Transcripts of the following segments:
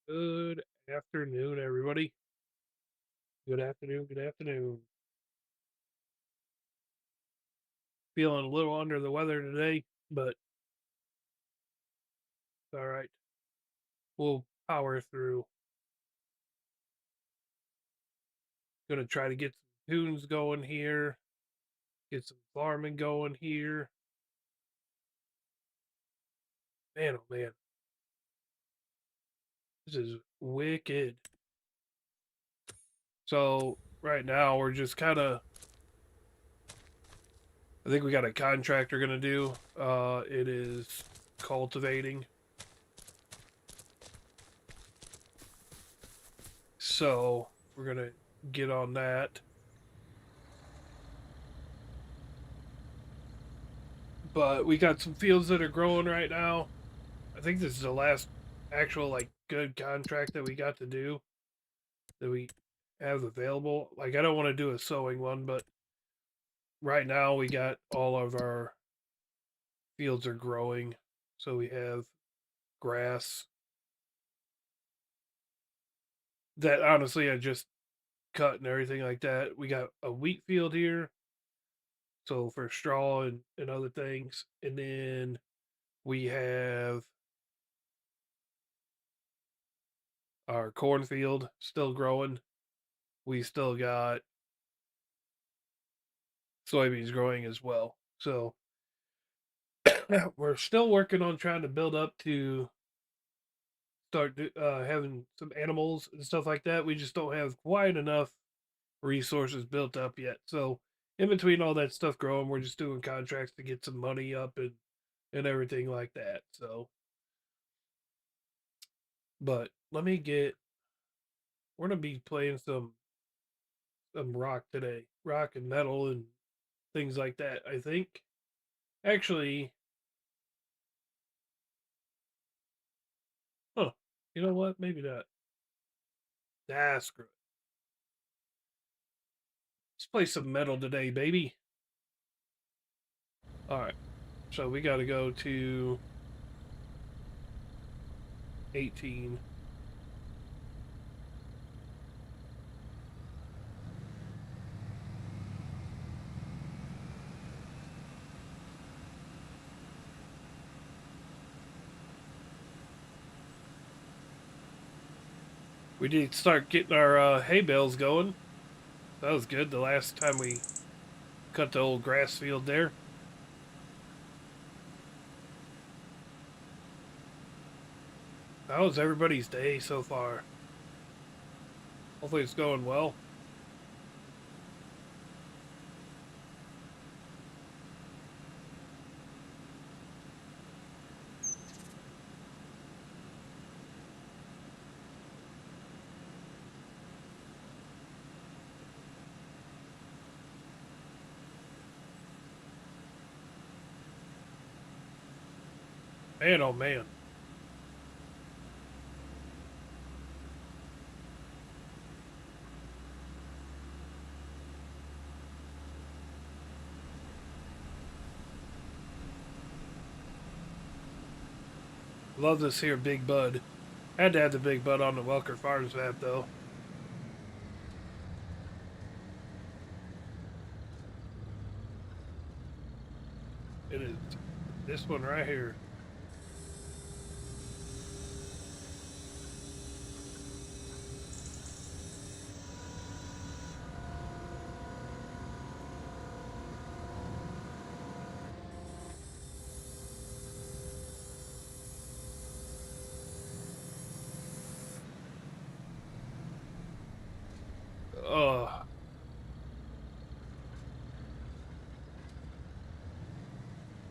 Good afternoon, everybody. Good afternoon. Good afternoon. Feeling a little under the weather today, but it's all right. We'll power through. Gonna try to get some tunes going here, get some farming going here. Man, oh man, this is wicked. So right now we're just kind of. I think we got a contractor gonna do. It is cultivating. So we're gonna get on that. But we got some fields that are growing right now. I think this is the last actual like good contract that we got to do that we have available. Like I don't want to do a sowing one, but right now we got all of our fields are growing. So we have grass that honestly I just cut and everything like that. We got a wheat field here, so for straw and other things. And then we have our cornfield still growing. We still got soybeans growing as well. So we're still working on trying to build up to start having some animals and stuff like that. We just don't have quite enough resources built up yet. So in between all that stuff growing, we're just doing contracts to get some money up and everything like that. So, but let me get. We're gonna be playing some rock today, rock and metal and things like that. I think actually, huh? You know what? Maybe not. Nah, screw it. Let's play some metal today, baby. All right. So we got to go to 18. We need to start getting our hay bales going. That was good the last time we cut the old grass field there. How was everybody's day so far? Hopefully it's going well. Man, oh man. Love this here big bud. Had to have the big bud on the Welker Farms map though. It is this one right here. Oh,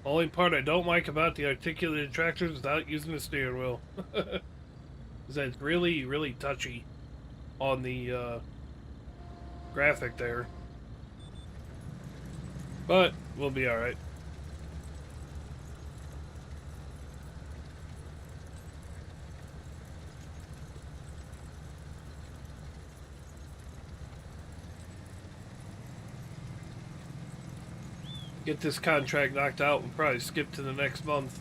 only part I don't like about the articulated tractors without using the steering wheel is that it's really, really touchy on the graphic there. But we'll be all right. Get this contract knocked out and probably skip to the next month.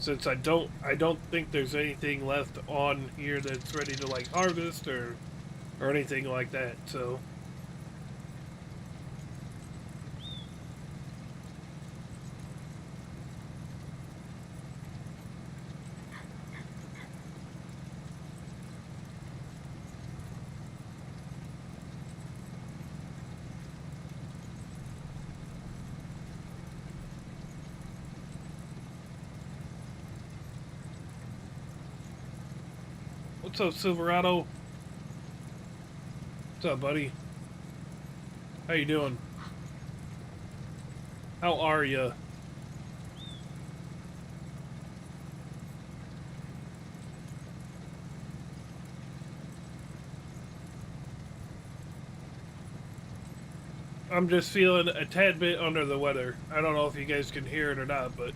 since I don't think there's anything left on here that's ready to like harvest or anything like that. So what's up, Silverado? What's up, buddy? How you doing? How are you? I'm just feeling a tad bit under the weather. I don't know if you guys can hear it or not, but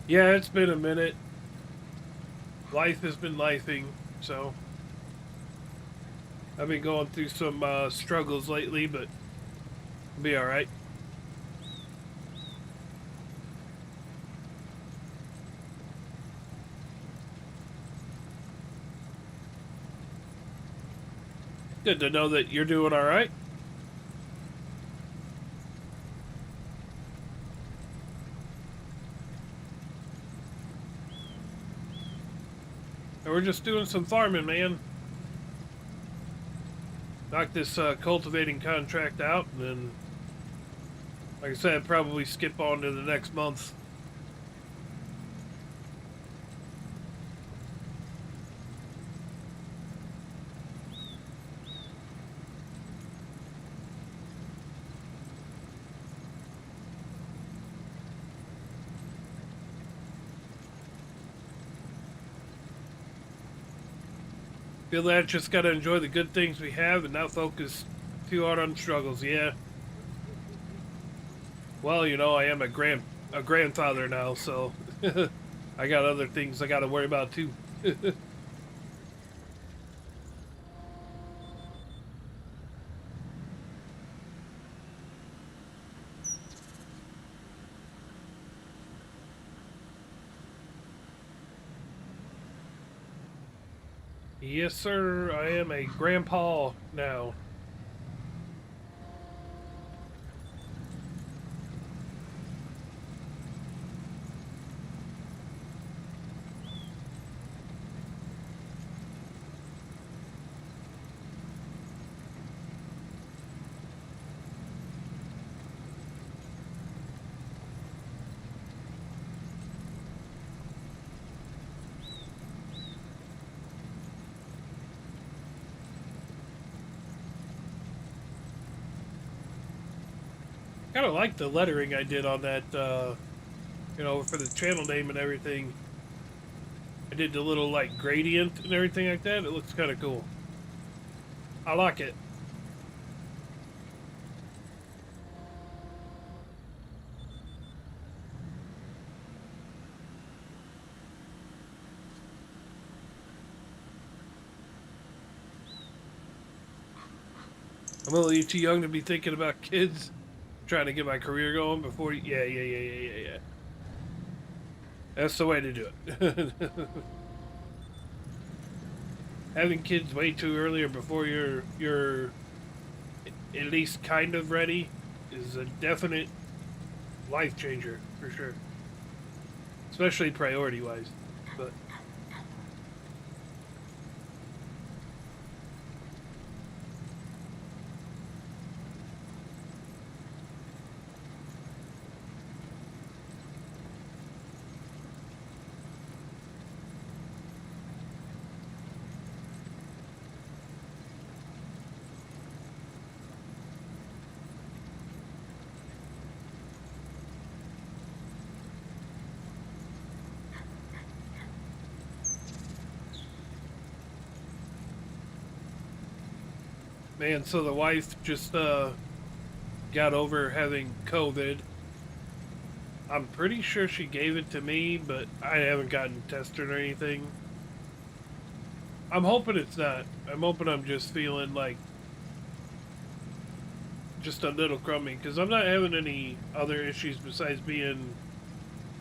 yeah, it's been a minute. Life has been lifing, so I've been going through some struggles lately, but I'll be all right. Good to know that you're doing all right. And we're just doing some farming, man. Knock this cultivating contract out, and then, like I said, probably skip on to the next month. Feel that just gotta enjoy the good things we have and not focus too hard on struggles. Yeah. Well, I am a grandfather now, so I got other things I gotta worry about too. Yes, sir. I am a grandpa now. Kind of like the lettering I did on that, for the channel name and everything. I did the little, like, gradient and everything like that. It looks kind of cool. I like it. I'm a little too young to be thinking about kids. Trying to get my career going before... Yeah. That's the way to do it. Having kids way too early or before you're at least kind of ready is a definite life changer for sure. Especially priority wise. But man, so the wife just got over having COVID. I'm pretty sure she gave it to me, but I haven't gotten tested or anything. I'm hoping it's not. I'm hoping I'm just feeling like just a little crummy because I'm not having any other issues besides being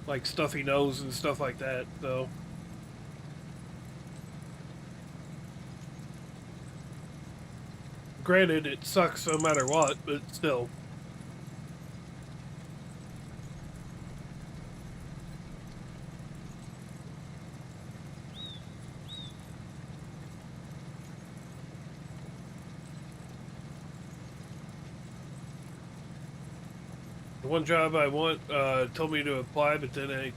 like stuffy nose and stuff like that. So, granted, it sucks no matter what, but still. The one job I want told me to apply, but then I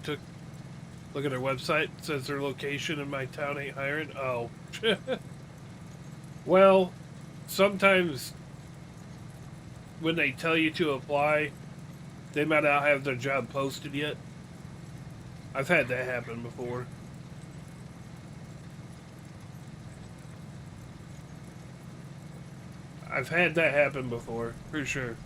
look at their website. It says their location in my town ain't hiring. Oh, well, sometimes when they tell you to apply, they might not have their job posted yet. I've had that happen before. I've had that happen before, for sure.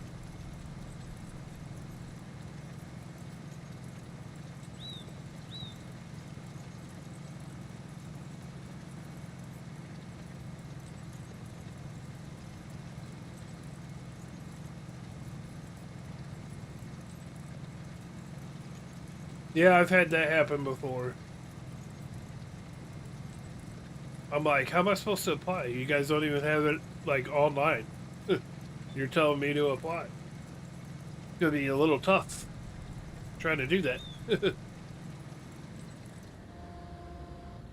Yeah, I've had that happen before. I'm like, how am I supposed to apply? You guys don't even have it like online. You're telling me to apply. It's gonna be a little tough trying to do that.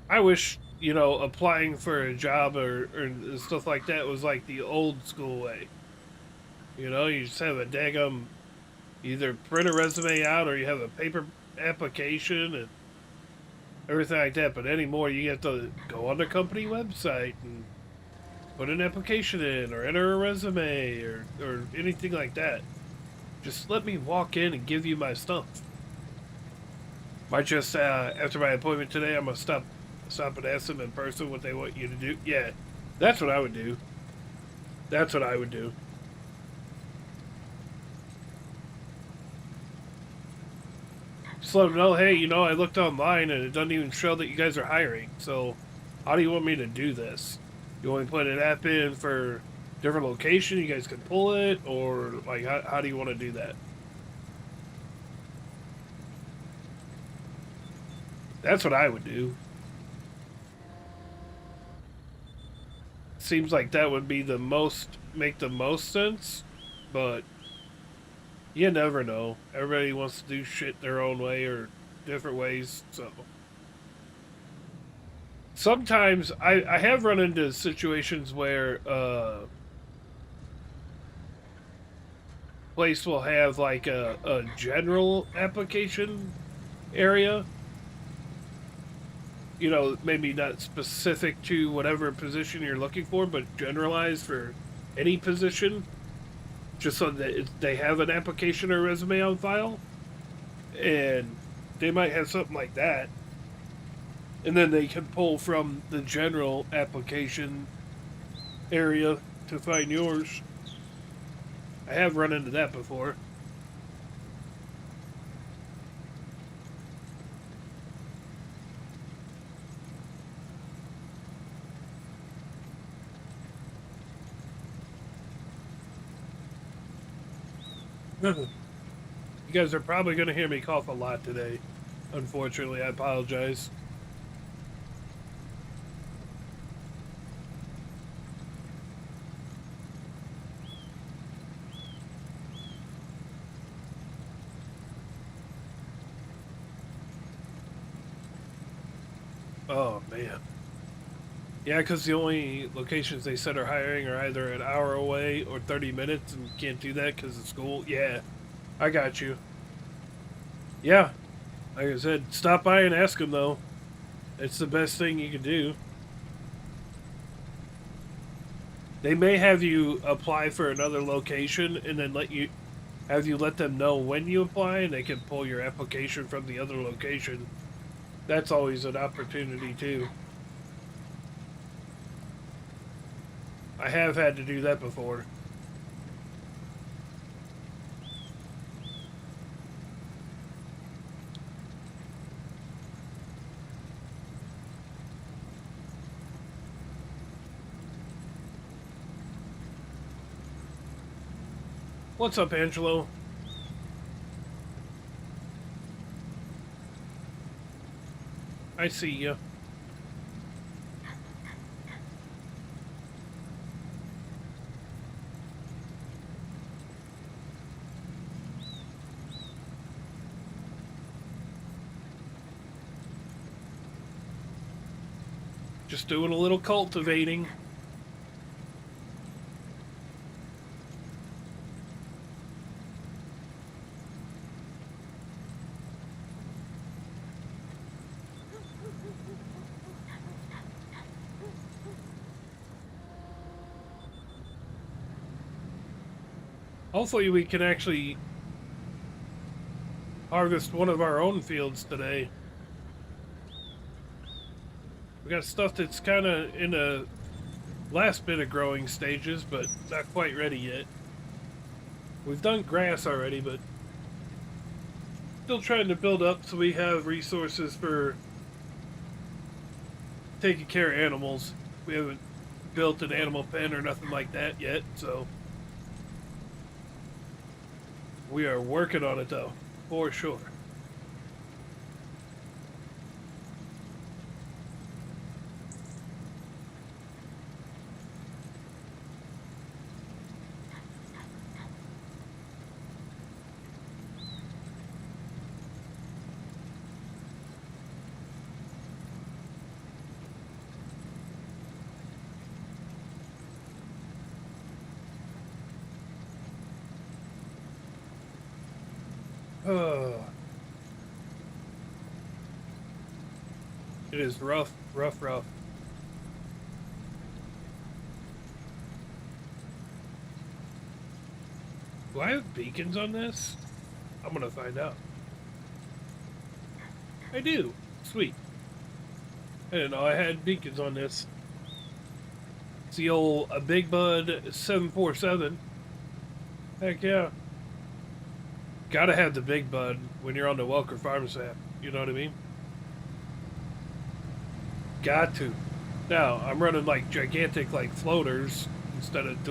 I wish, applying for a job or stuff like that was like the old school way. You just have a daggum, either print a resume out or you have a paper application and everything like that. But anymore, you have to go on the company website and put an application in or enter a resume or anything like that. Just let me walk in and give you my stuff. Might just after my appointment today, I'm gonna stop and ask them in person what they want you to do. Yeah, that's what I would do. That's what I would do. Just let them know, hey, I looked online and it doesn't even show that you guys are hiring. So, how do you want me to do this? You want me to put an app in for different location? You guys can pull it, or like, how do you want to do that? That's what I would do. Seems like that would be make the most sense, but you never know. Everybody wants to do shit their own way or different ways, so sometimes I have run into situations where place will have like a general application area, maybe not specific to whatever position you're looking for, but generalized for any position, just so that they have an application or resume on file. And they might have something like that. And then they can pull from the general application area to find yours. I have run into that before. You guys are probably going to hear me cough a lot today. Unfortunately, I apologize. Oh, man. Yeah, because the only locations they said are hiring are either an hour away or 30 minutes, and can't do that because of school. Yeah, I got you. Yeah, like I said, stop by and ask them, though. It's the best thing you can do. They may have you apply for another location and then have you let them know when you apply, and they can pull your application from the other location. That's always an opportunity, too. I have had to do that before. What's up, Angelo? I see you. Just doing a little cultivating. Hopefully we can actually harvest one of our own fields today. We got stuff that's kind of in the last bit of growing stages, but not quite ready yet. We've done grass already, but still trying to build up so we have resources for taking care of animals. We haven't built an animal pen or nothing like that yet, so we are working on it though, for sure. Oh, it is rough, rough, rough. Do I have beacons on this? I'm gonna find out. I do. Sweet. I didn't know I had beacons on this. It's the old Big Bud 747. Heck yeah. Gotta have the Big Bud when you're on the Welker Farms app. You know what I mean? Got to. Now, I'm running like gigantic like floaters instead of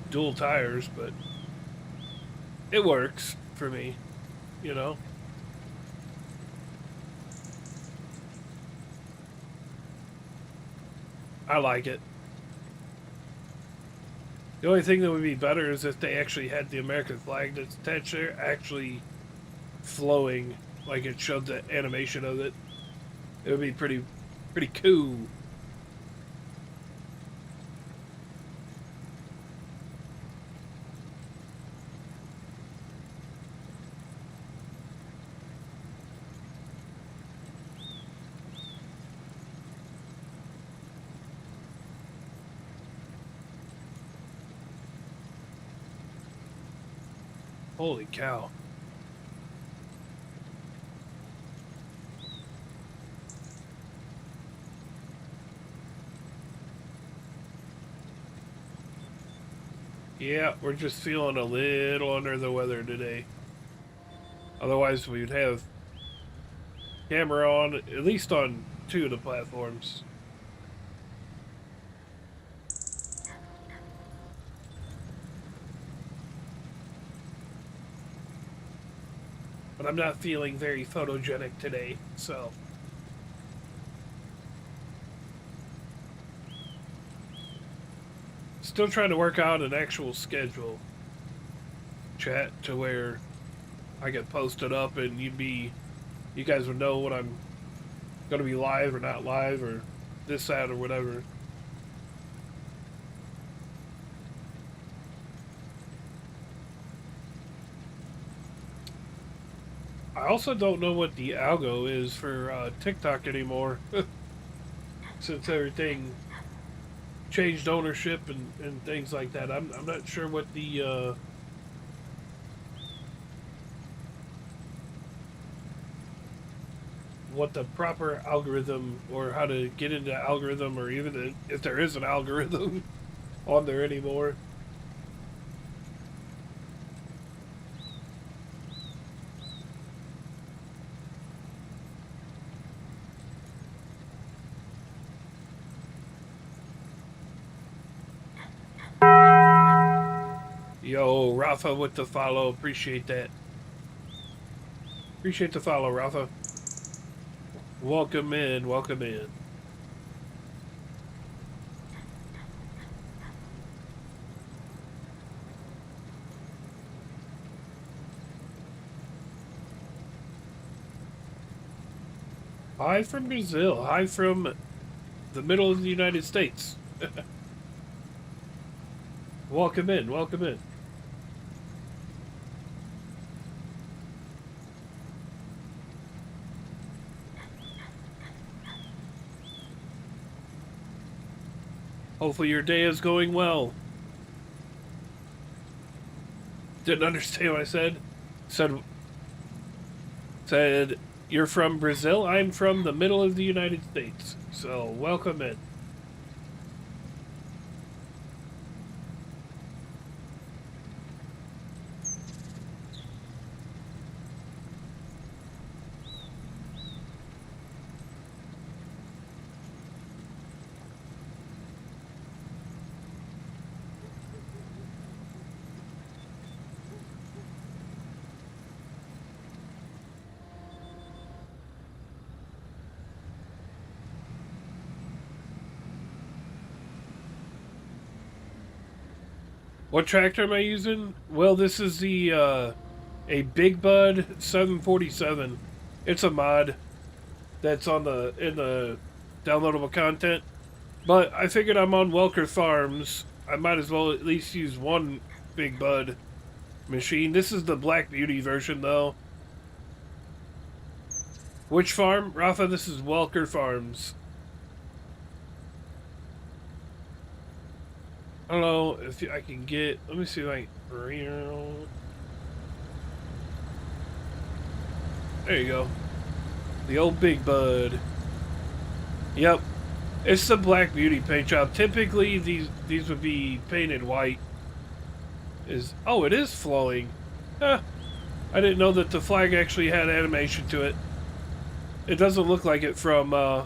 dual tires, but it works for me, you know? I like it. The only thing that would be better is if they actually had the American flag that's attached there actually flowing, like it showed the animation of it. It would be pretty cool. Holy cow. Yeah, we're just feeling a little under the weather today. Otherwise, we'd have camera on, at least on 2 of the platforms. But I'm not feeling very photogenic today, so. Still trying to work out an actual schedule, chat, to where I get posted up and you guys would know when I'm gonna be live or not live or this, that, or whatever. I also don't know what the algo is for TikTok anymore, since everything changed ownership and things like that. I'm not sure what the proper algorithm or how to get into algorithm or even if there is an algorithm on there anymore. Yo, Rafa with the follow. Appreciate that. Appreciate the follow, Rafa. Welcome in. Welcome in. Hi from Brazil. Hi from the middle of the United States. Welcome in. Welcome in. Hopefully your day is going well. Didn't understand what I said. Said you're from Brazil. I'm from the middle of the United States. So welcome in. What tractor am I using? Well, this is the a Big Bud 747. It's a mod that's on the in the downloadable content. But I figured I'm on Welker Farms. I might as well at least use one Big Bud machine. This is the Black Beauty version though. Which farm? Rafa, this is Welker Farms. I don't know if I can get. Let me see if I can. There you go. The old Big Bud. Yep. It's the Black Beauty paint job. Typically, these would be painted white. Oh, it is flowing. Huh. I didn't know that the flag actually had animation to it. It doesn't look like it from.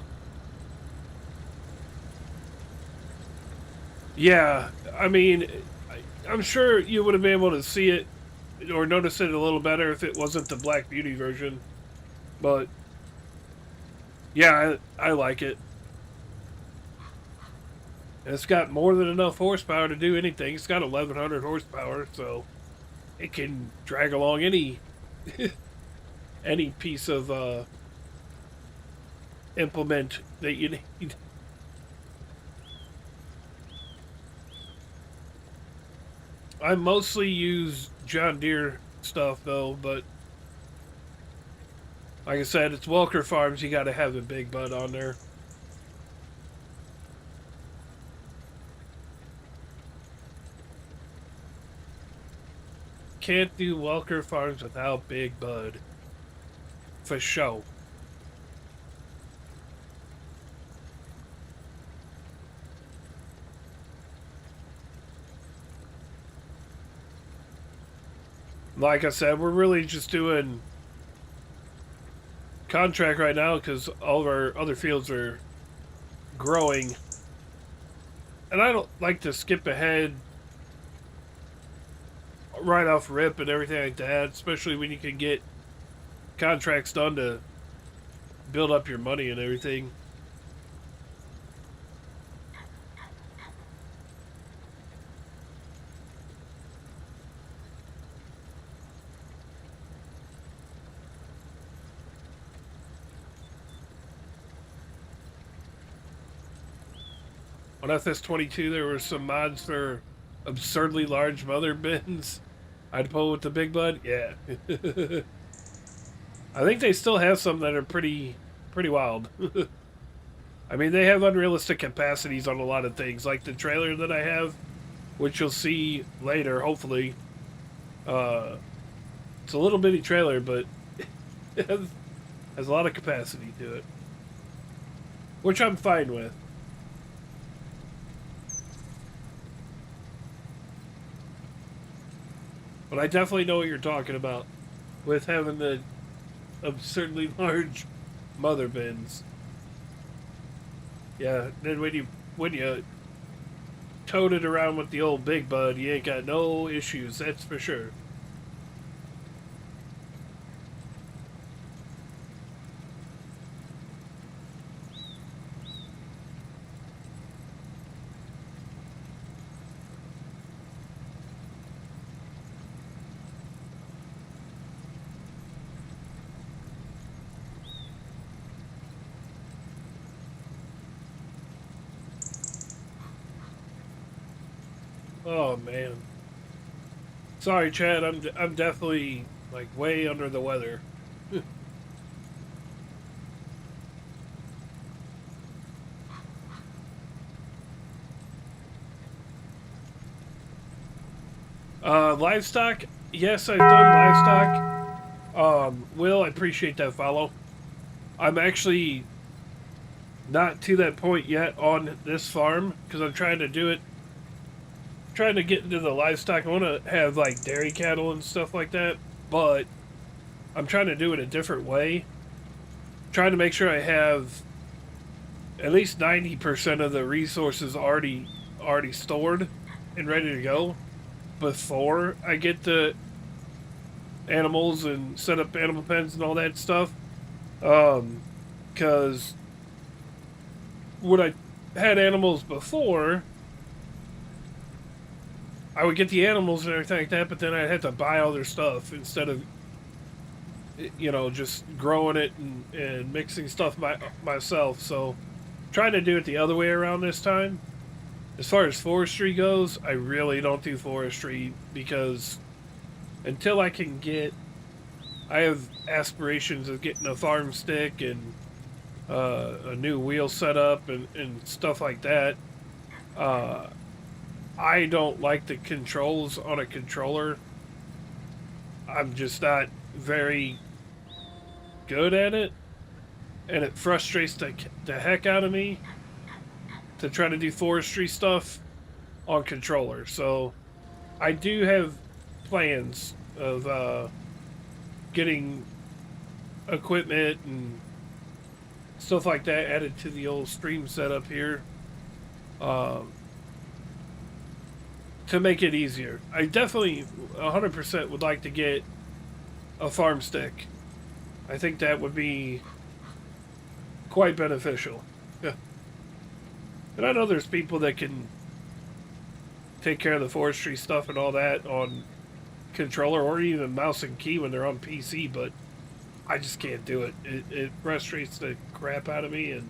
Yeah, I mean, I'm sure you would have been able to see it or notice it a little better if it wasn't the Black Beauty version. But yeah, I like it. It's got more than enough horsepower to do anything. It's got 1,100 horsepower, so it can drag along any any piece of implement that you need. I mostly use John Deere stuff though, but like I said, it's Welker Farms. You got to have the Big Bud on there. Can't do Welker Farms without Big Bud. For sure. Like I said, we're really just doing contract right now because all of our other fields are growing. And I don't like to skip ahead right off rip and everything like that, especially when you can get contracts done to build up your money and everything. On FS22, there were some mods for absurdly large mother bins. I'd pull with the Big Bud. Yeah. I think they still have some that are pretty wild. I mean, they have unrealistic capacities on a lot of things, like the trailer that I have, which you'll see later, hopefully. It's a little bitty trailer, but it has a lot of capacity to it, which I'm fine with. But I definitely know what you're talking about with having the absurdly large mother bins. Yeah, then when you towed it around with the old Big Bud, you ain't got no issues, that's for sure. Oh man, sorry, Chad. I'm definitely like way under the weather. Livestock. Yes, I've done livestock. Will, I appreciate that follow. I'm actually not to that point yet on this farm because I'm trying to do it. Trying to get into the livestock. I want to have like dairy cattle and stuff like that, but I'm trying to do it a different way. Trying to make sure I have at least 90% of the resources already stored and ready to go before I get the animals and set up animal pens and all that stuff. Because when I had animals before, I would get the animals and everything like that, but then I'd have to buy all their stuff instead of, you know, just growing it and mixing stuff myself. So trying to do it the other way around this time. As far as forestry goes, I really don't do forestry because until I can get, I have aspirations of getting a farm stick and a new wheel set up and stuff like that. I don't like the controls on a controller. I'm just not very good at it, and it frustrates the heck out of me to try to do forestry stuff on controller. So I do have plans of getting equipment and stuff like that added to the old stream setup here to make it easier. I definitely 100% would like to get a farm stick. I think that would be quite beneficial. Yeah. And I know there's people that can take care of the forestry stuff and all that on controller or even mouse and key when they're on PC, but I just can't do it. It frustrates the crap out of me, and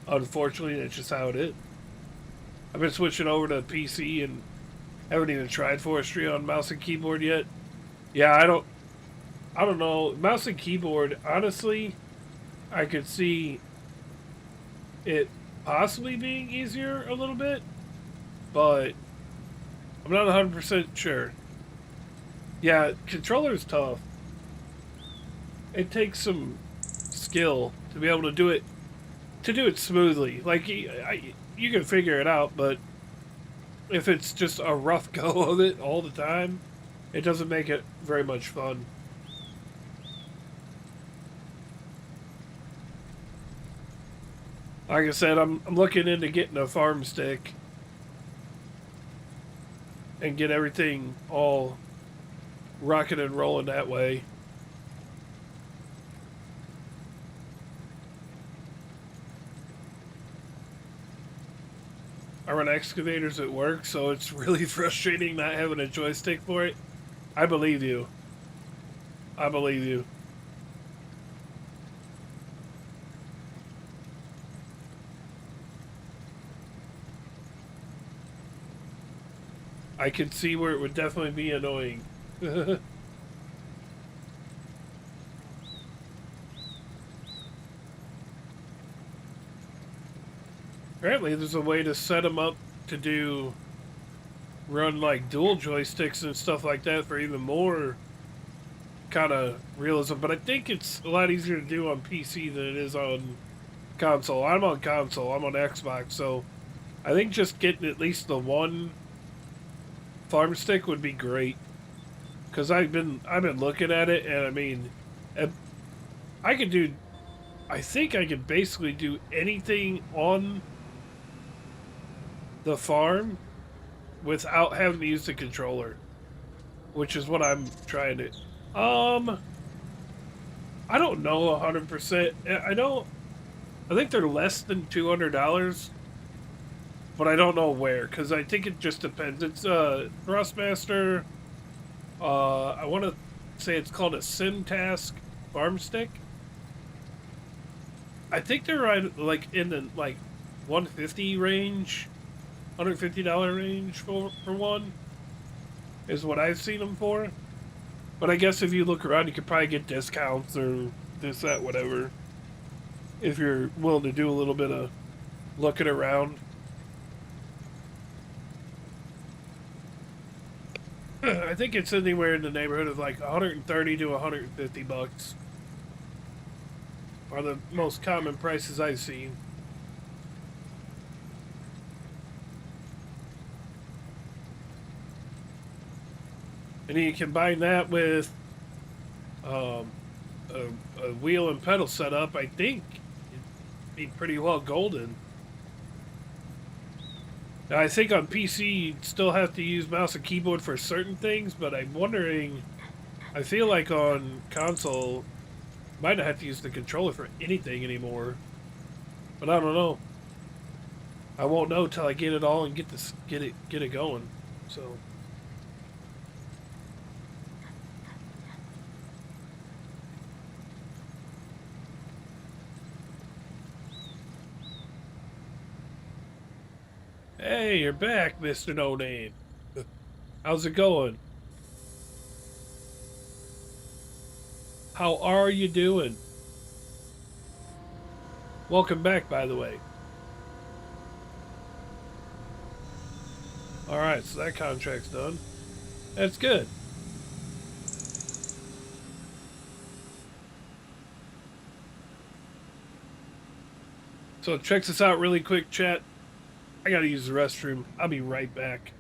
unfortunately, that's just how it is. I've been switching over to PC and haven't even tried forestry on mouse and keyboard yet. Yeah, I don't know. Mouse and keyboard, honestly, I could see it possibly being easier a little bit, but I'm not 100% sure. Yeah, controller's tough. It takes some skill to be able to do it smoothly. Like you can figure it out, but if it's just a rough go of it all the time, it doesn't make it very much fun. Like I said, I'm looking into getting a farm stick and get everything all rocking and rolling that way. I run excavators at work, so it's really frustrating not having a joystick for it. I believe you. I believe you. I could see where it would definitely be annoying. Apparently there's a way to set them up to run like dual joysticks and stuff like that for even more kind of realism, but I think it's a lot easier to do on PC than it is on console. I'm on console, I'm on Xbox, so I think just getting at least the one farm stick would be great. Because I've been looking at it, and I mean, I think I could basically do anything on the farm without having to use the controller, which is what I'm trying to. I don't know 100%. I don't. I think they're less than $200, but I don't know where because I think it just depends. It's Thrustmaster. I want to say it's called a SimTask farm stick. I think they're right like in the like 150 range, $150 range for one is what I've seen them for. But I guess if you look around, you could probably get discounts or this, that, whatever. If you're willing to do a little bit of looking around. I think it's anywhere in the neighborhood of like 130 to 150 bucks. Are the most common prices I've seen. And you combine that with um, a wheel and pedal setup, I think it'd be pretty well golden. Now, I think on PC you'd still have to use mouse and keyboard for certain things, but I'm wondering. I feel like on console, might not have to use the controller for anything anymore. But I don't know. I won't know till I get it all and get it going. So. Hey, you're back, Mr. No Name. How's it going? How are you doing? Welcome back, by the way. Alright, so that contract's done. That's good. So check this out really quick, chat. I gotta use the restroom. I'll be right back.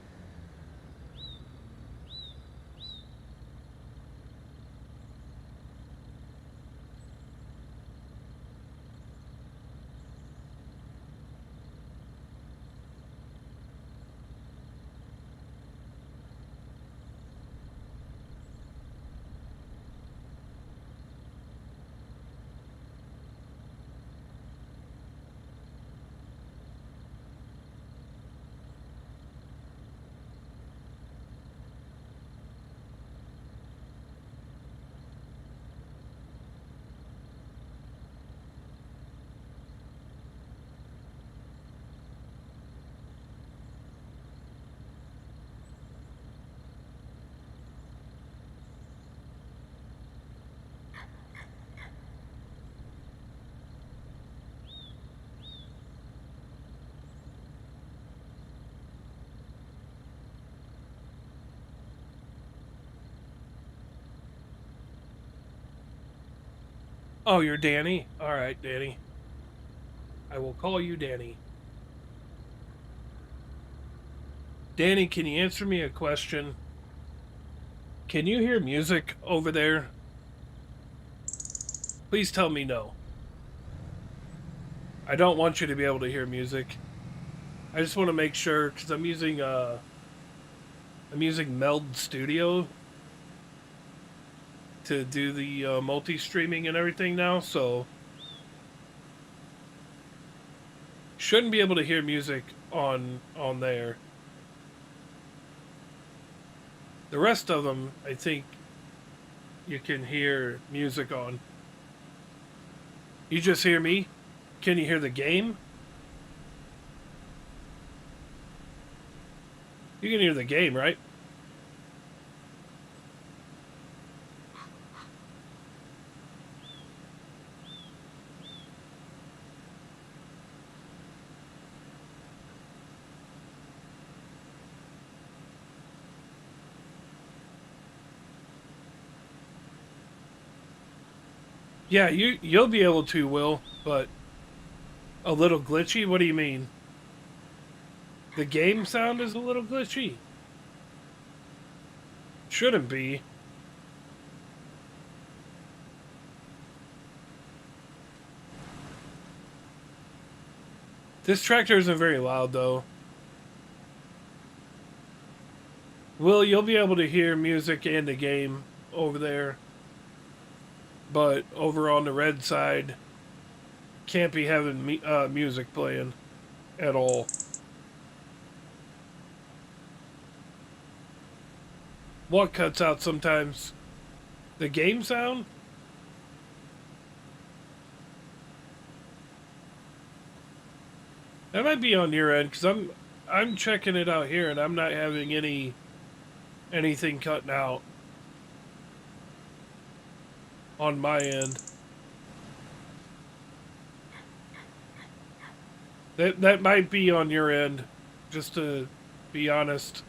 Oh, you're Danny? Alright, Danny. I will call you Danny. Danny, can you answer me a question? Can you hear music over there? Please tell me no. I don't want you to be able to hear music. I just want to make sure because I'm using Meld Studio to do the multi-streaming and everything now, so shouldn't be able to hear music on there. The rest of them, I think you can hear music on. You just hear me? Can you hear the game? You can hear the game, right? Yeah, you'll be able to, Will, but a little glitchy? What do you mean? The game sound is a little glitchy? Shouldn't be. This tractor isn't very loud, though. Well, you'll be able to hear music and the game over there, but over on the red side, can't be having music playing at all. What cuts out sometimes? The game sound? That might be on your end, because I'm checking it out here and I'm not having anything cutting out on my end. That might be on your end, just to be honest.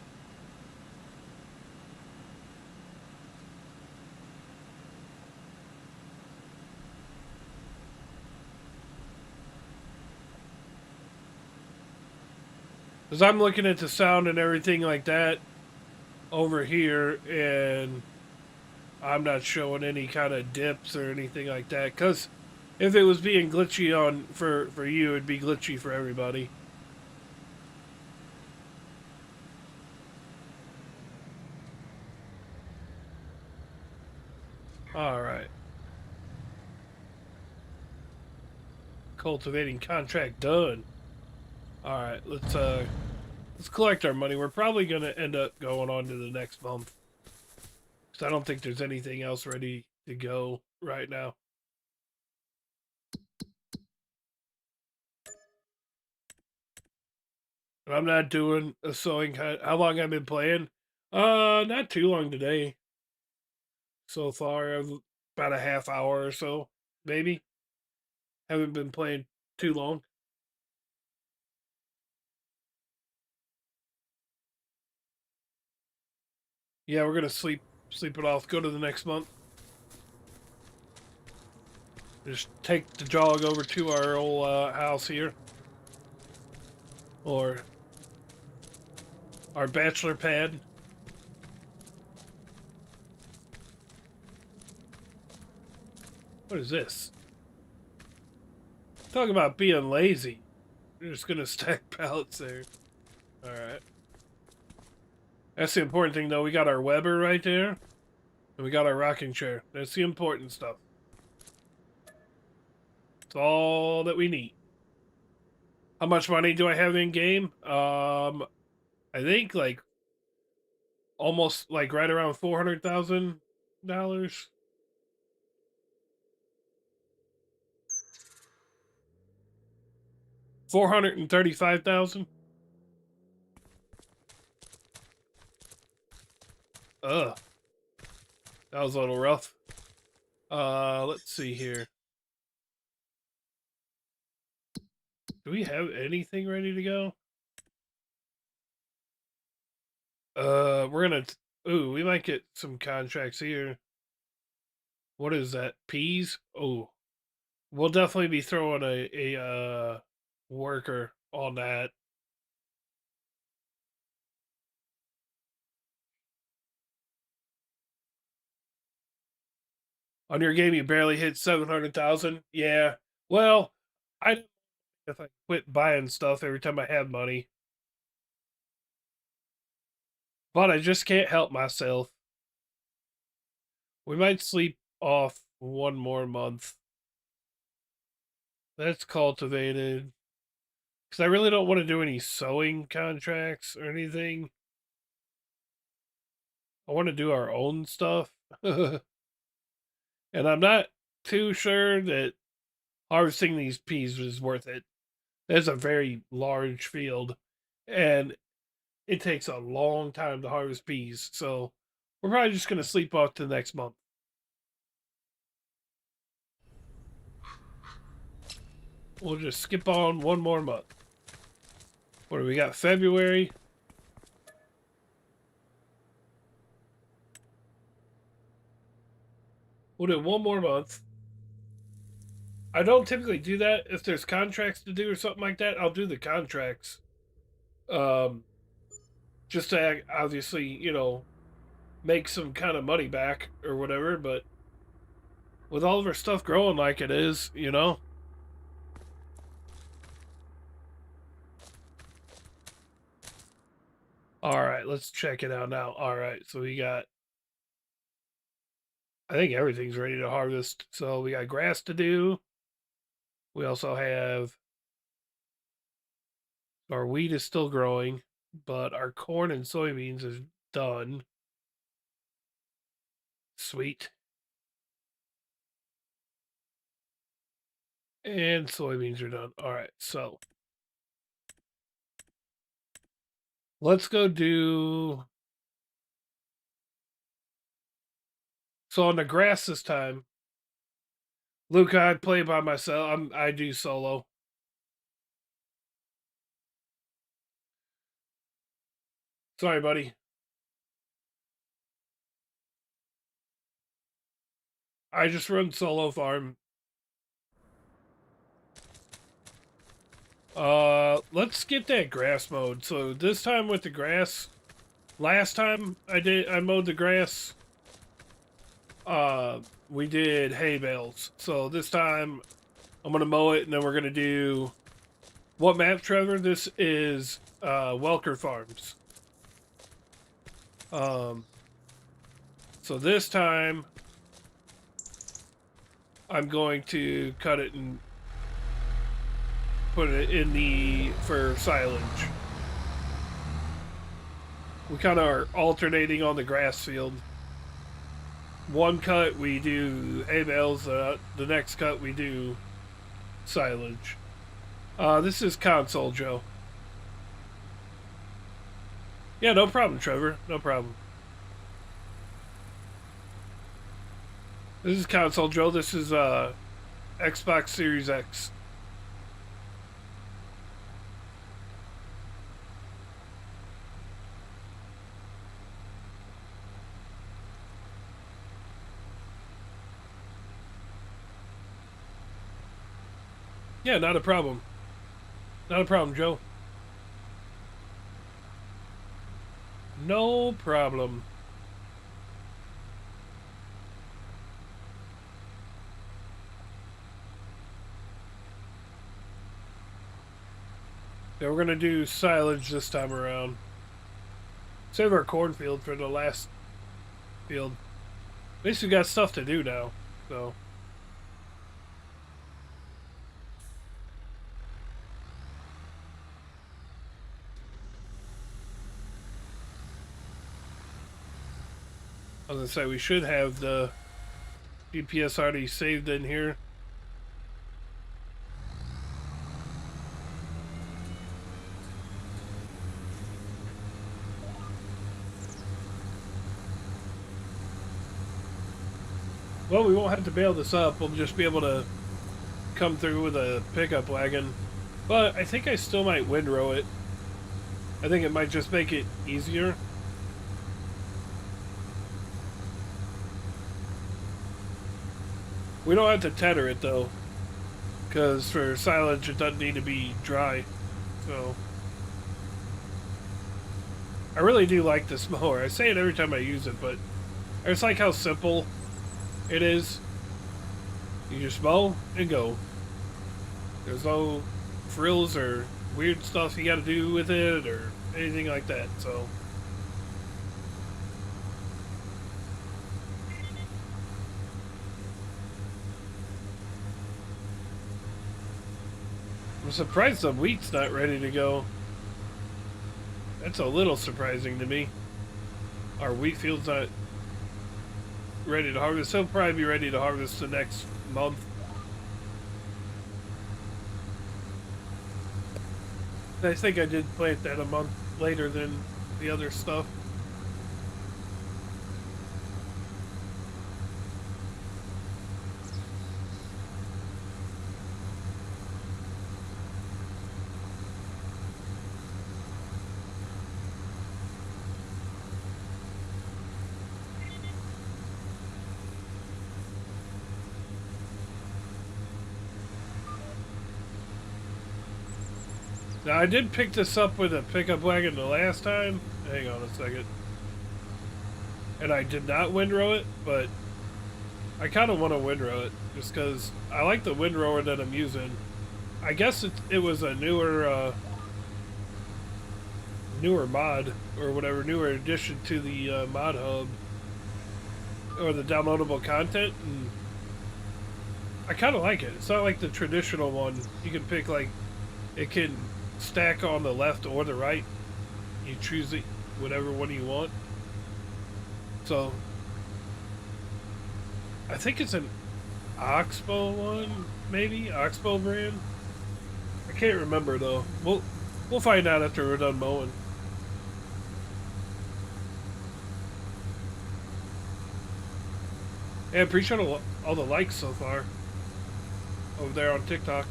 Because I'm looking at the sound and everything like that over here, and I'm not showing any kind of dips or anything like that. Because if it was being glitchy on for you, it'd be glitchy for everybody. All right. Cultivating contract done. All right, let's collect our money. We're probably gonna end up going on to the next month, because I don't think there's anything else ready to go right now. And I'm not doing a sewing. How long I've been playing? Not too long today. So far, about a half hour or so, maybe. Haven't been playing too long. Yeah, we're gonna sleep it off. Go to the next month. Just take the jog over to our old house here, or our bachelor pad. What is this? Talk about being lazy. We're just gonna stack pallets there. Alright. That's the important thing, though. We got our Weber right there. And we got our rocking chair. That's the important stuff. It's all that we need. How much money do I have in game? I think like almost like right around $400,000. $435,000. Ugh, that was a little rough. Let's see here. Do we have anything ready to go? We're gonna. Ooh, we might get some contracts here. What is that? Peas? Oh, we'll definitely be throwing a worker on that. On your game, you barely hit 700,000. Yeah. Well, I if I quit buying stuff every time I had money, but I just can't help myself. We might sleep off one more month. That's cultivated. Because I really don't want to do any sewing contracts or anything. I want to do our own stuff. And I'm not too sure that harvesting these peas was worth it. That's a very large field. And it takes a long time to harvest peas. So we're probably just going to sleep off to the next month. We'll just skip on one more month. What do we got? February. We'll do one more month. I don't typically do that. If there's contracts to do or something like that, I'll do the contracts. Um, just to obviously, make some kind of money back or whatever. But with all of our stuff growing like it is. All right, let's check it out now. All right, so we got, I think everything's ready to harvest. So we got grass to do. We also have, our wheat is still growing, but our corn and soybeans is done. Sweet. And soybeans are done. All right, so let's go do. So on the grass this time, Luke, I play by myself. I do solo. Sorry, buddy. I just run solo farm. Let's get that grass mowed. So this time with the grass, last time I mowed the grass. We did hay bales. So this time I'm gonna mow it, and then we're gonna do what map, Trevor? This is Welker Farms. So this time I'm going to cut it and put it in the for silage. We kind of are alternating on the grass field. One cut we do hay bales, the next cut we do silage. This is console Joe. Yeah, no problem, Trevor. No problem. This is console Joe. This is Xbox Series X. Yeah, not a problem. Not a problem, Joe. No problem. Yeah, we're gonna do silage this time around. Save our cornfield for the last field. At least we got stuff to do now, so. I was gonna say we should have the GPS already saved in here. Well, we won't have to bail this up. We'll just be able to come through with a pickup wagon. But I think I still might windrow it. I think it might just make it easier. We don't have to tether it though, because for silage it doesn't need to be dry. So I really do like this mower. I say it every time I use it, but I just like how simple it is. You just mow and go. There's no frills or weird stuff you got to do with it or anything like that. So. I'm surprised the wheat's not ready to go. That's a little surprising to me. Our wheat field's not ready to harvest. He'll probably be ready to harvest the next month. I think I did plant that a month later than the other stuff. Now, I did pick this up with a pickup wagon the last time. Hang on a second. And I did not windrow it, but I kind of want to windrow it just because I like the windrower that I'm using. I guess it was a newer newer mod or whatever, newer addition to the mod hub or the downloadable content, and I kind of like it. It's not like the traditional one. You can pick, like, it can stack on the left or the right. You choose it, whatever one you want. So I think it's an Oxbow one, maybe Oxbow brand. I can't remember though. We'll find out after we're done mowing. Yeah, I appreciate all the likes so far over there on TikTok.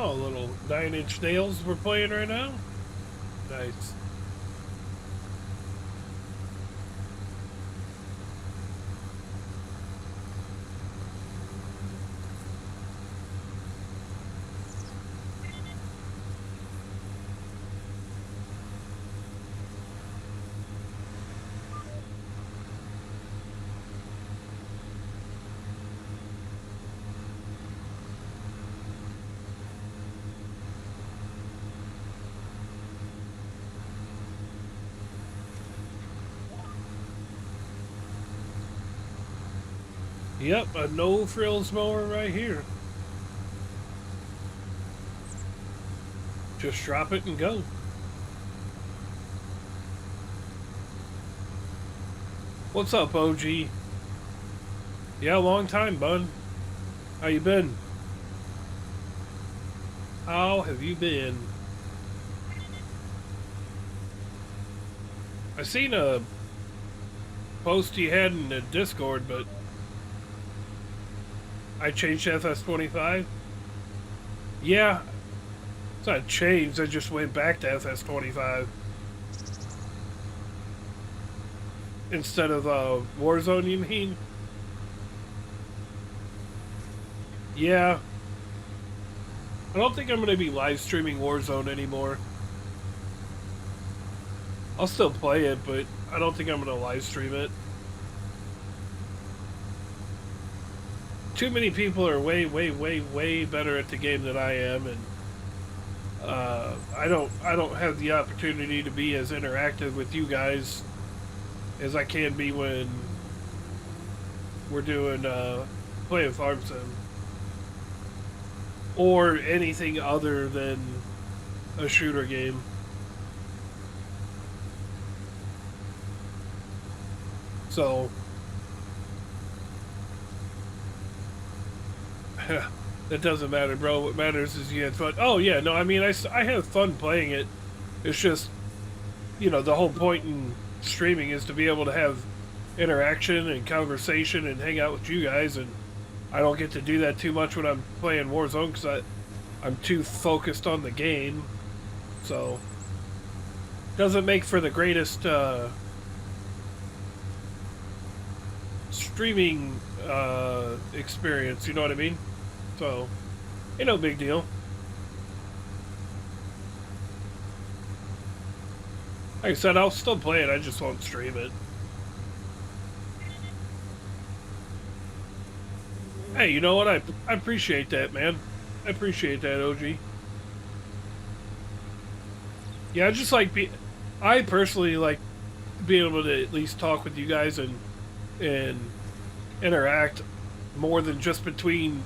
Oh, little 9-inch nails we're playing right now. Nice. Yep, a no frills mower right here. Just drop it and go. What's up, OG? Yeah, long time, bud. How you been? How have you been? I seen a post you had in the Discord, but I changed to FS25. Yeah, it's not changed. I just went back to FS25 instead of Warzone. You mean? Yeah, I don't think I'm going to be live streaming Warzone anymore. I'll still play it, but I don't think I'm going to live stream it. Too many people are way, way, way, way better at the game than I am, and I don't have the opportunity to be as interactive with you guys as I can be when we're doing playing Farm Sim or anything other than a shooter game. So that doesn't matter, bro. What matters is you had fun. Oh yeah, no, I mean I have fun playing it. It's just, you know, the whole point in streaming is to be able to have interaction and conversation and hang out with you guys, and I don't get to do that too much when I'm playing Warzone because I'm too focused on the game. So doesn't make for the greatest streaming experience, you know what I mean? So ain't no big deal. Like I said, I'll still play it, I just won't stream it. Hey, you know what? I appreciate that, man. I appreciate that, OG. Yeah, I just like I personally like being able to at least talk with you guys and interact more than just between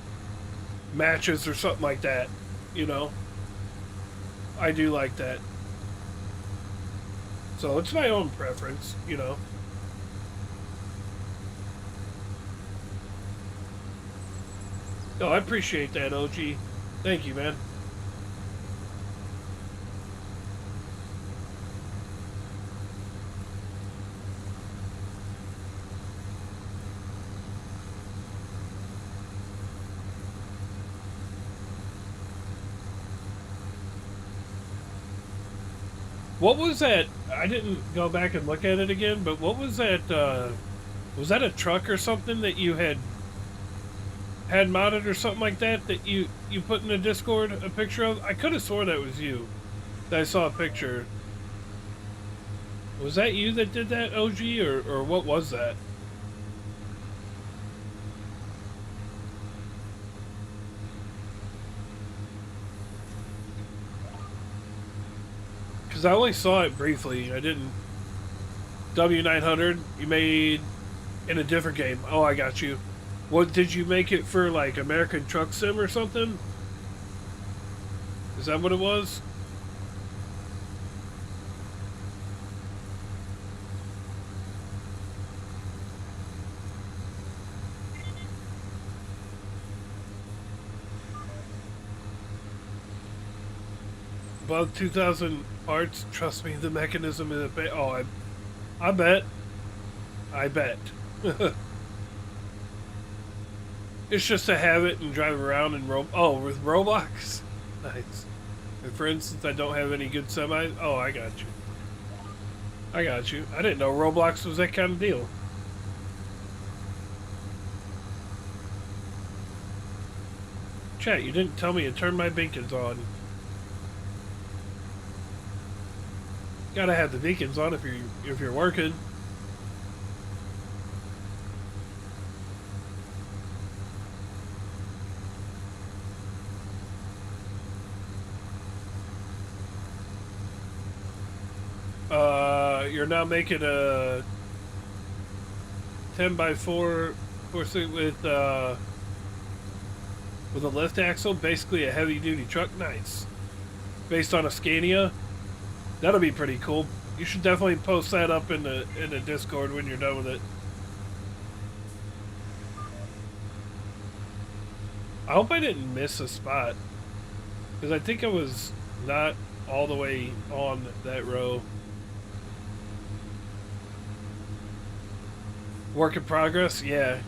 matches or something like that, you know? I do like that. So it's my own preference, you know? No, I appreciate that, OG. Thank you, man. What was that? I didn't go back and look at it again, but what was that? Was that a truck or something that you had modded or something like that that you put in the Discord a picture of? I could have sworn that was you. I saw a picture. Was that you that did that, OG, or what was that? Because I only saw it briefly. I didn't. W900 you made in a different game. Oh, I got you. What did you make it for, like American Truck Sim or something? Is that what it was? Above 2,000 parts. Trust me, the mechanism is a bit. Oh, I bet. I bet. It's just to have it and drive around and Oh, with Roblox? Nice. And for instance, I don't have any good semis. Oh, I got you. I got you. I didn't know Roblox was that kind of deal. Chat, you didn't tell me to turn my beacons on. Gotta have the beacons on if you're working. You're now making a 10x4 with a lift axle, basically a heavy duty truck. Nice. Based on a Scania. That'll be pretty cool. You should definitely post that up in the Discord when you're done with it. I hope I didn't miss a spot, because I think I was not all the way on that row. Work in progress? Yeah.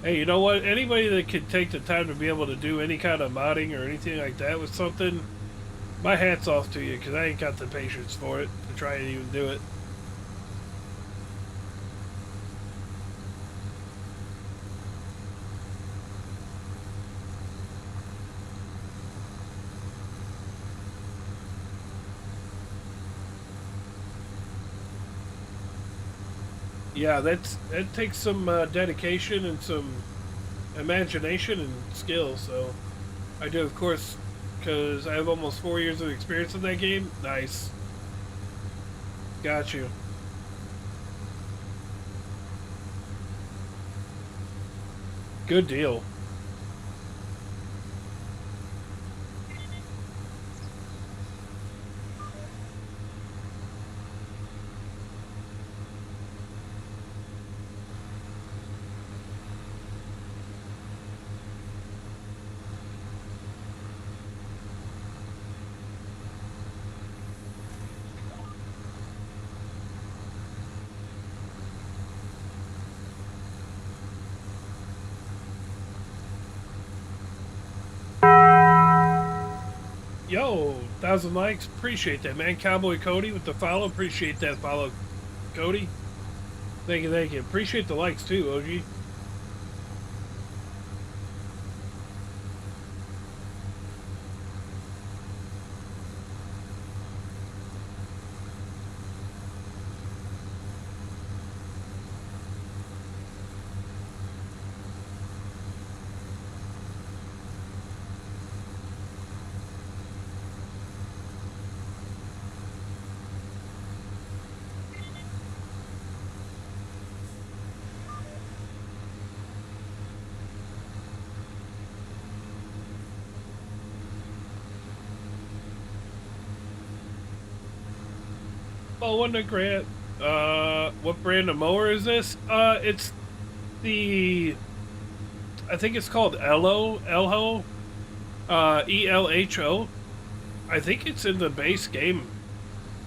Hey, you know what? Anybody that could take the time to be able to do any kind of modding or anything like that with something, my hat's off to you, because I ain't got the patience for it to try and even do it. Yeah, that takes some dedication and some imagination and skill. So I do, of course, because I have almost 4 years of experience in that game. Nice. Got you. Good deal. Yo, 1,000 likes. Appreciate that, man. Cowboy Cody with the follow. Appreciate that follow, Cody. Thank you, thank you. Appreciate the likes too, OG. Oh, wasn't it Grant? What brand of mower is this? It's the, I think it's called Elho, ELHO. I think it's in the base game,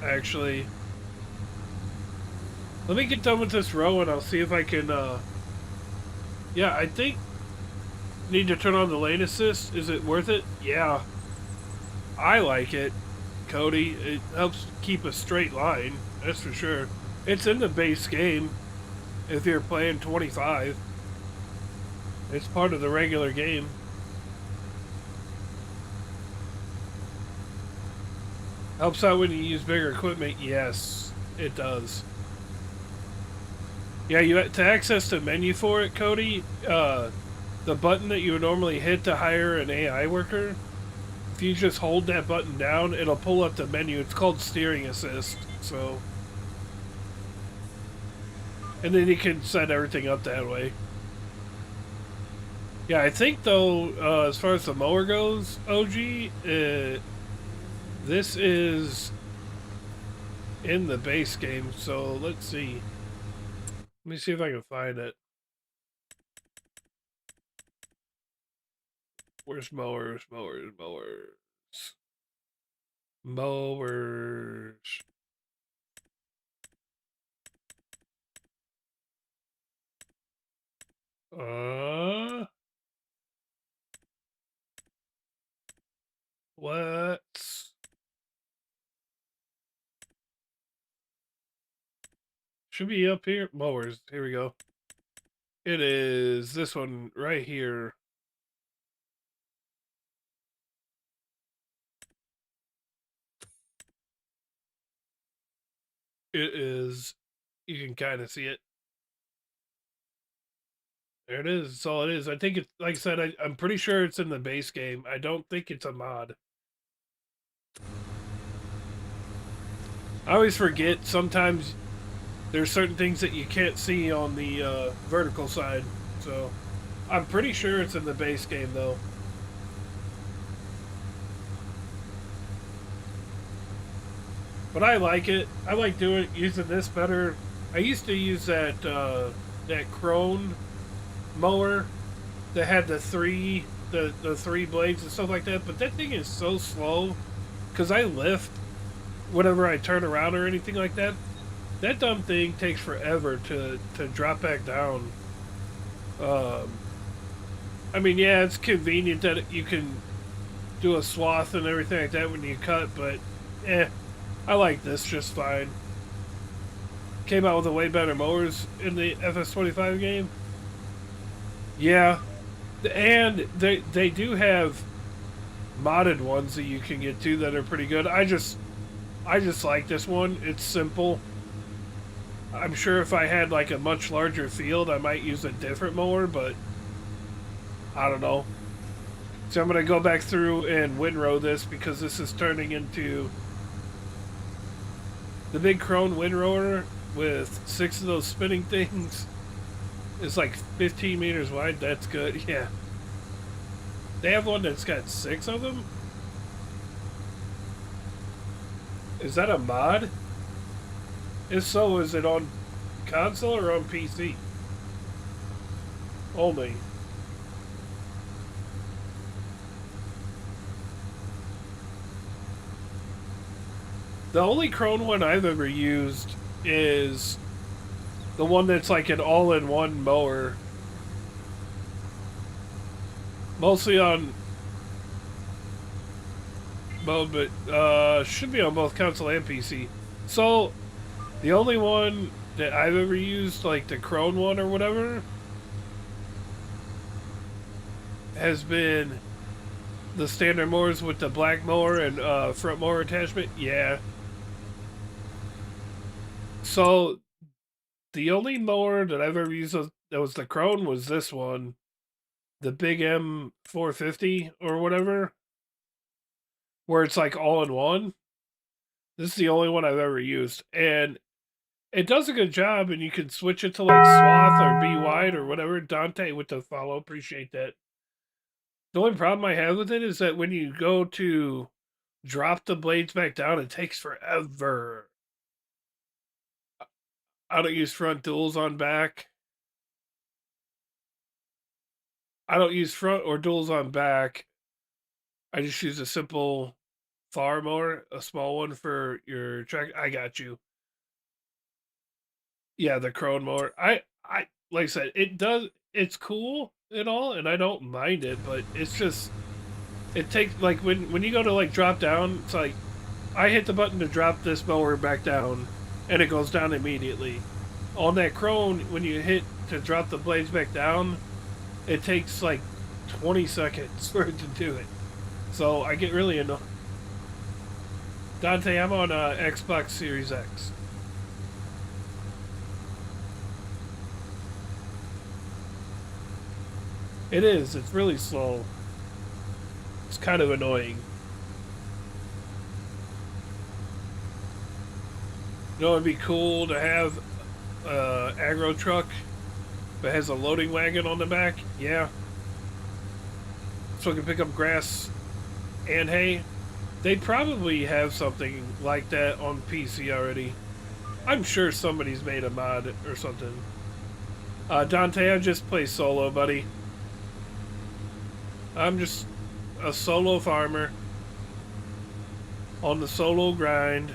actually. Let me get done with this row and I'll see if I can, yeah, I think, need to turn on the lane assist. Is it worth it? Yeah. I like it, Cody. It helps keep a straight line, that's for sure. It's in the base game if you're playing 25. It's part of the regular game. Helps out when you use bigger equipment. Yes, it does. Yeah, to access the menu for it, Cody, the button that you would normally hit to hire an AI worker, if you just hold that button down, it'll pull up the menu. It's called steering assist. So, and then you can set everything up that way. Yeah, I think though, as far as the mower goes, OG, this is in the base game. So let's see. Let me see if I can find it. Where's mowers? Mowers. What? Should be up here. Mowers. Here we go. It is this one right here. It is. You can kind of see it. There it is. That's all it is. I think it's, like I said, I'm pretty sure it's in the base game. I don't think it's a mod. I always forget sometimes there's certain things that you can't see on the vertical side. So I'm pretty sure it's in the base game though. But I like it. I like using this better. I used to use that that Krone mower that had the three blades and stuff like that. But that thing is so slow because I lift whenever I turn around or anything like that. That dumb thing takes forever to drop back down. I mean, yeah, it's convenient that you can do a swath and everything like that when you cut, but I like this just fine. Came out with a way better mowers in the FS25 game. Yeah, and they do have modded ones that you can get too that are pretty good. I just like this one. It's simple. I'm sure if I had like a much larger field, I might use a different mower, but I don't know. So I'm gonna go back through and windrow this because this is turning into the big Krone windrower with 6 of those spinning things. It's like 15 meters wide. That's good. Yeah. They have one that's got 6 of them. Is that a mod? If so, is it on console or on PC? Only. The only Krone one I've ever used is the one that's like an all-in-one mower. Mostly on mode, but should be on both console and PC. So, the only one that I've ever used, like the Krone one or whatever, has been the standard mowers with the black mower and front mower attachment. Yeah. So, the only mower that I've ever used that was the Krone was this one, the Big M450 or whatever, where it's like all in one. This is the only one I've ever used, and it does a good job. And you can switch it to like swath or be wide or whatever. Dante with the follow, appreciate that. The only problem I have with it is that when you go to drop the blades back down, it takes forever. I don't use front duals on back. I don't use front or duals on back. I just use a simple far mower, a small one for your track. I got you. Yeah, the Krone mower. I like I said, it's cool and all, and I don't mind it, but it's just it takes like when you go to like drop down, it's like I hit the button to drop this mower back down, and it goes down immediately. On that Krone, when you hit to drop the blades back down, it takes like 20 seconds for it to do it. So I get really annoyed. Dante, I'm on Xbox Series X. It is. It's really slow. It's kind of annoying. You know, it'd be cool to have aggro truck that has a loading wagon on the back. Yeah. So I can pick up grass and hay. They probably have something like that on PC already. I'm sure somebody's made a mod or something. Dante, I just play solo, buddy. I'm just a solo farmer on the solo grind.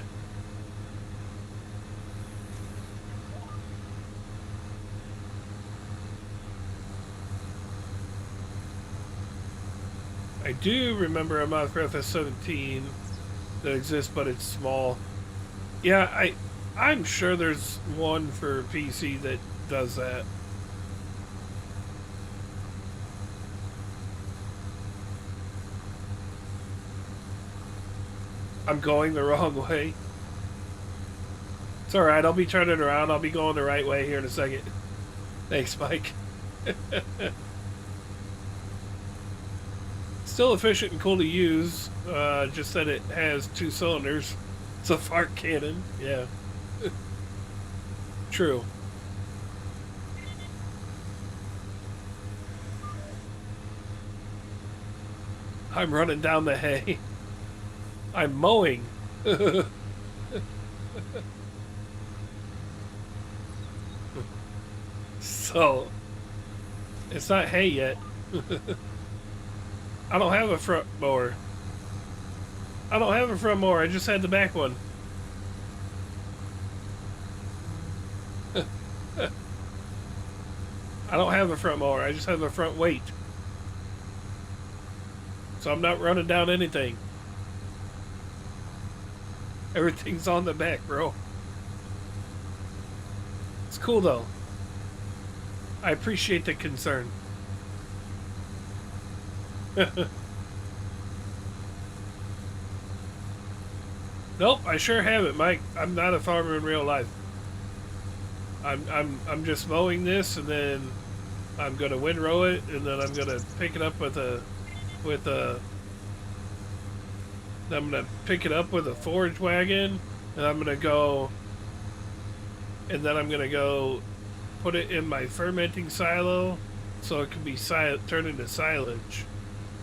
I do remember a mod for FS17 that exists, but it's small. Yeah, I'm sure there's one for PC that does that. I'm going the wrong way. It's alright, I'll be turning around. I'll be going the right way here in a second. Thanks, Mike. Still efficient and cool to use. Just that it has 2 cylinders. It's a fart cannon. Yeah. True. I'm running down the hay. I'm mowing. So, it's not hay yet. I don't have a front mower. I don't have a front mower. I just had the back one. I don't have a front mower. I just have a front weight. So I'm not running down anything. Everything's on the back, bro. It's cool, though. I appreciate the concern. Nope, I sure haven't, Mike. I'm not a farmer in real life. I'm just mowing this, and then I'm gonna windrow it, and then I'm gonna pick it up with a I'm gonna pick it up with a forage wagon, and I'm gonna go put it in my fermenting silo, so it can be turned into silage.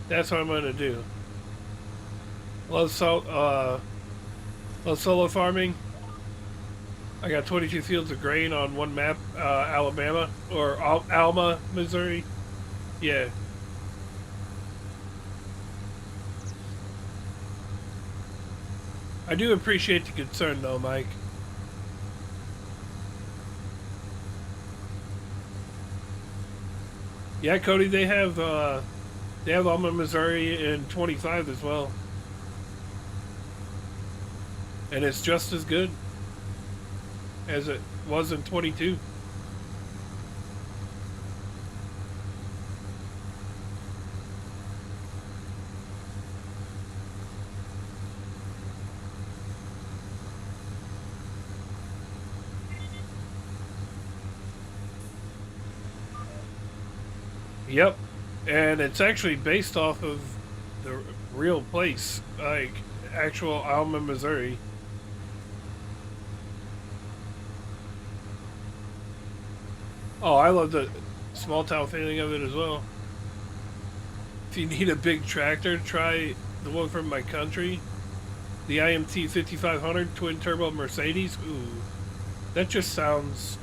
That's what I'm gonna do. Love solo farming. I got 22 fields of grain on one map, Alabama, or Alma, Missouri. Yeah. I do appreciate the concern, though, Mike. Yeah, Cody, they have Alma, Missouri in 25 as well. And it's just as good as it was in 22. Yep. And it's actually based off of the real place, like actual Alma, Missouri. Oh, I love the small town feeling of it as well. If you need a big tractor, try the one from my country. The IMT 5500 twin turbo Mercedes. Ooh, that just sounds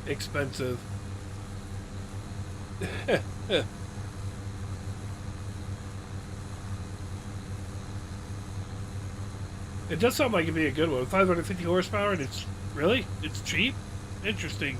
expensive. It does sound like it'd be a good one. 550 horsepower, and it's cheap? Interesting.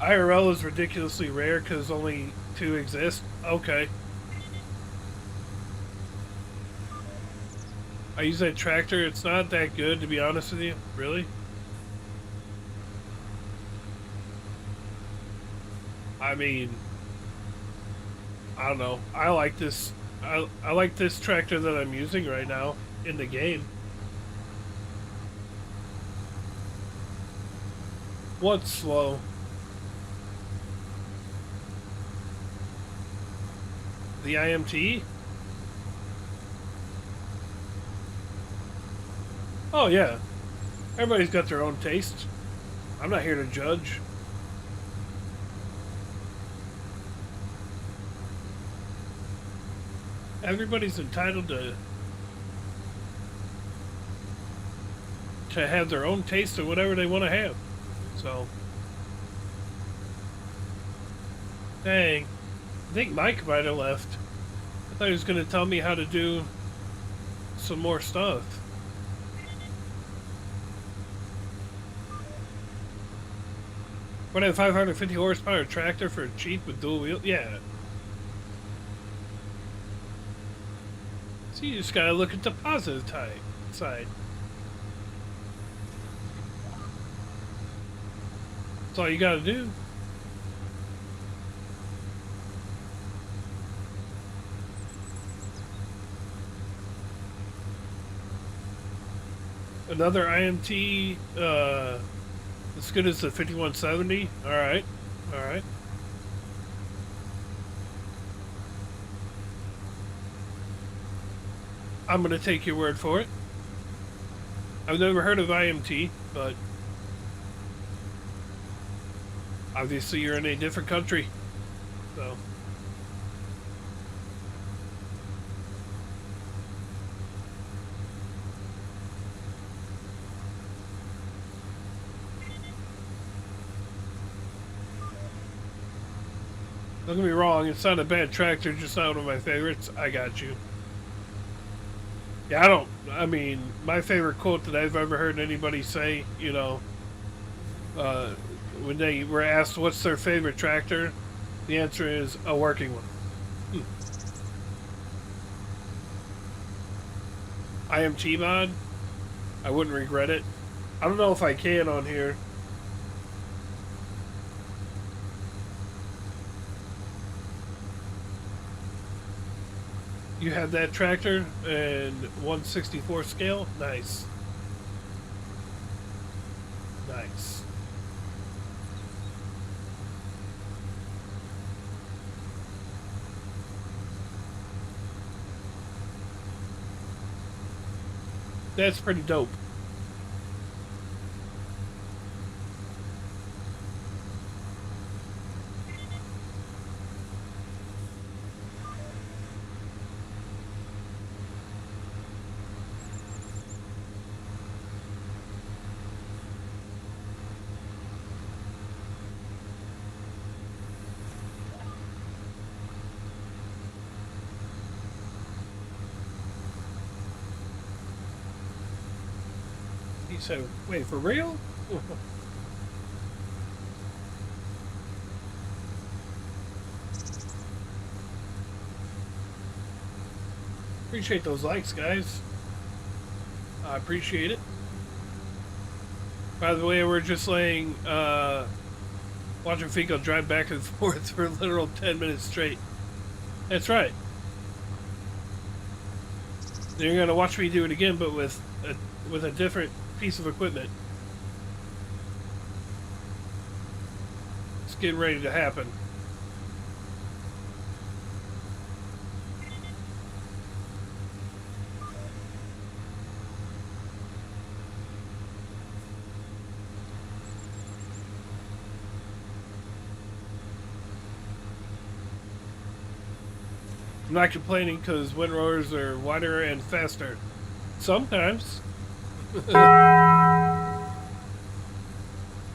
IRL is ridiculously rare because only 2 exist. Okay. I use that tractor. It's not that good, to be honest with you. Really? I mean, I don't know. I like this. I like this tractor that I'm using right now in the game. What's slow? The IMT? Oh yeah. Everybody's got their own taste. I'm not here to judge. Everybody's entitled to have their own taste of whatever they want to have. So, dang, I think Mike might have left. I thought he was going to tell me how to do some more stuff. What, a 550 horsepower tractor for cheap with dual wheel? Yeah. So you just gotta look at the positive side. That's all you gotta do. Another IMT, as good as the 5170. Alright, alright. I'm gonna take your word for it. I've never heard of IMT, but obviously you're in a different country, so. Don't get me wrong, it's not a bad tractor, just not one of my favorites. I got you. Yeah, I mean, my favorite quote that I've ever heard anybody say, you know, when they were asked what's their favorite tractor, the answer is a working one. IMT mod? I wouldn't regret it. I don't know if I can on here. You have that tractor and 1/64 scale? Nice. Nice. That's pretty dope. He said, wait, for real? Appreciate those likes, guys. I appreciate it. By the way, we're just watching Fico drive back and forth for a literal 10 minutes straight. That's right. Then you're gonna watch me do it again, but with a different piece of equipment. It's getting ready to happen. I'm not complaining because windrowers are wider and faster. Sometimes.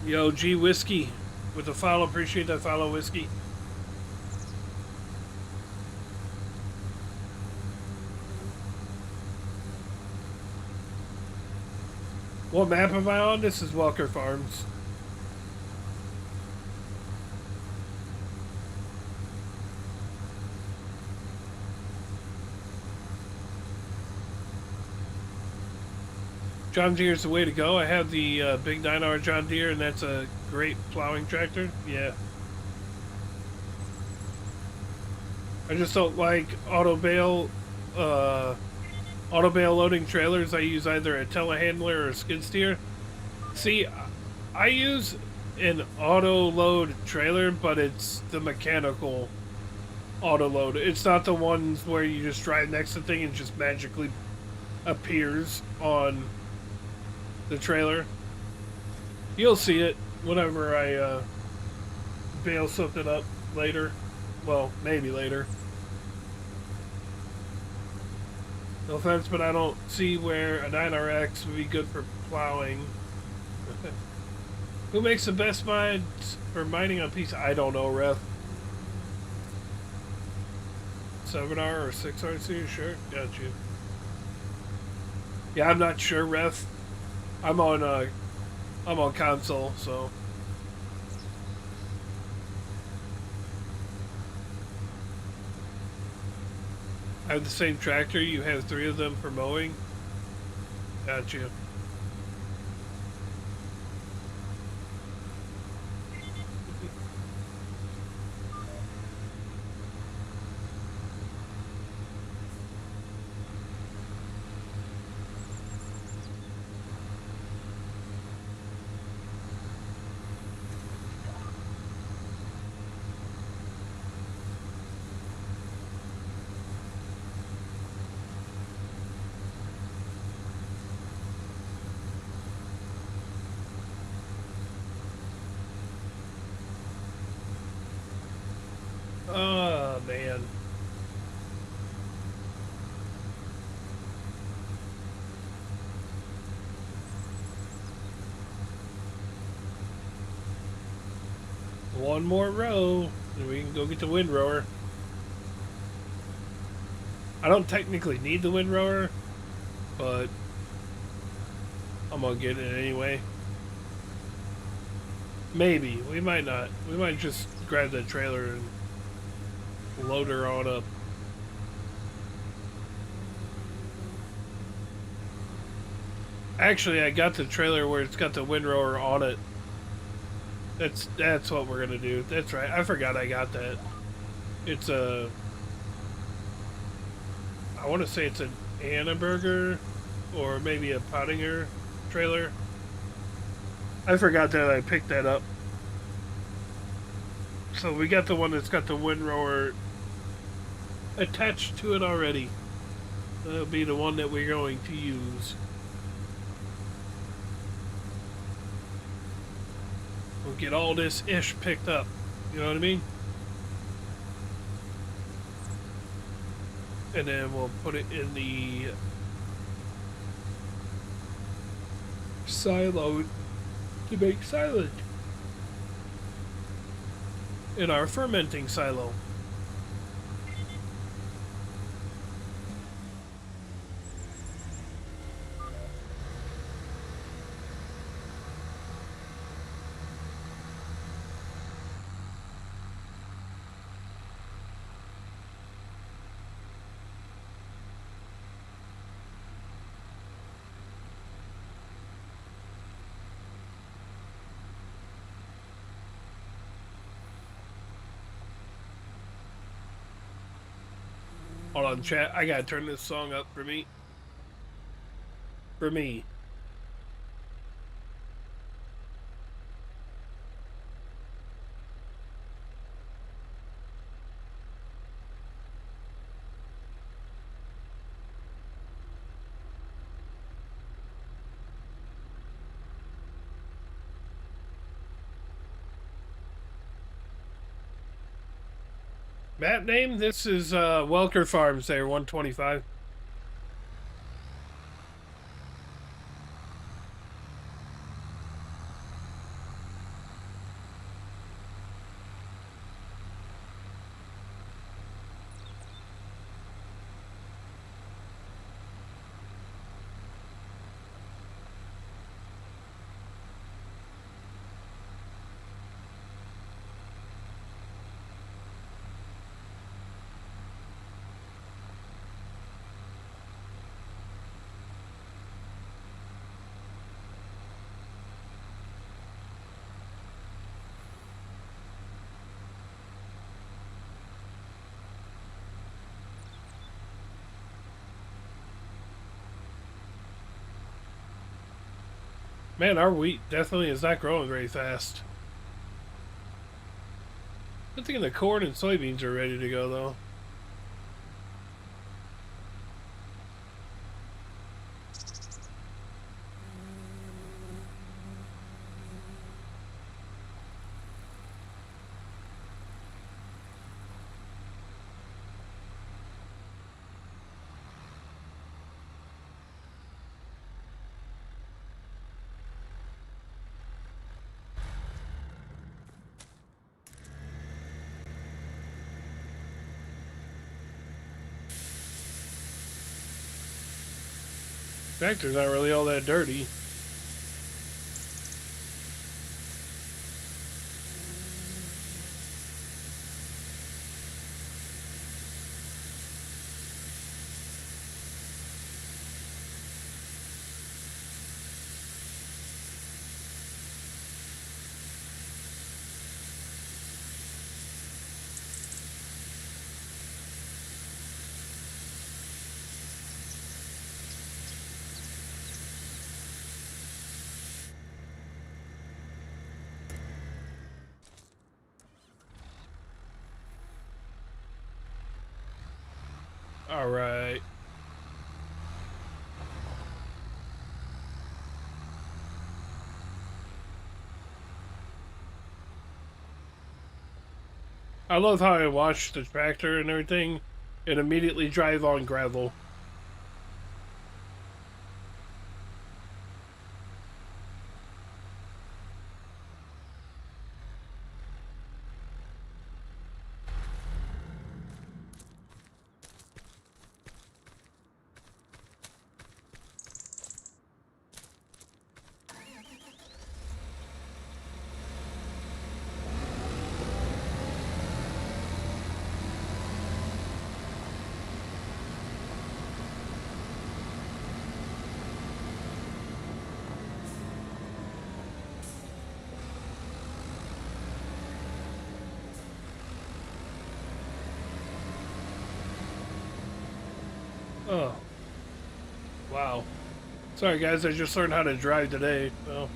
Yo, G Whiskey with the follow. Appreciate that follow, Whiskey. What map am I on? This is Welker Farms. John Deere's the way to go. I have the big 9R John Deere, and that's a great plowing tractor. Yeah. I just don't like auto bale loading trailers. I use either a telehandler or a skid steer. See, I use an auto load trailer, but it's the mechanical auto load. It's not the ones where you just drive next to the thing and just magically appears on the trailer. You'll see it whenever I bale something up later. Well, maybe later. No offense, but I don't see where a 9RX would be good for plowing. Who makes the best mines for mining on PC? I don't know, Ref. 7R or 6RC? Sure, got you. Yeah, I'm not sure, Ref. I'm on console, so. I have the same tractor. You have 3 of them for mowing. Got you. Oh, man. One more row, and we can go get the windrower. I don't technically need the windrower, but I'm gonna get it anyway. Maybe. We might not. We might just grab that trailer and load her on up. Actually, I got the trailer where it's got the windrower on it. That's what we're gonna do. That's right. I forgot I got that. It's a... I want to say it's an Annaberger or maybe a Pottinger trailer. I forgot that I picked that up. So we got the one that's got the windrower attached to it already. That'll be the one that we're going to use. We'll get all this ish picked up. You know what I mean? And then we'll put it in the silo to make silage. In our fermenting silo. Hold on, chat. I gotta turn this song up for me. For me. Map name? This is Welker Farms there, 125. Man, our wheat definitely is not growing very fast. I'm thinking the corn and soybeans are ready to go, though. Tractor's not really all that dirty. All right. I love how I watch the tractor and everything and immediately drive on gravel. Oh, wow. Sorry, guys. I just learned how to drive today. Well,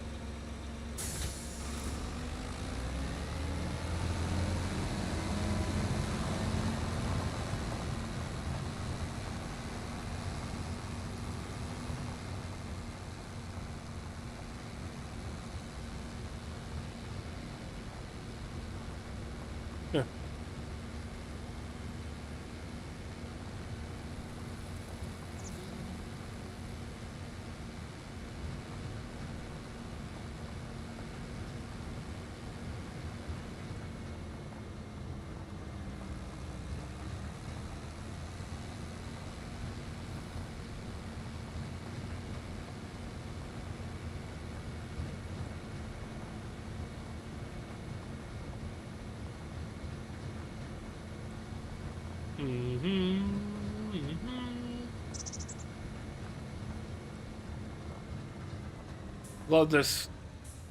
love this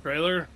trailer.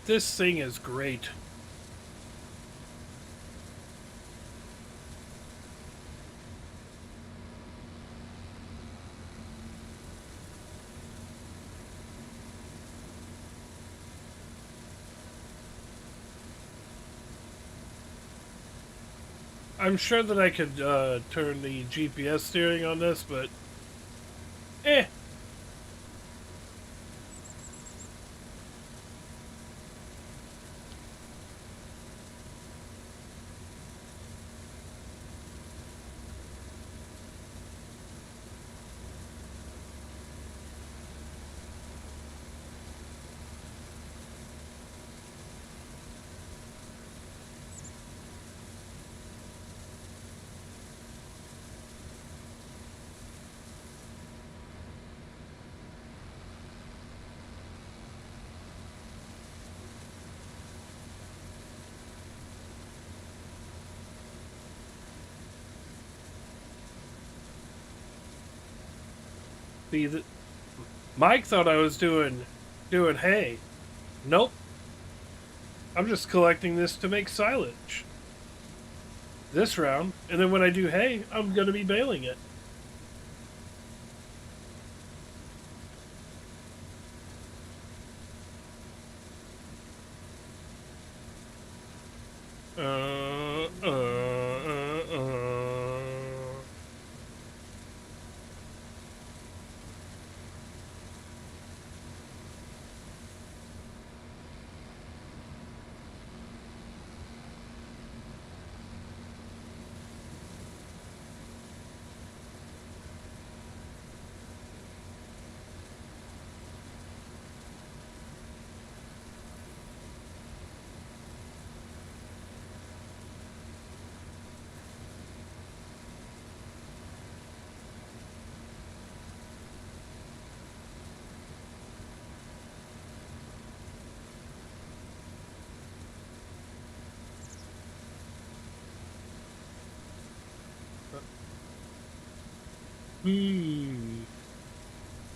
This thing is great. I'm sure that I could turn the GPS steering on this, but eh. See, Mike thought I was doing hay. Nope. I'm just collecting this to make silage this round, and then when I do hay, I'm going to be baling it.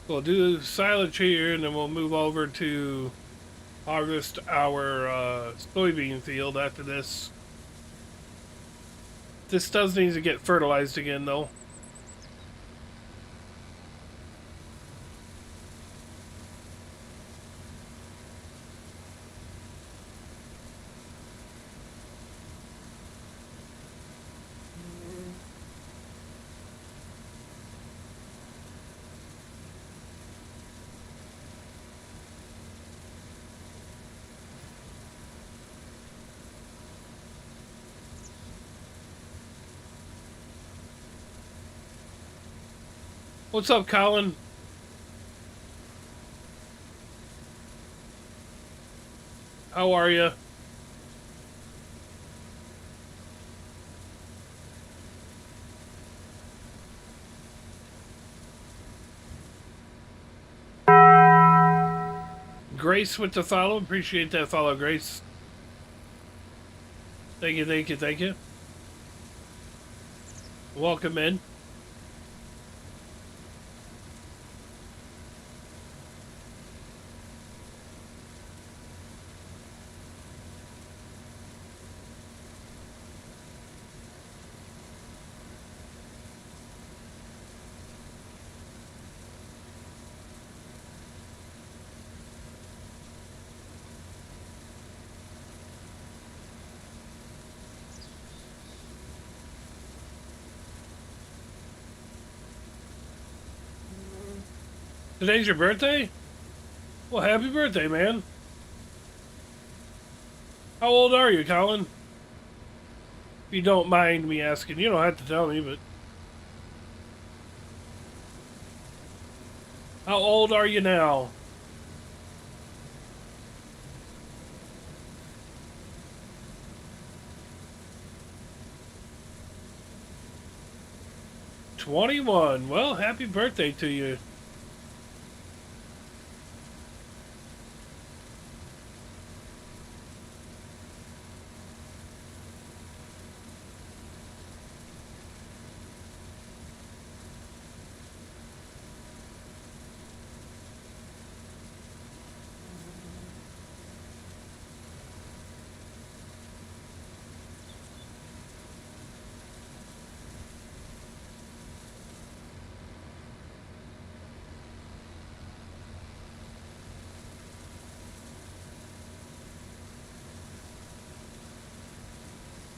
We'll do silage here, and then we'll move over to harvest our soybean field after this. This does need to get fertilized again, though. What's up, Colin? How are you? Grace with the follow. Appreciate that follow, Grace. Thank you, thank you, thank you. Welcome in. Today's your birthday? Well, happy birthday, man. How old are you, Colin? If you don't mind me asking, you don't have to tell me, but how old are you now? "21. Well, happy birthday to you.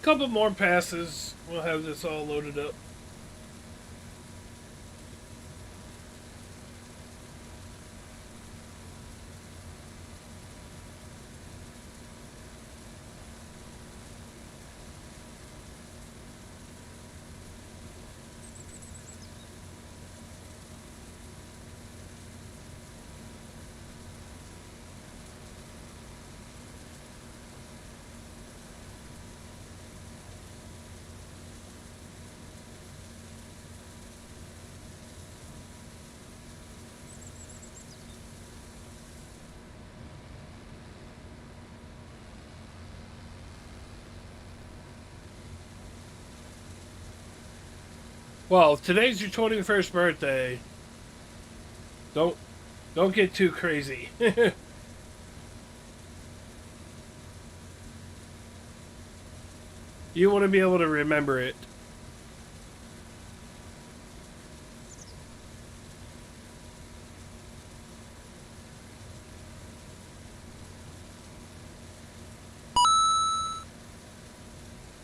Couple more passes. We'll have this all loaded up. Well, today's your 21st birthday. Don't don't get too crazy. You want to be able to remember it.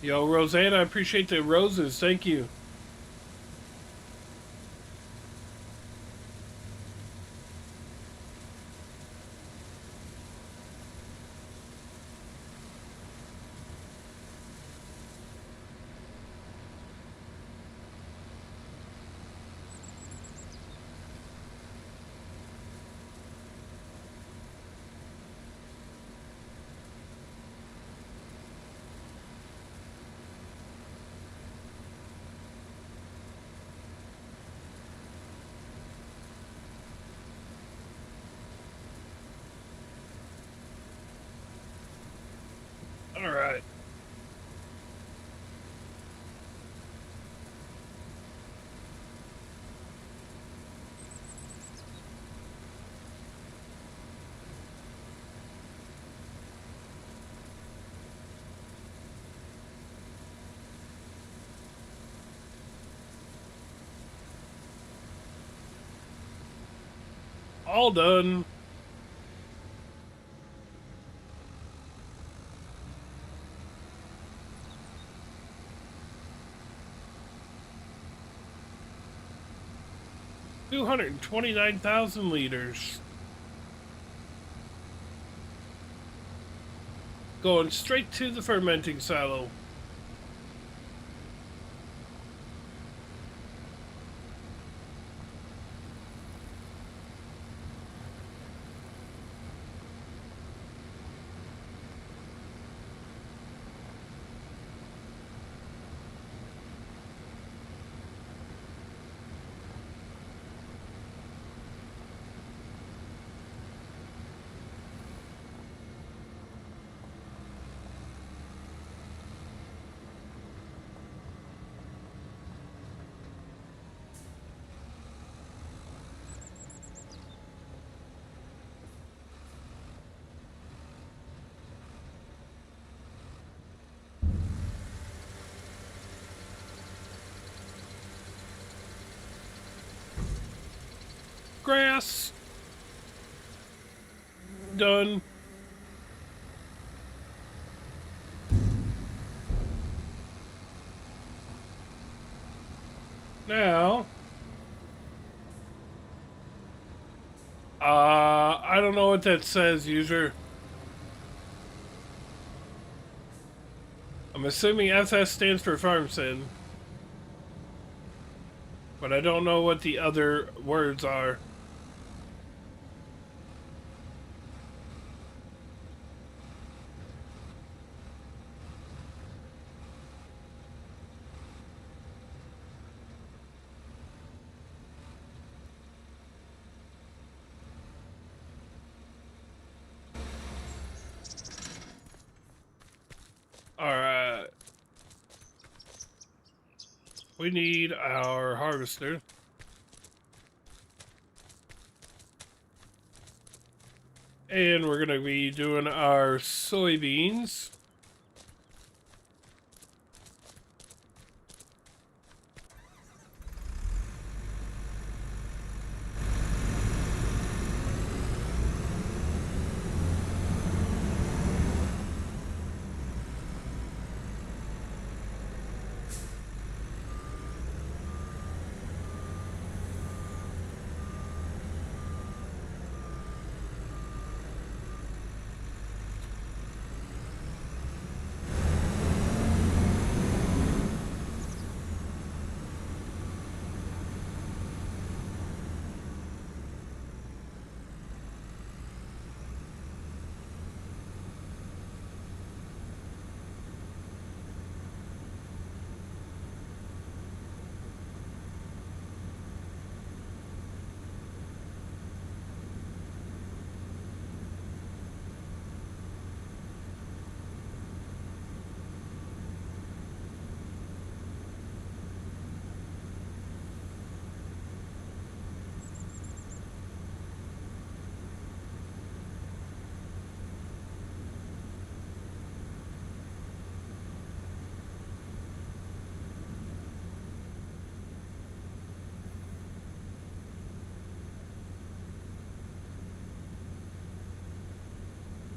Yo, Roseanne, I appreciate the roses. Thank you. All right. All done. $229,000 going straight to the fermenting silo. Grass. Done. Now, I don't know what that says, user. I'm assuming FS stands for farm sim, but I don't know what the other words are. Alright. We need our harvester. And we're going to be doing our soybeans.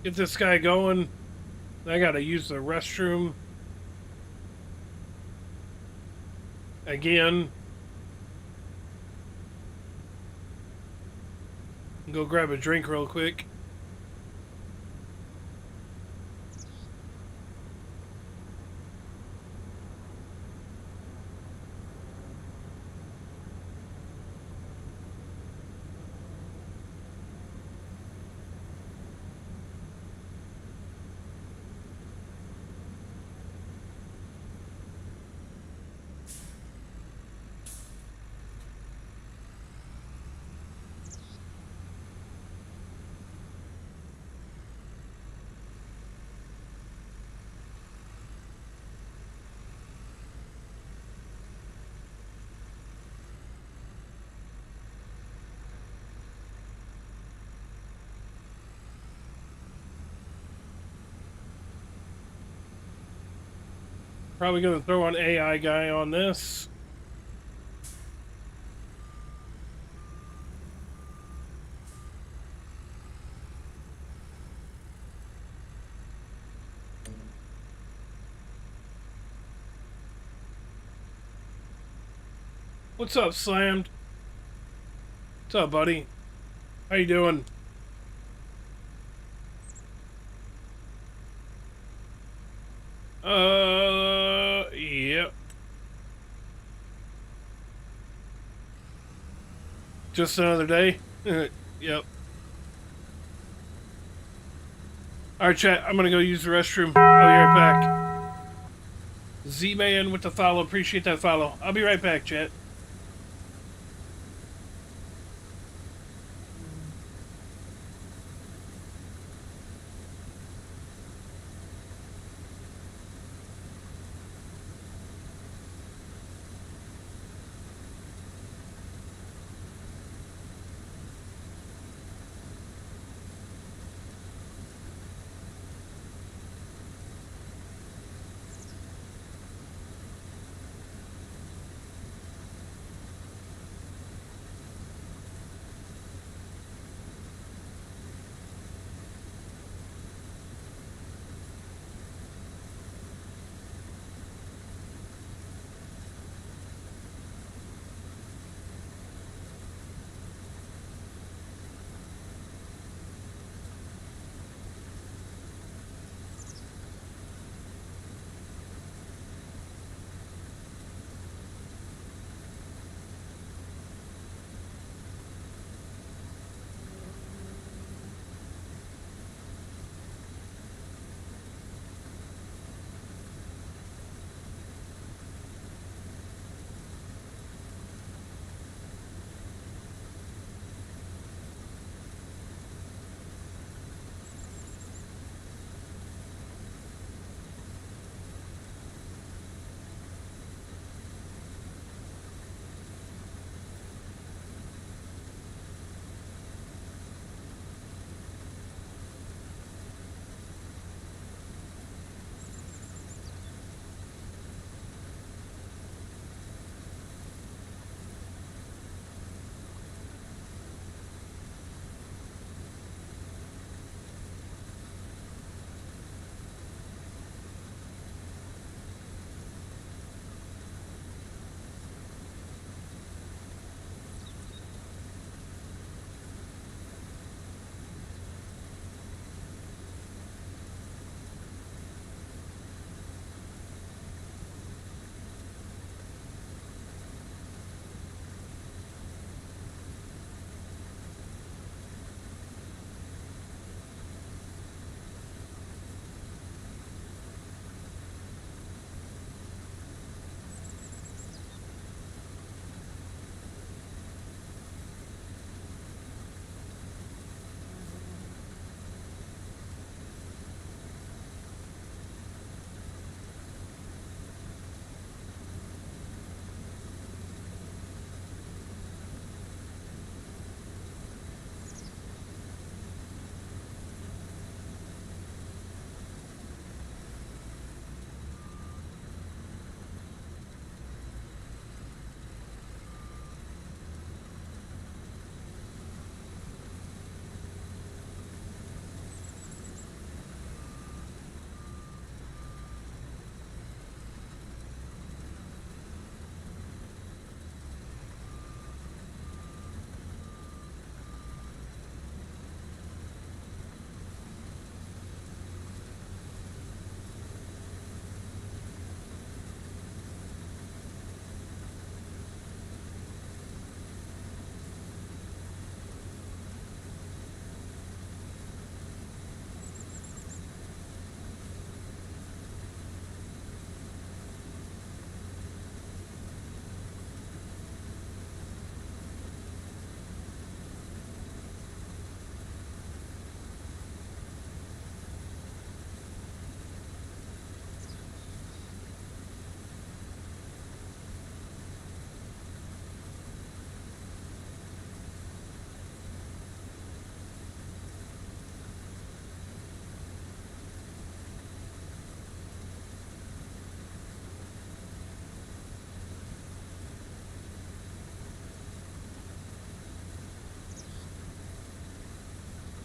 Get this guy going. I gotta use the restroom again. Go grab a drink real quick. Probably gonna throw an AI guy on this. What's up, Slammed? What's up, buddy? How you doing? Yep. Just another day? Yep. Alright, chat, I'm gonna go use the restroom. I'll be right back. Z-Man with the follow. Appreciate that follow. I'll be right back, chat.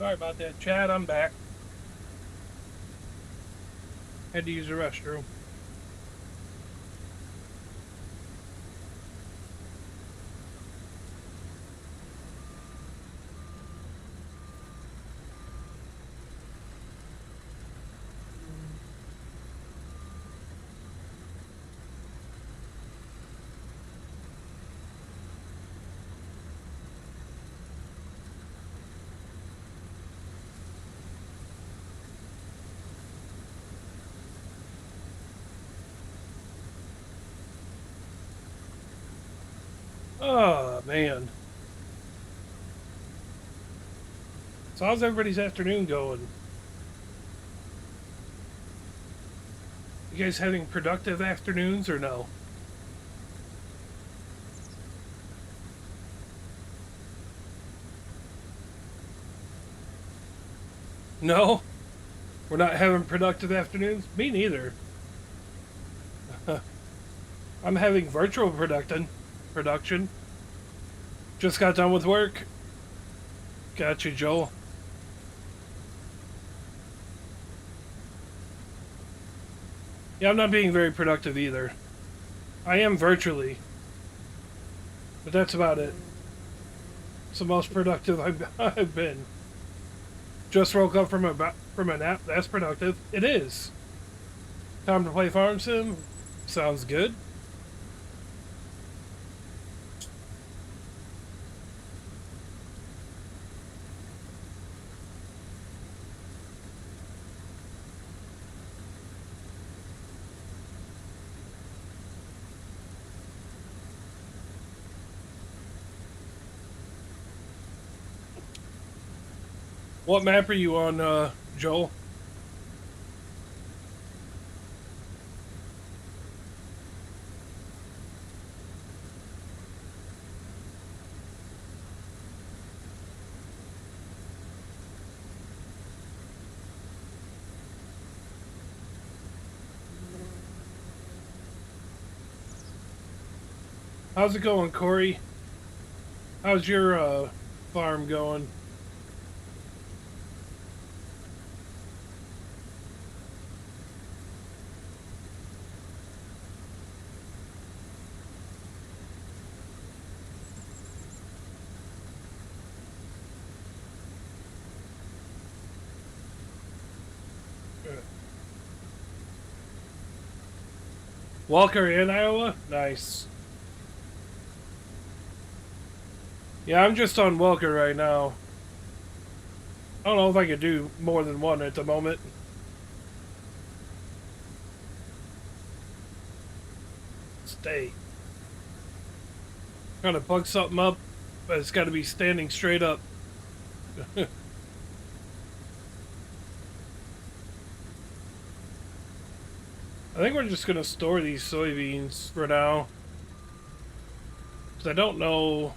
Sorry about that, Chad. I'm back. Had to use the restroom. Oh, man. So how's everybody's afternoon going? You guys having productive afternoons or no? No? We're not having productive afternoons? Me neither. I'm having virtual production. Just got done with work. Got you, Joel. Yeah, I'm not being very productive either. I am virtually, but that's about it. It's the most productive I've been. Just woke up from a nap. That's productive. It is. Time to play Farm Sim. Sounds good. What map are you on, Joel? How's it going, Corey? How's your farm going? Walker in Iowa? Nice. Yeah, I'm just on Walker right now. I don't know if I could do more than one at the moment. Stay. Trying to plug something up, but it's got to be standing straight up. I think we're just going to store these soybeans for now. Because I don't know...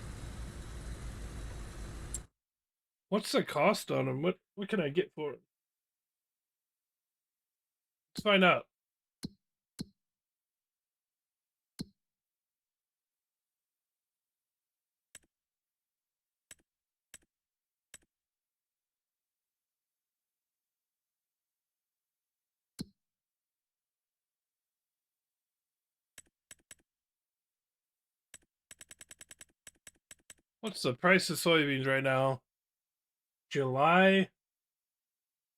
What's the cost on them? What can I get for them? Let's find out. What's the price of soybeans right now? July?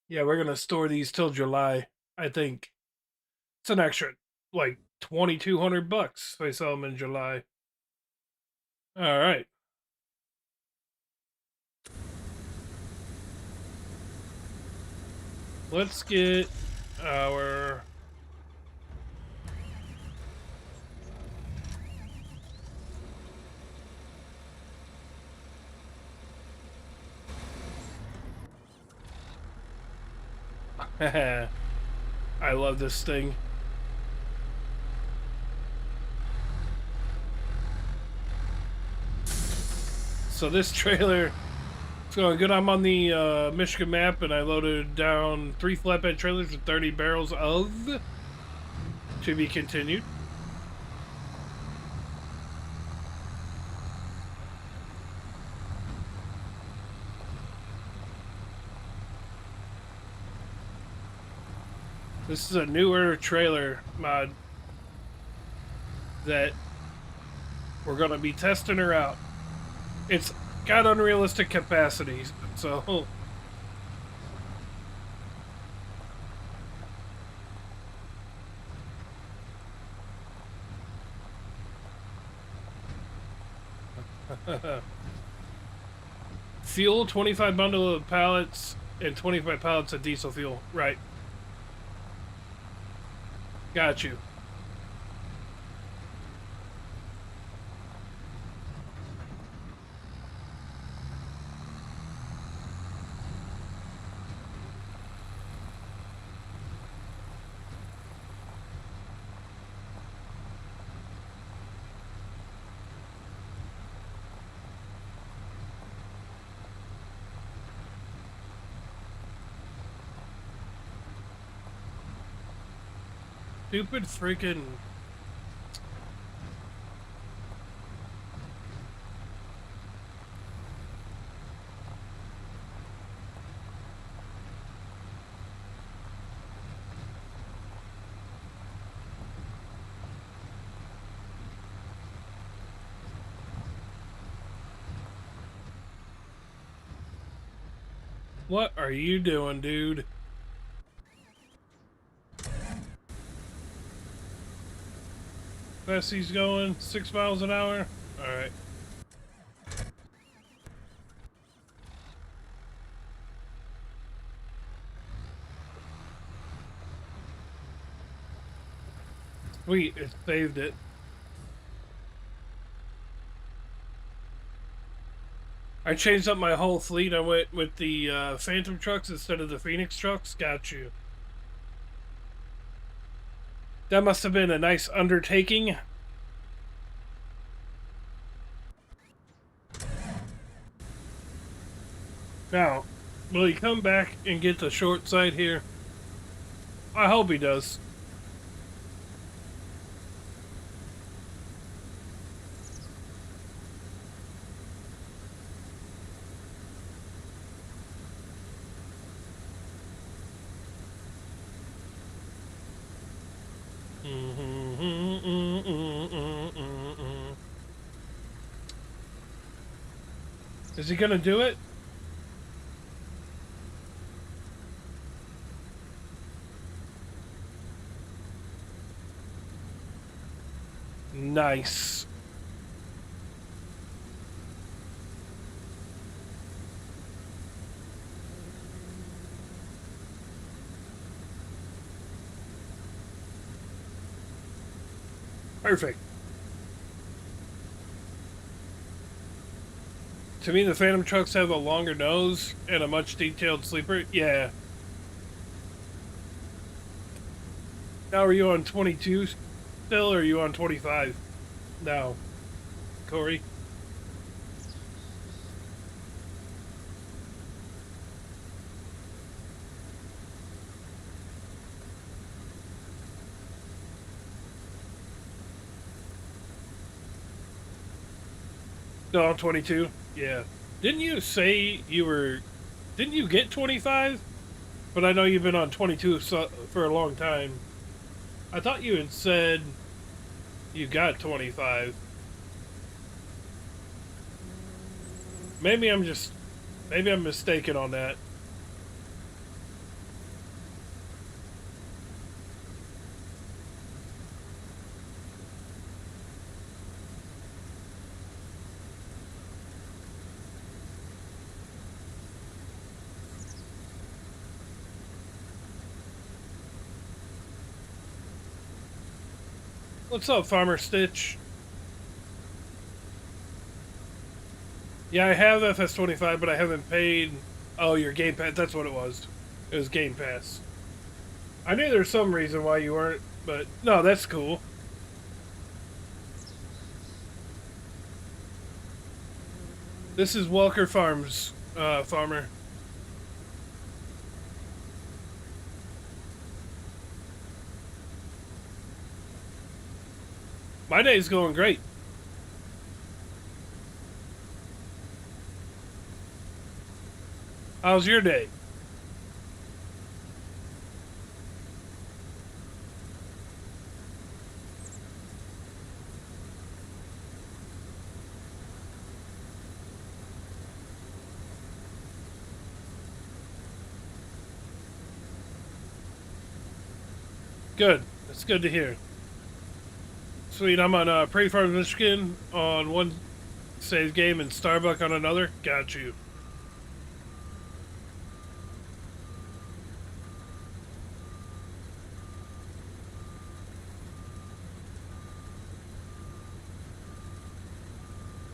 Yeah, we're going to store these till July, I think. It's an extra, like, $2,200 if I sell them in July. All right. Let's get our... I love this thing. So this trailer, it's going good. I'm on the Michigan map, and I loaded down 3 flatbed trailers with 30 barrels of... to be continued. This is a newer trailer mod that we're going to be testing her out. It's got unrealistic capacities, so... Fuel, 25 bundle of pallets, and 25 pallets of diesel fuel. Right. Got you. Stupid freaking... What are you doing, dude? Fast he's going, 6 miles an hour. Alright. Sweet, it saved it. I changed up my whole fleet. I went with the Phantom trucks instead of the Phoenix trucks. Got you. That must have been a nice undertaking. Now, will he come back and get the short side here? I hope he does. Is he gonna do it? Nice. Perfect. To me, the Phantom trucks have a longer nose and a much detailed sleeper. Yeah. Now, are you on 22 still, or are you on 25 now, Corey? No, 22. Yeah. Didn't you say you were... Didn't you get 25? But I know you've been on 22 for a long time. I thought you had said you got 25. Maybe I'm mistaken on that. What's up, Farmer Stitch? Yeah, I have FS25, but I haven't paid... Oh, your Game Pass. That's what it was. It was Game Pass. I knew there was some reason why you weren't, but... No, that's cool. This is Welker Farms, Farmer. My day's going great. How's your day? Good. That's good to hear. Sweet. I'm on Prairie Farms, Michigan on one save game and Starbuck on another. Got you.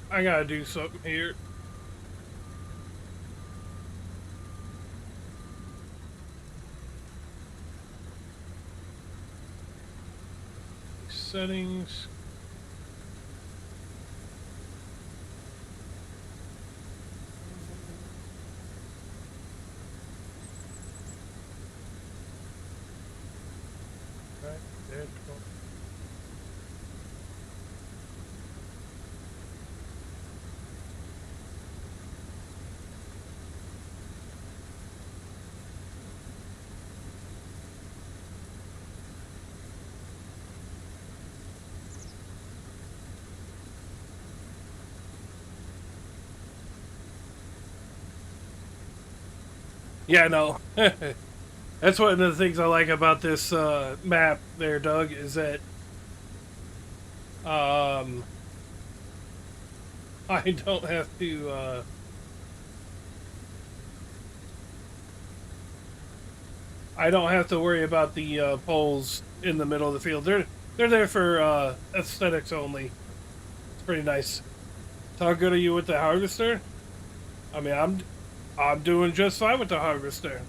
I gotta do something here. Settings. Right there. Yeah, no. That's one of the things I like about this map there, Doug, is that um, I don't have to worry about the poles in the middle of the field. They're there for aesthetics only. It's pretty nice. So how good are you with the harvester? I mean, I'm doing just fine with the harvester.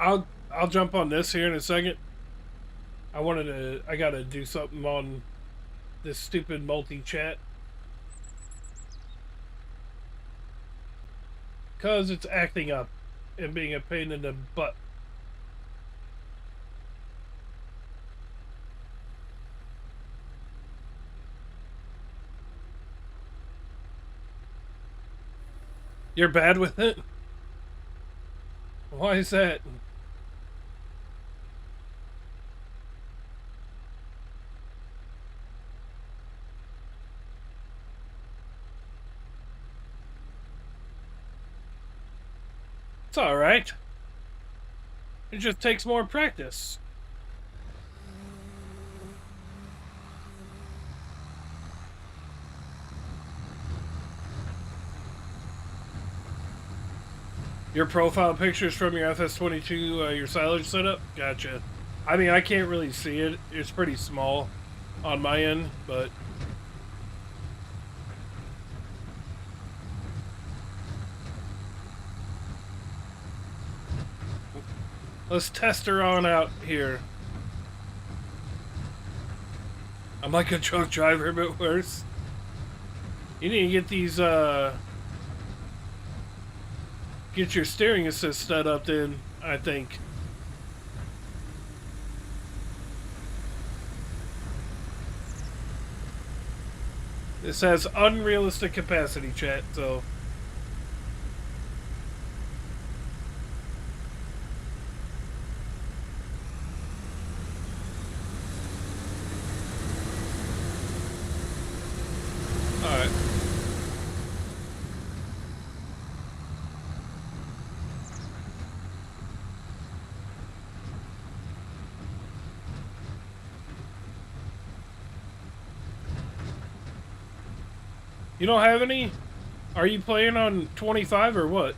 I'll jump on this here in a second. I gotta do something on this stupid multi-chat. Cause it's acting up and being a pain in the butt. You're bad with it? Why is that? It's alright. It just takes more practice. Your profile pictures from your FS22, your silage setup? Gotcha. I mean, I can't really see it. It's pretty small on my end, but... Let's test her on out here. I'm like a truck driver, but worse. You need to get these, get your steering assist set up then, I think. This has unrealistic capacity, chat, so... Alright. You don't have any? Are you playing on 25 or what?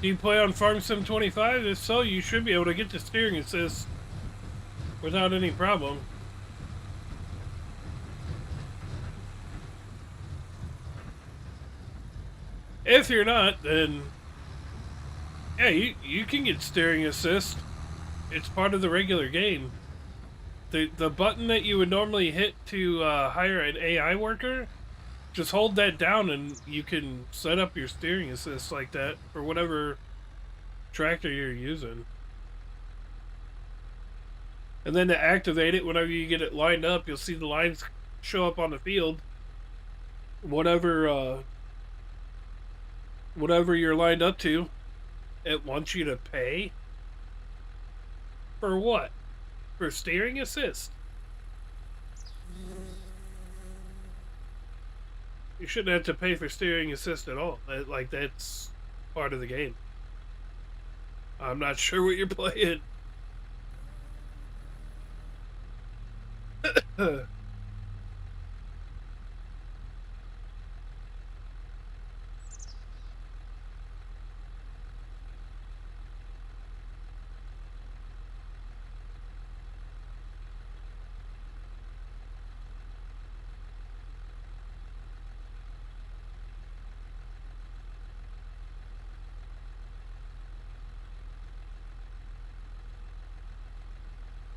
Do you play on Farm Sim 25? If so, you should be able to get the steering assist without any problem. If you're not, then... Yeah, you can get steering assist. It's part of the regular game. The button that you would normally hit to hire an AI worker, just hold that down and you can set up your steering assist like that for whatever tractor you're using. And then to activate it, whenever you get it lined up, you'll see the lines show up on the field. Whatever you're lined up to, it wants you to pay. For what? for steering assist. You shouldn't have to pay for steering assist at all. Like, that's part of the game. I'm not sure what you're playing.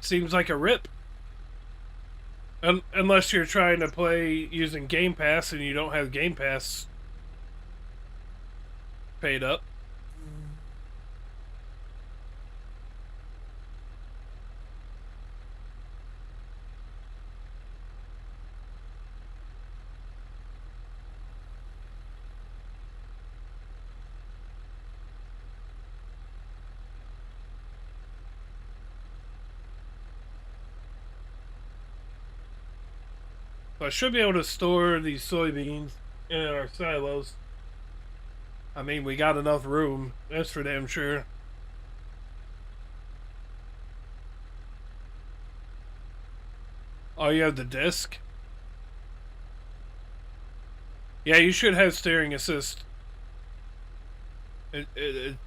Seems like a rip. Unless you're trying to play using Game Pass and you don't have Game Pass paid up. So I should be able to store these soybeans in our silos. I mean, we got enough room. That's for damn sure. Oh, you have the disc? Yeah, you should have steering assist.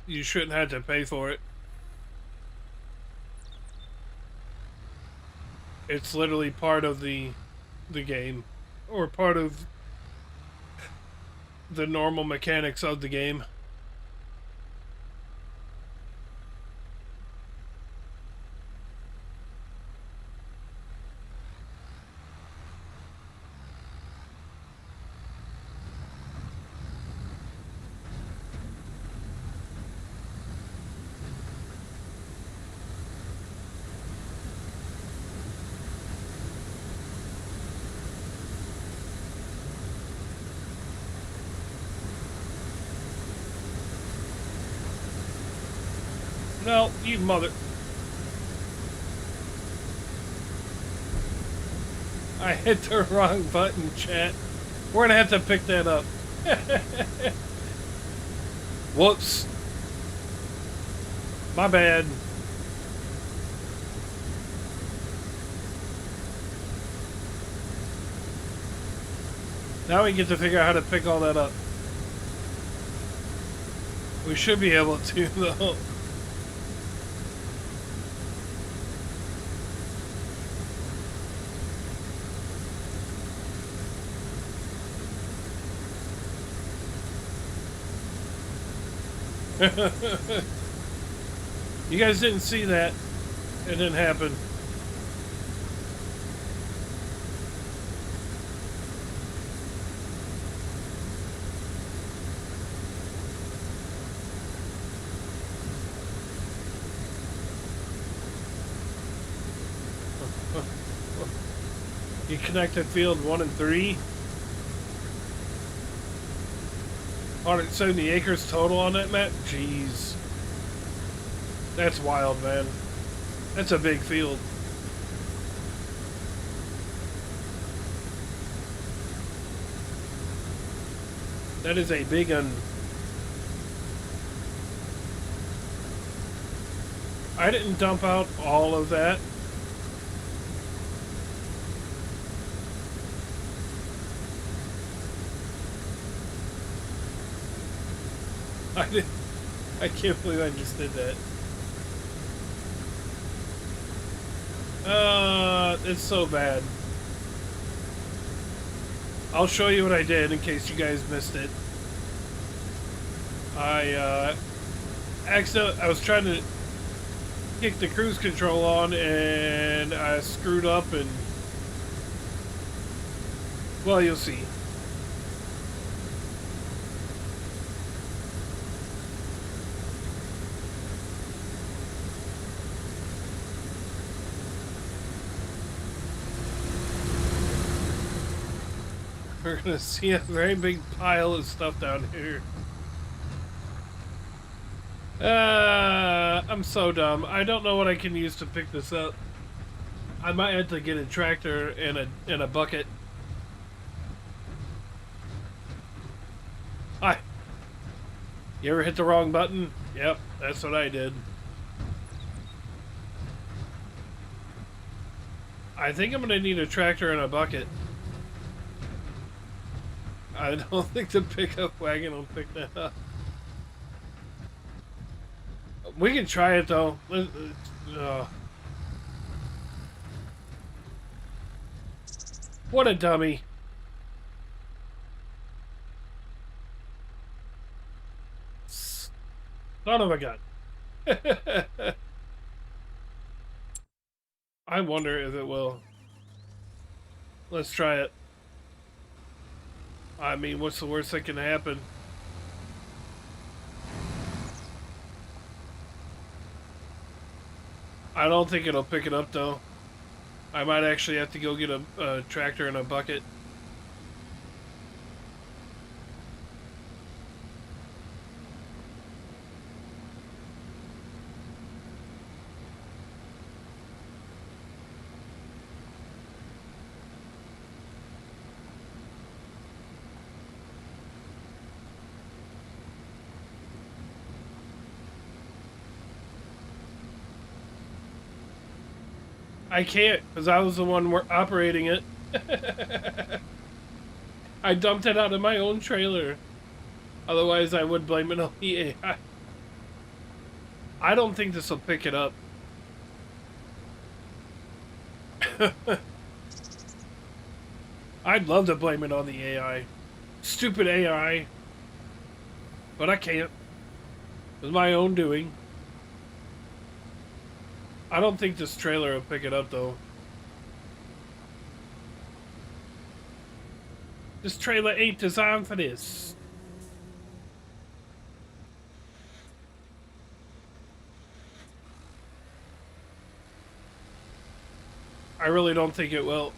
You shouldn't have to pay for it. It's literally part of the game, or part of the normal mechanics of the game. No, you mother... I hit the wrong button, chat. We're gonna have to pick that up. Whoops. My bad. Now we get to figure out how to pick all that up. We should be able to, though. You guys didn't see that. It didn't happen. You connected field 1 and 3. 170 acres total on that map? Jeez. That's wild, man. That's a big field. That is a big one. I didn't dump out all of that. I can't believe I just did that. It's so bad. I'll show you what I did in case you guys missed it. I was trying to kick the cruise control on and I screwed up and... Well, you'll see. We're gonna see a very big pile of stuff down here. I'm so dumb. I don't know what I can use to pick this up. I might have to get a tractor and a bucket. Hi. You ever hit the wrong button? Yep, that's what I did. I think I'm gonna need a tractor and a bucket. I don't think the pickup wagon will pick that up. We can try it though. What a dummy. Son of a gun. I wonder if it will. Let's try it. I mean, what's the worst that can happen? I don't think it'll pick it up though. I might actually have to go get a tractor and a bucket. I can't, because I was the one operating it. I dumped it out of my own trailer. Otherwise, I would blame it on the AI. I don't think this will pick it up. I'd love to blame it on the AI. Stupid AI. But I can't. It's my own doing. I don't think this trailer will pick it up, though. This trailer ain't designed for this. I really don't think it will.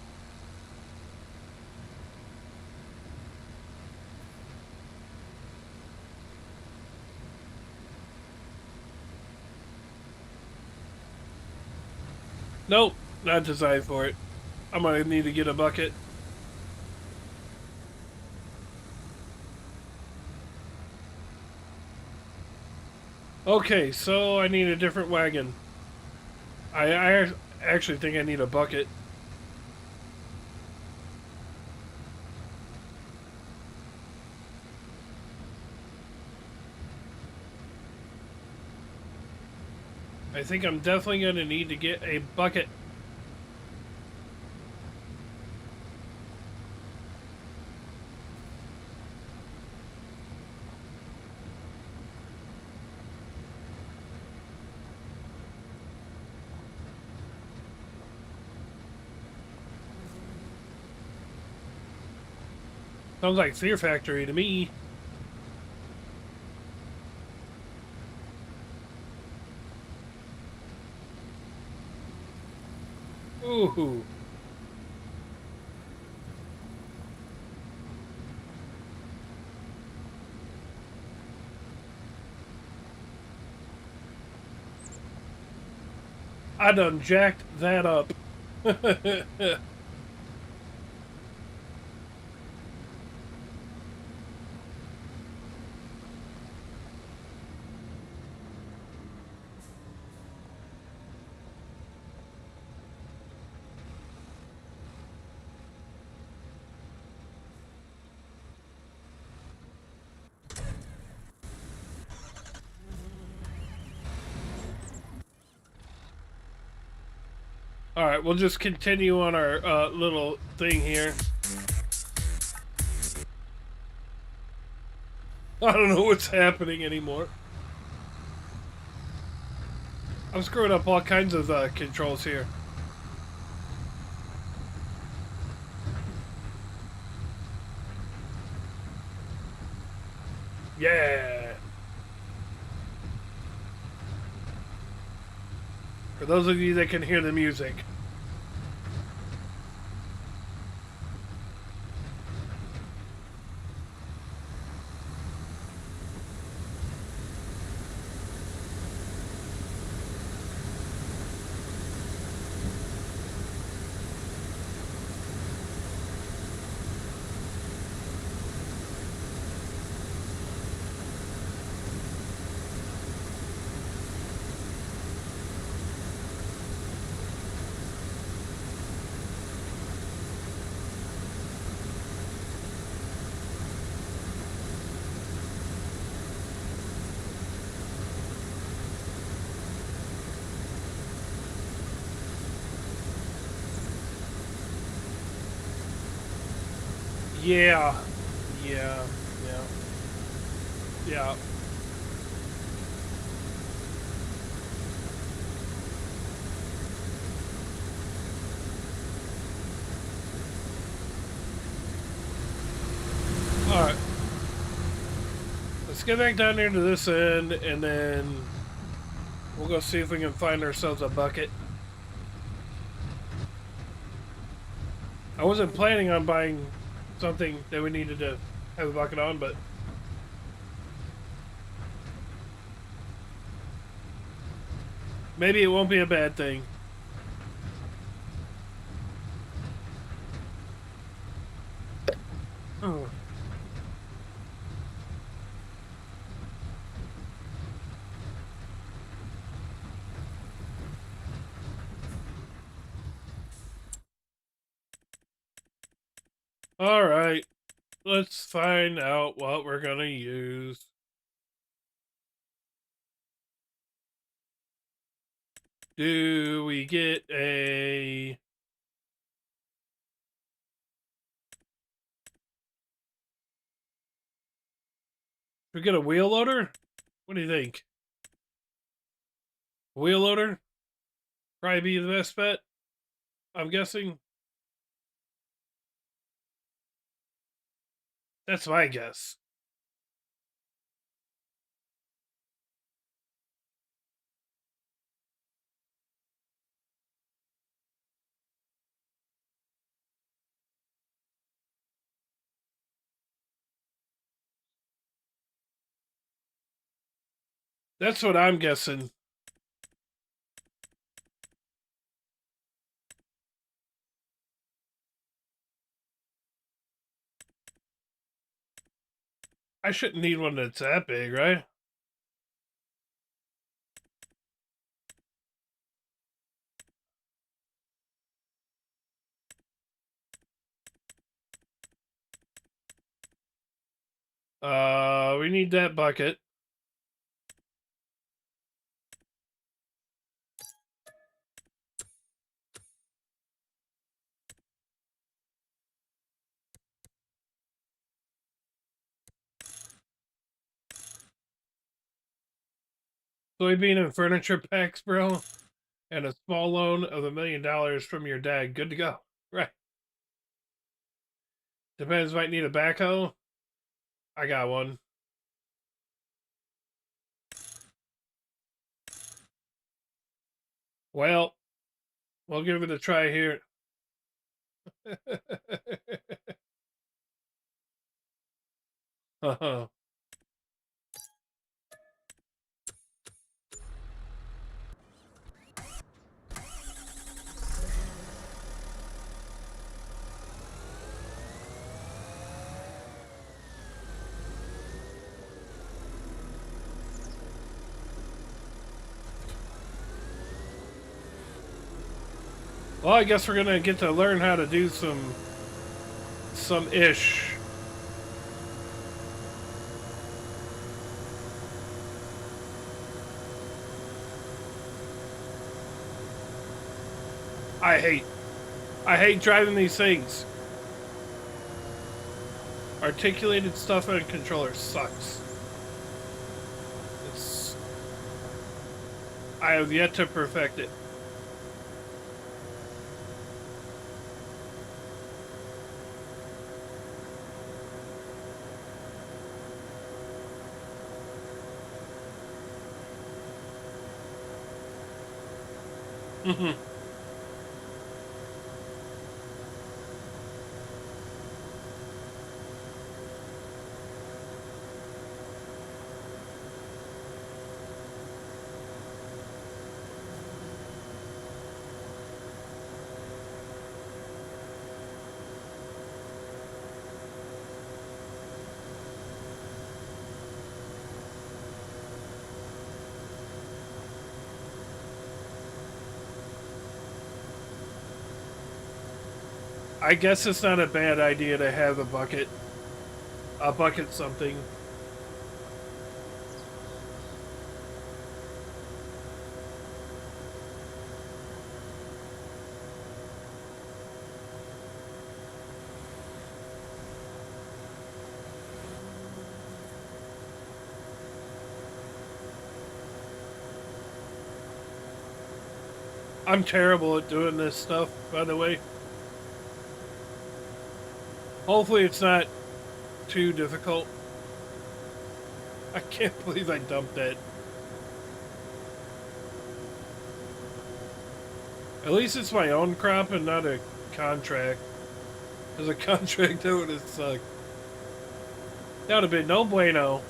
Nope, not designed for it. I'm gonna need to get a bucket. Okay, so I need a different wagon. I actually think I need a bucket. I think I'm definitely going to need to get a bucket. Sounds like Fear Factory to me. Ooh. I done jacked that up. Alright, we'll just continue on our little thing here. I don't know what's happening anymore. I'm screwing up all kinds of controls here. Yeah! For those of you that can hear the music. Yeah. Yeah. Yeah. Yeah. All right. Let's get back down here to this end, and then we'll go see if we can find ourselves a bucket. I wasn't planning on buying something that we needed to have a bucket on, but maybe it won't be a bad thing. Oh. All right. Let's find out what we're going to use. Do we get a... we get a wheel loader? What do you think? Wheel loader? Probably be the best bet, I'm guessing. That's my guess. That's what I'm guessing. I shouldn't need one that's that big, right? We need that bucket. Soybean and furniture packs, bro. And a small loan of $1 million from your dad. Good to go. Right. Depends, might need a backhoe. I got one. Well, we'll give it a try here. Uh-huh. Well, I guess we're gonna get to learn how to do some ish. I hate driving these things. Articulated stuff on a controller sucks. It's... I have yet to perfect it. Mm-hmm. I guess it's not a bad idea to have a bucket. A bucket something. I'm terrible at doing this stuff, by the way. Hopefully it's not too difficult. I can't believe I dumped that. At least it's my own crop and not a contract. Because a contract, that would have sucked. That would have been no bueno.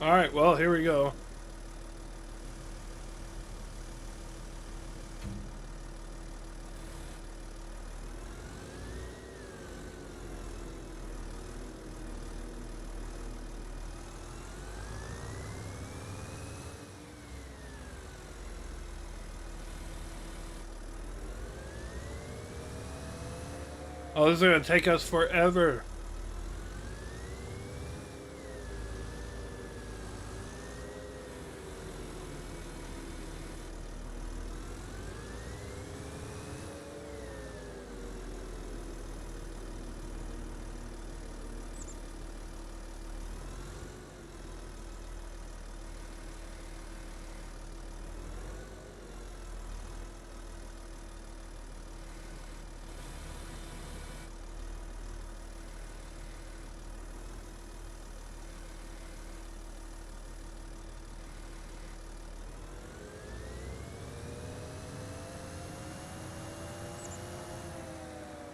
Alright, well, here we go. Oh, this is going to take us forever.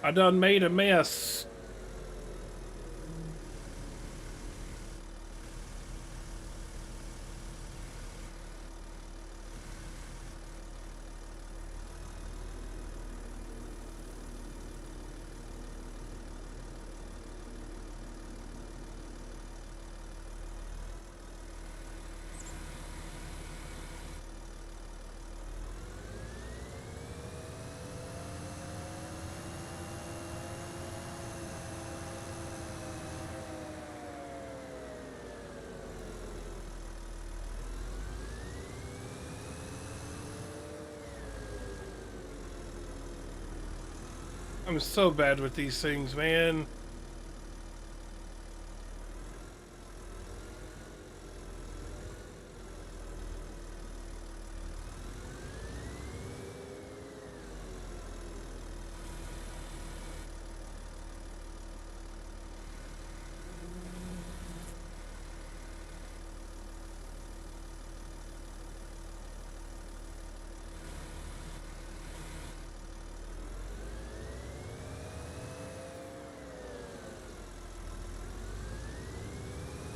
I done made a mess. I'm so bad with these things, man.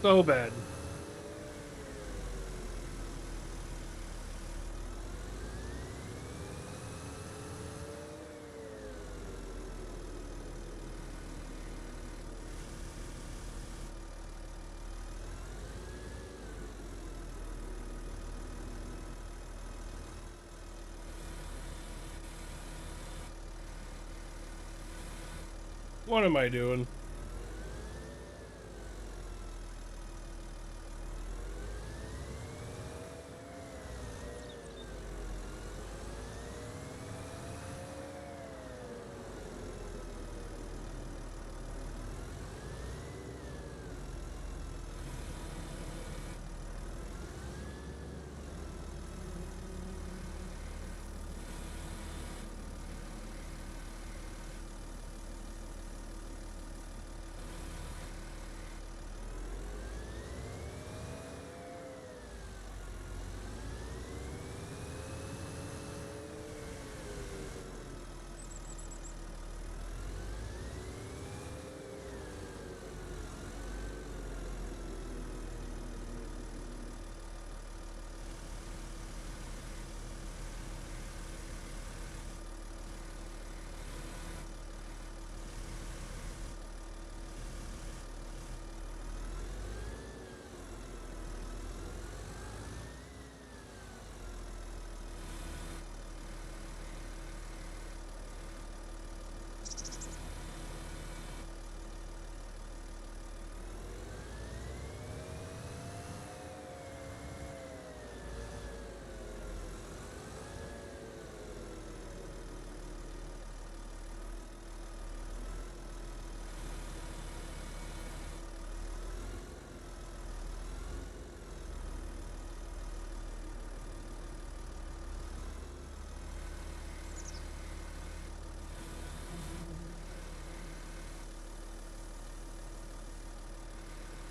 So bad. What am I doing?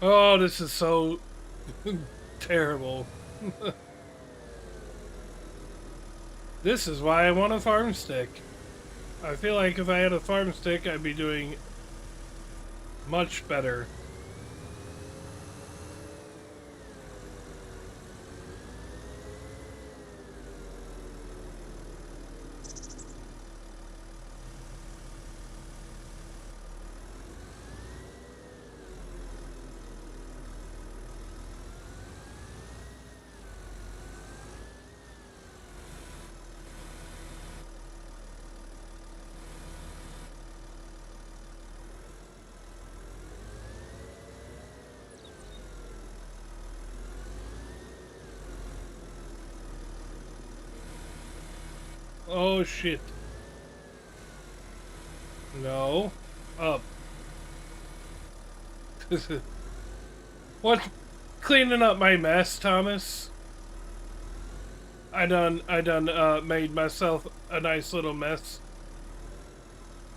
Oh, this is so terrible. This is why I want a farm stick. I feel like if I had a farm stick, I'd be doing much better. Oh shit. No. Up. What? Cleaning up my mess, Thomas? I done made myself a nice little mess.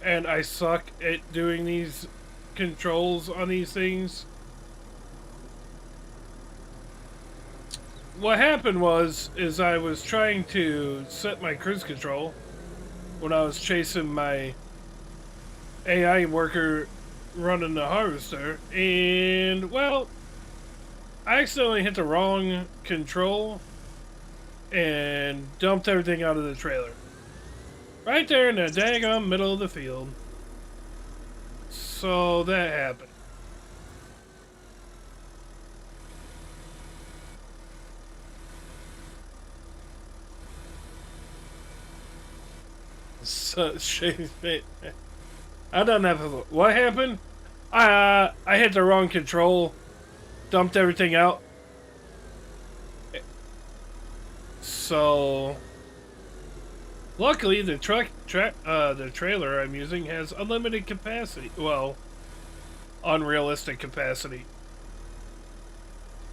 And I suck at doing these controls on these things. What happened is I was trying to set my cruise control when I was chasing my AI worker running the harvester, and well, I accidentally hit the wrong control and dumped everything out of the trailer. Right there in the daggum middle of the field. So that happened. So, I don't have a... What happened? I hit the wrong control, dumped everything out. So luckily the the trailer I'm using has unlimited capacity. Well, unrealistic capacity.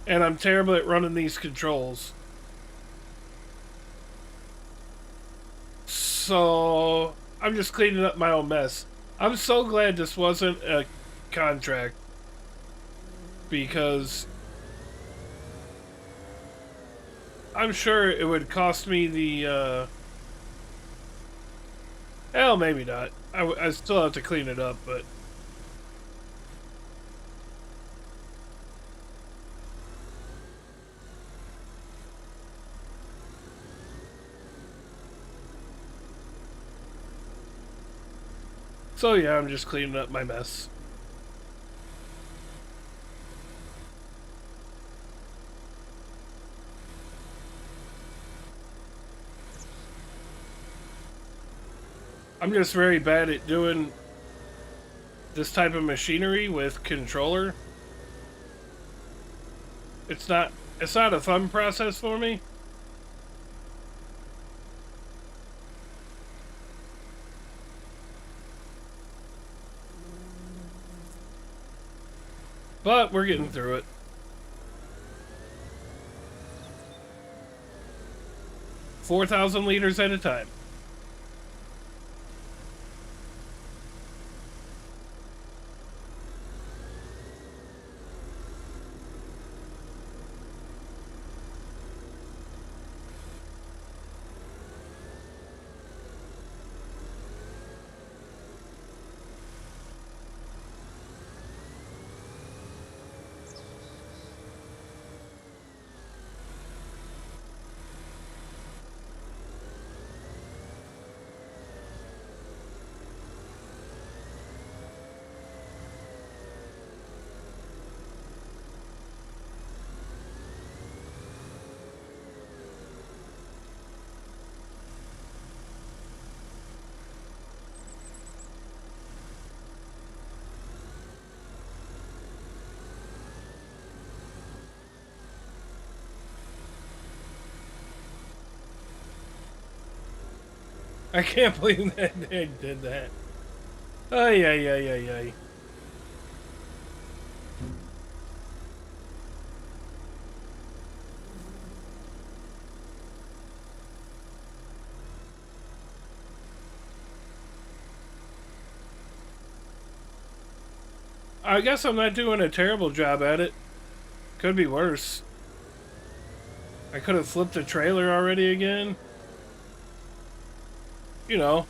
And I'm terrible at running these controls. So I'm just cleaning up my own mess. I'm so glad this wasn't a contract, because I'm sure it would cost me the hell, maybe not. I still have to clean it up, but so yeah, I'm just cleaning up my mess. I'm just very bad at doing this type of machinery with controller. It's not a fun process for me. But we're getting through it. 4,000 liters at a time. I can't believe that they did that. Ay, ay, ay, ay, ay. I guess I'm not doing a terrible job at it. Could be worse. I could have flipped the trailer already again. You know.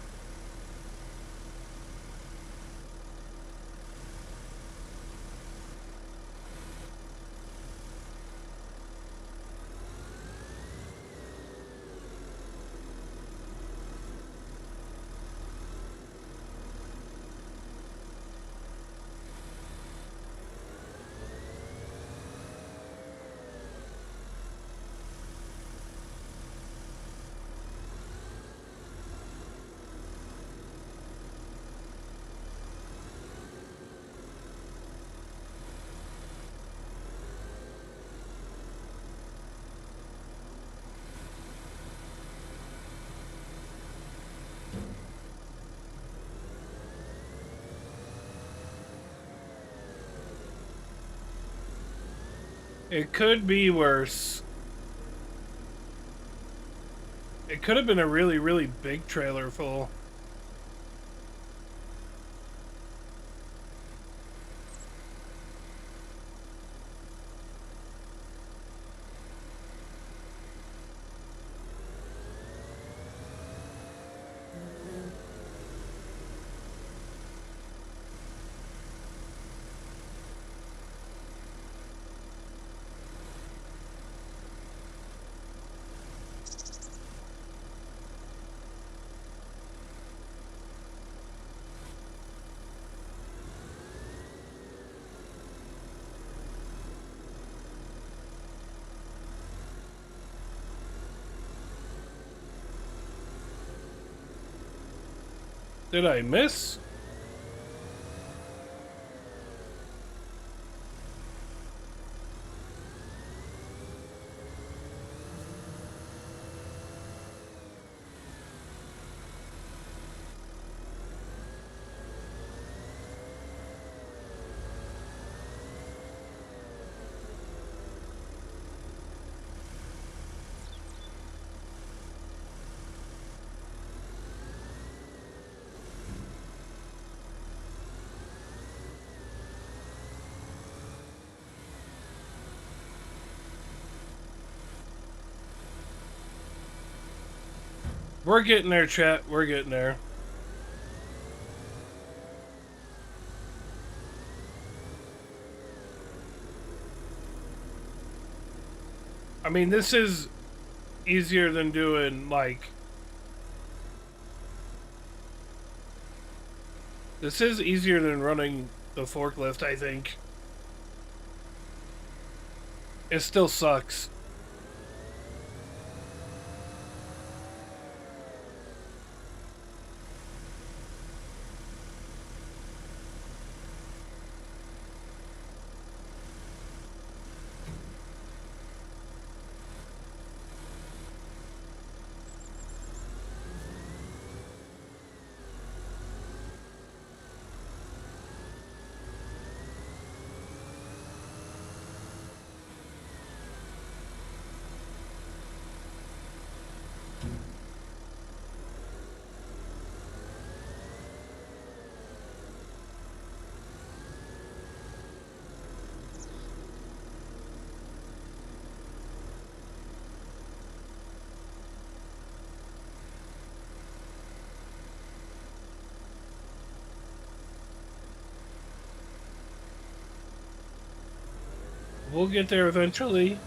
It could be worse. It could have been a really, really big trailer full. Did I miss? We're getting there, chat. We're getting there. I mean, this is easier than doing, like... This is easier than running the forklift, I think. It still sucks. We'll get there eventually.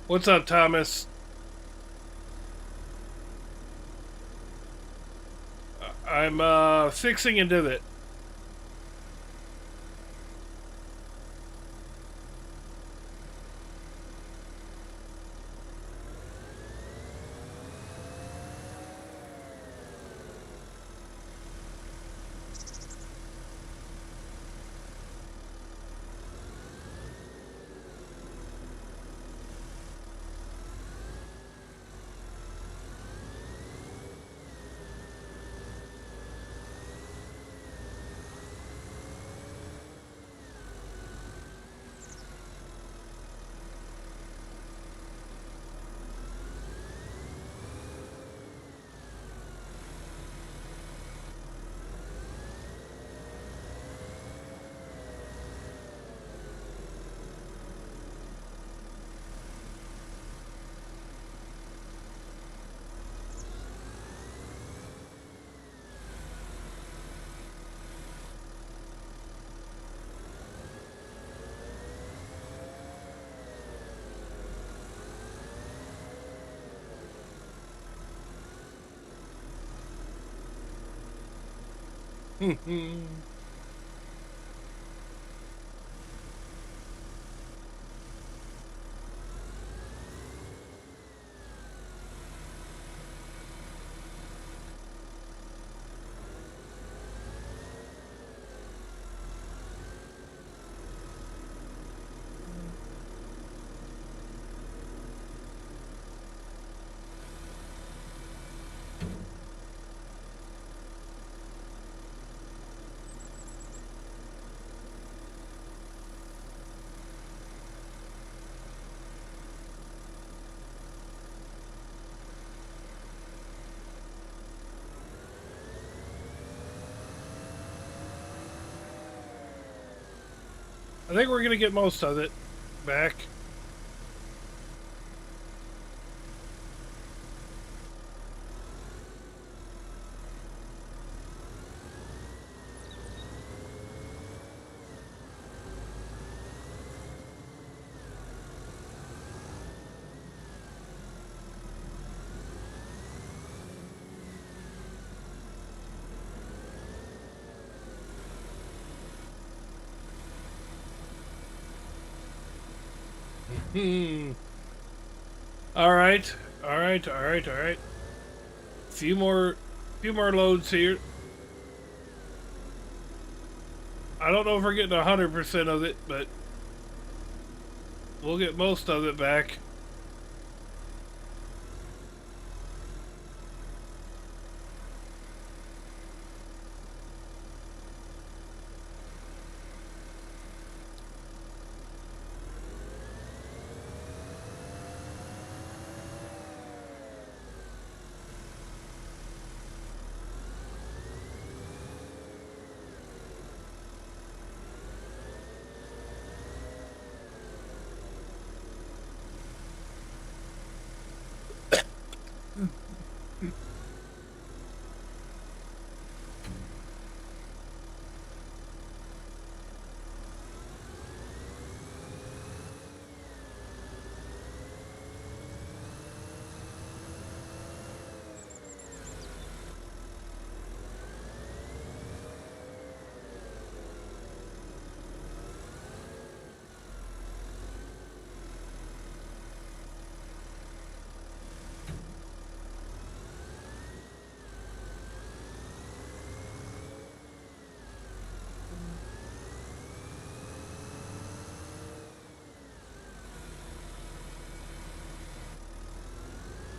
What's up, Thomas? I'm fixing a divot. I think we're gonna get most of it back. Hmm. All right. All right. All right. All right. Few more loads here. I don't know if we're getting 100% of it, but we'll get most of it back.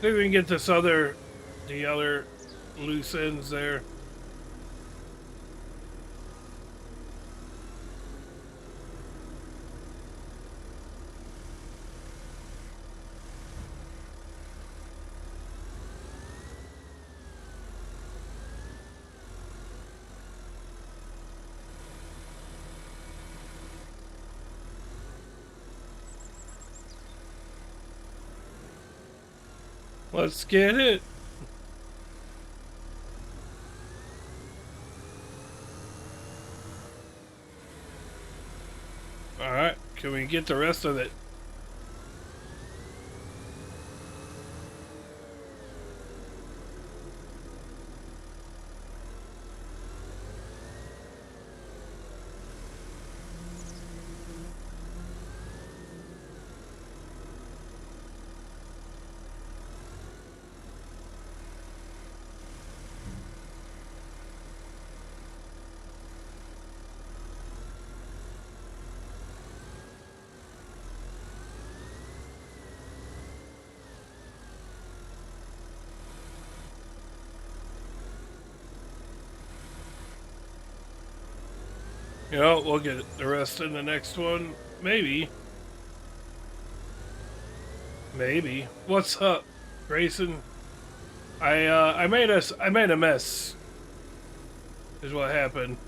Maybe we can get the other loose ends there. Let's get it. All right. Can we get the rest of it? You know, we'll get the rest in the next one. Maybe. Maybe. What's up, Grayson? I made a mess. Is what happened.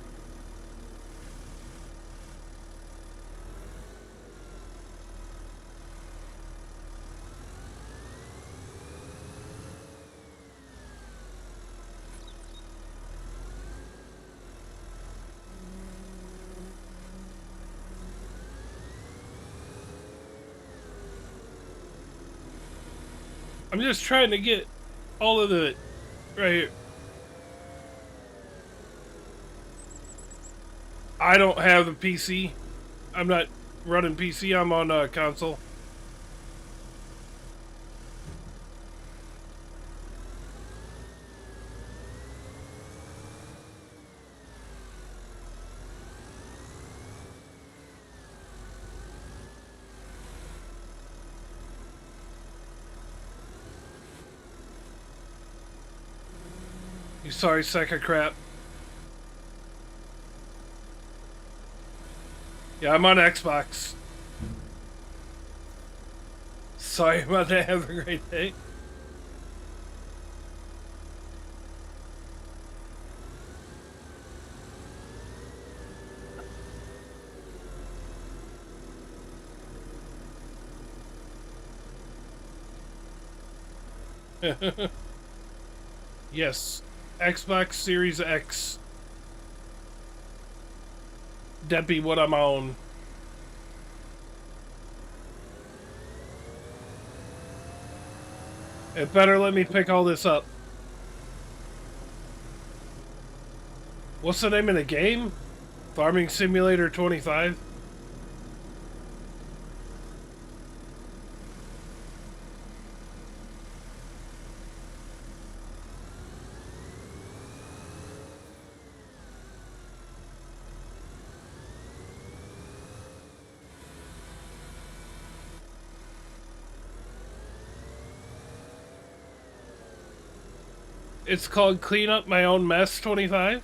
I'm just trying to get all of it right here. I don't have a PC. I'm not running PC. I'm on a console. You sorry sack of crap. Yeah, I'm on Xbox. Sorry about that. Have a great day. Yes, Xbox Series X. That be what I'm on. It better let me pick all this up. What's the name of the game? Farming Simulator 25? It's called Clean Up My Own Mess 25?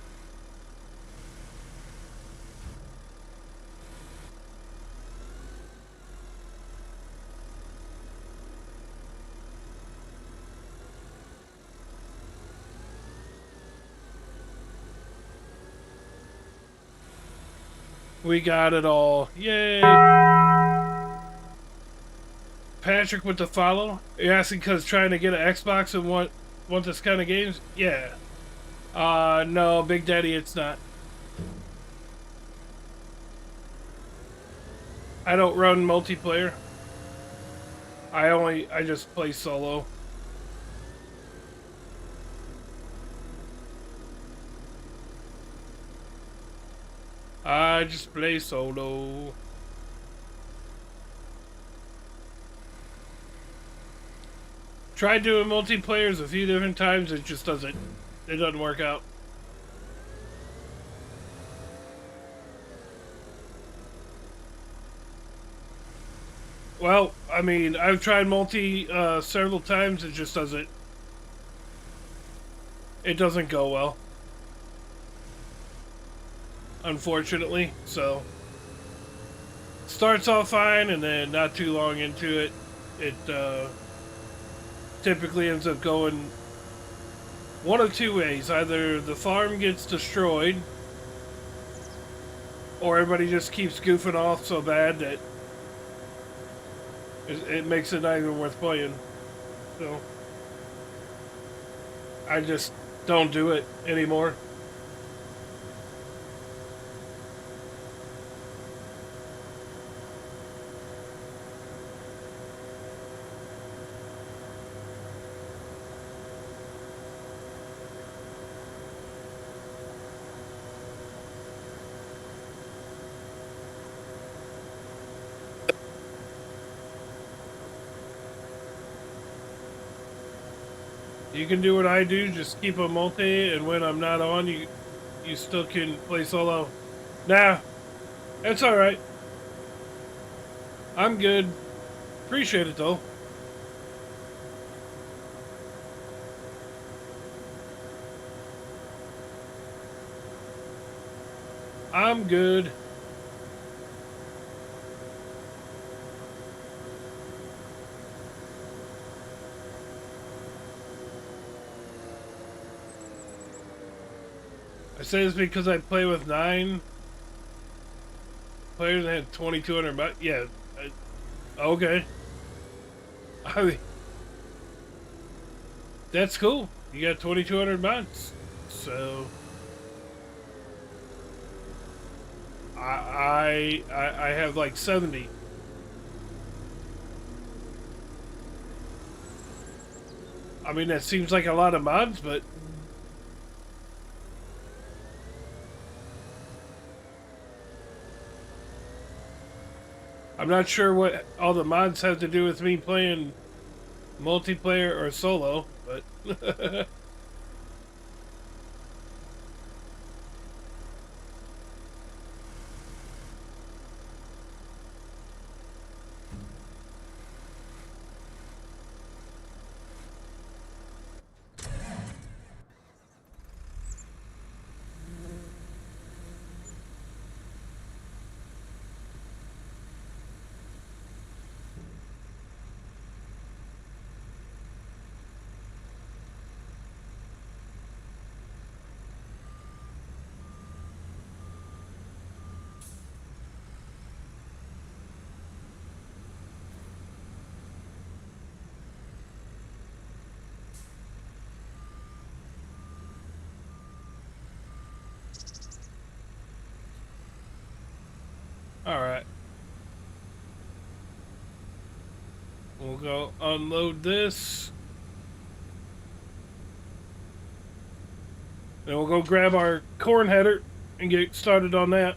We got it all. Yay! Patrick with the follow. You're asking because trying to get an Xbox and want this kind of games? Yeah. No, Big Daddy, it's not. I don't run multiplayer. I just play solo. I just play solo. Tried doing multiplayers a few different times, it just doesn't work out. Well, I mean, I've tried multi several times, it just doesn't go well. Unfortunately, so starts off fine and then not too long into it, it typically ends up going one of two ways. Either the farm gets destroyed or everybody just keeps goofing off so bad that it makes it not even worth playing. So I just don't do it anymore. You can do what I do, just keep a multi, and when I'm not on, you still can play solo. Nah, it's alright. I'm good. Appreciate it, though. I'm good. I say this because I play with 9 players and had 2,200 bucks. Yeah, okay. I mean, that's cool. You got 2,200 months, so I have like 70. I mean, that seems like a lot of mods, but I'm not sure what all the mods have to do with me playing multiplayer or solo, but all right. We'll go unload this. Then we'll go grab our corn header and get started on that.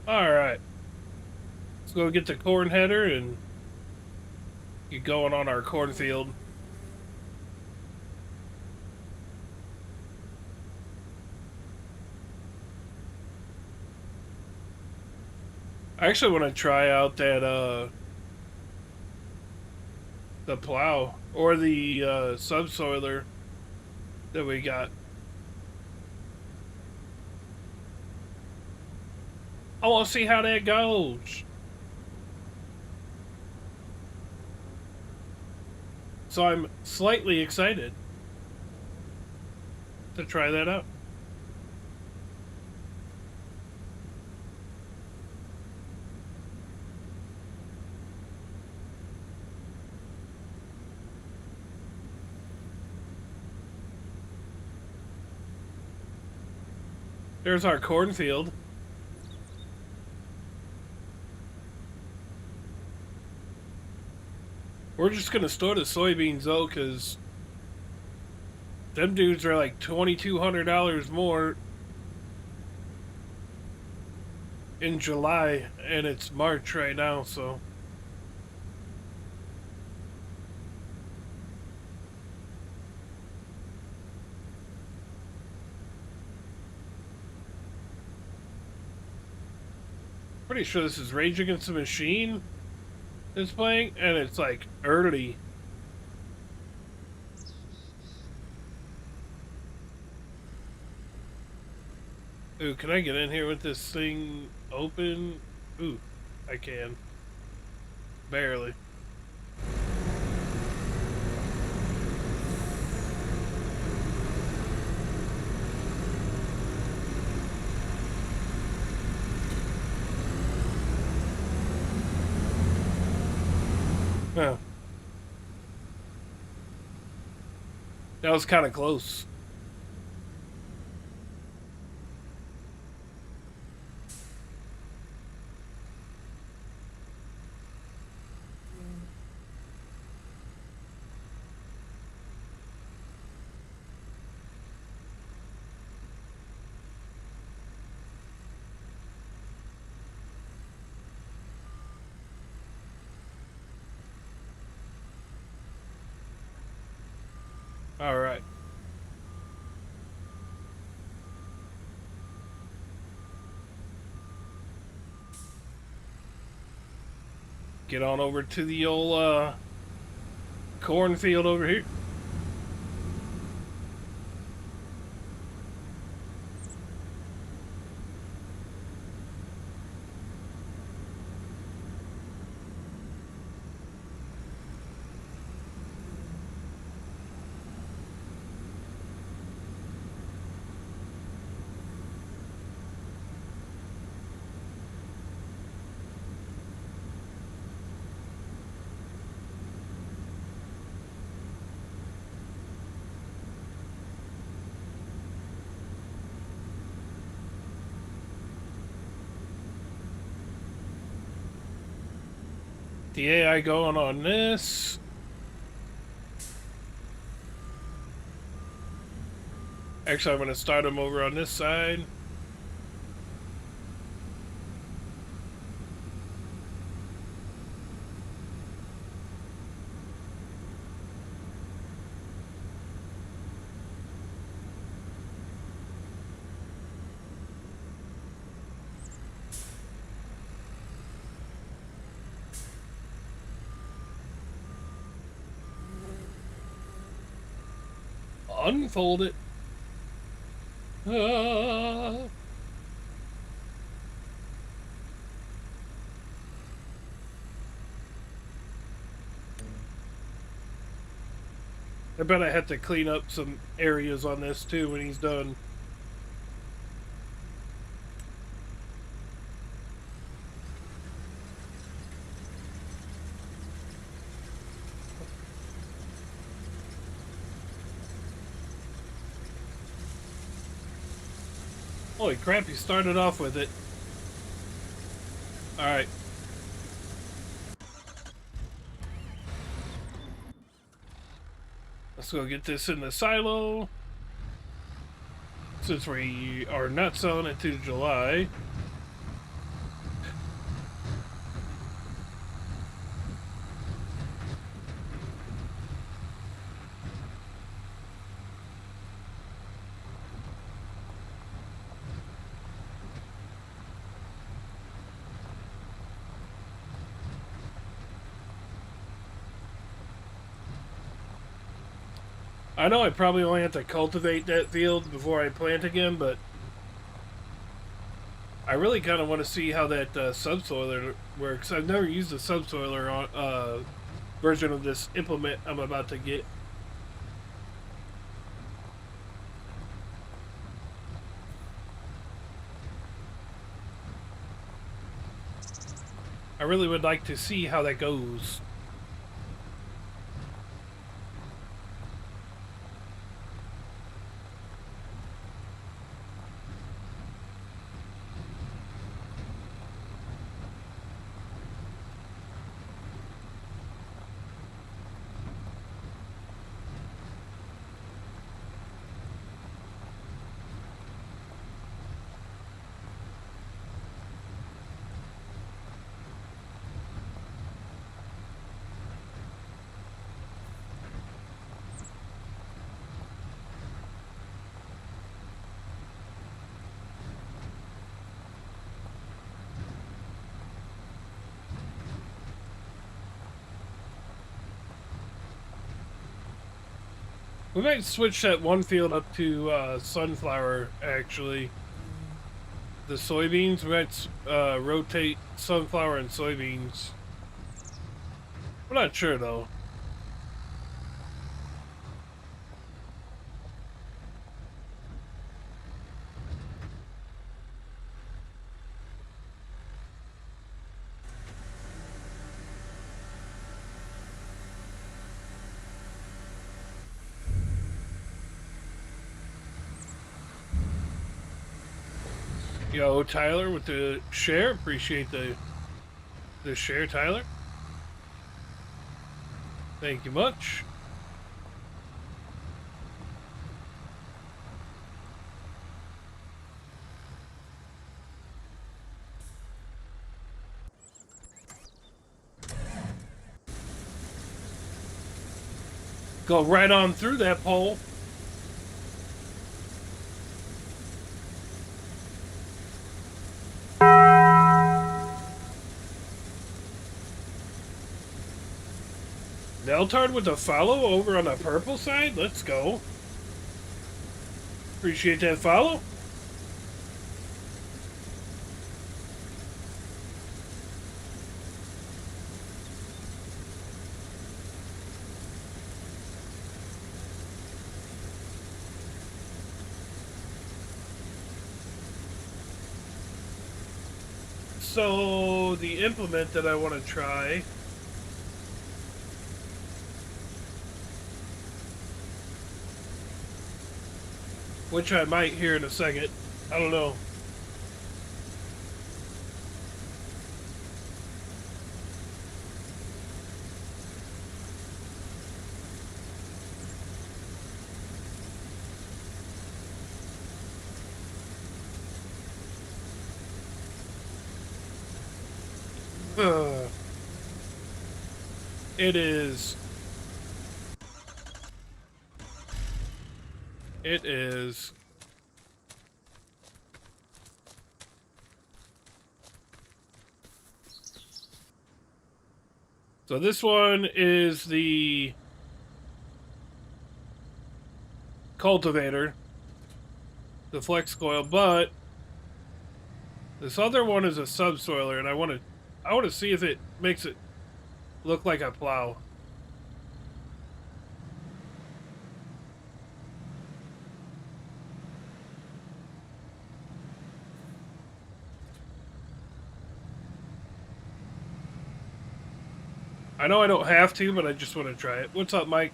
All right. Let's go get the corn header and get going on our cornfield. I actually want to try out that the plow or the subsoiler that we got. I want to see how that goes. So I'm slightly excited to try that out. There's our cornfield. We're just gonna store the soybeans though, cause them dudes are like $2,200 more in July, and it's March right now, so. Pretty sure this is Rage Against the Machine that's playing, and it's like early. Ooh, can I get in here with this thing open? Ooh, I can. Barely. Huh. That was kind of close. All right. Get on over to the old cornfield over here. the AI going on this. Actually, I'm going to start them over on this side. Unfold it. Ah. I bet I have to clean up some areas on this too when he's done. Holy crap, he started off with it. Alright. Let's go get this in the silo. Since we are not selling it to July. I know I probably only have to cultivate that field before I plant again, but I really kind of want to see how that subsoiler works. I've never used a subsoiler on version of this implement I'm about to get. I really would like to see how that goes. We might switch that one field up to sunflower, actually. The soybeans, we might rotate sunflower and soybeans. We're not sure, though. Yo, Tyler with the share. Appreciate the share, Tyler. Thank you much. Go right on through that pole. Neltard with a follow over on the purple side? Let's go. Appreciate that follow. So, the implement that I want to try... which I might hear in a second. I don't know. It is. It is. So this one is the cultivator, the flex coil, but this other one is a subsoiler, and I want to see if it makes it look like a plow. I know I don't have to, but I just want to try it. What's up, Mike?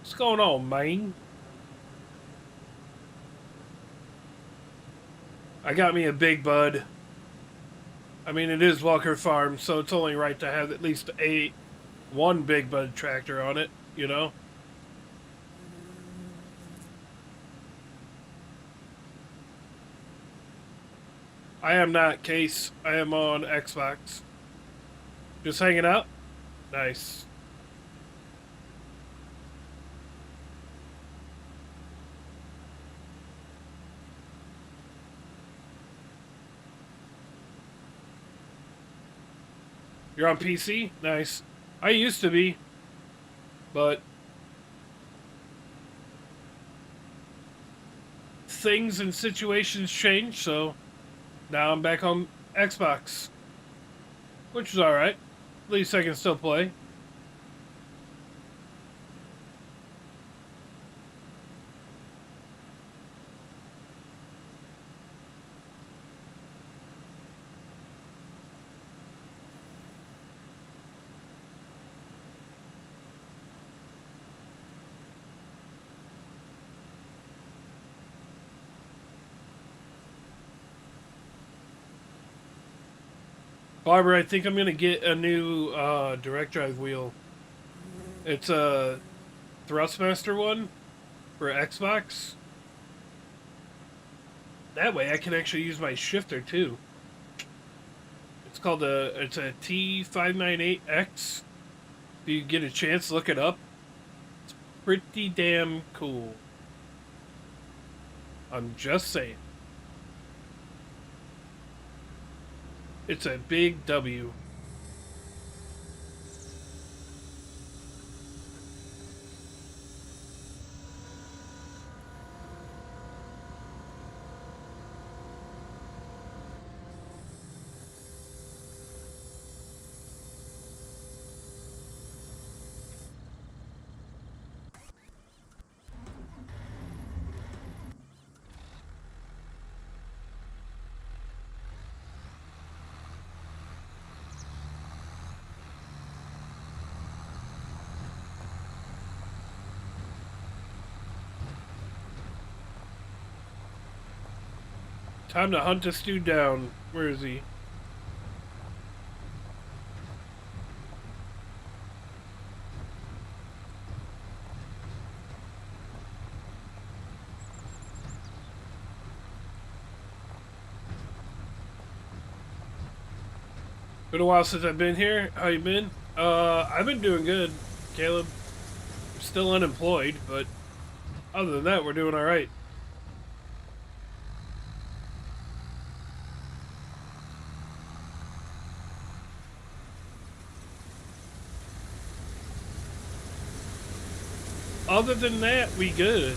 What's going on, man? I got me a big bud. I mean, it is Walker Farm, so it's only right to have at least one big bud tractor on it, you know? I am not, Case. I am on Xbox. Just hanging out? Nice. You're on PC? Nice. I used to be, but things and situations change, so now I'm back on Xbox, which is alright. At least I can still play. Barbara, I think I'm going to get a new direct drive wheel. It's a Thrustmaster one for Xbox. That way I can actually use my shifter too. It's called it's a T598X. If you get a chance, look it up. It's pretty damn cool. I'm just saying. It's a big W. Time to hunt this dude down. Where is he? Been a while since I've been here. How you been? I've been doing good, Caleb. I'm still unemployed, but other than that, we're doing all right. Other than that, we good.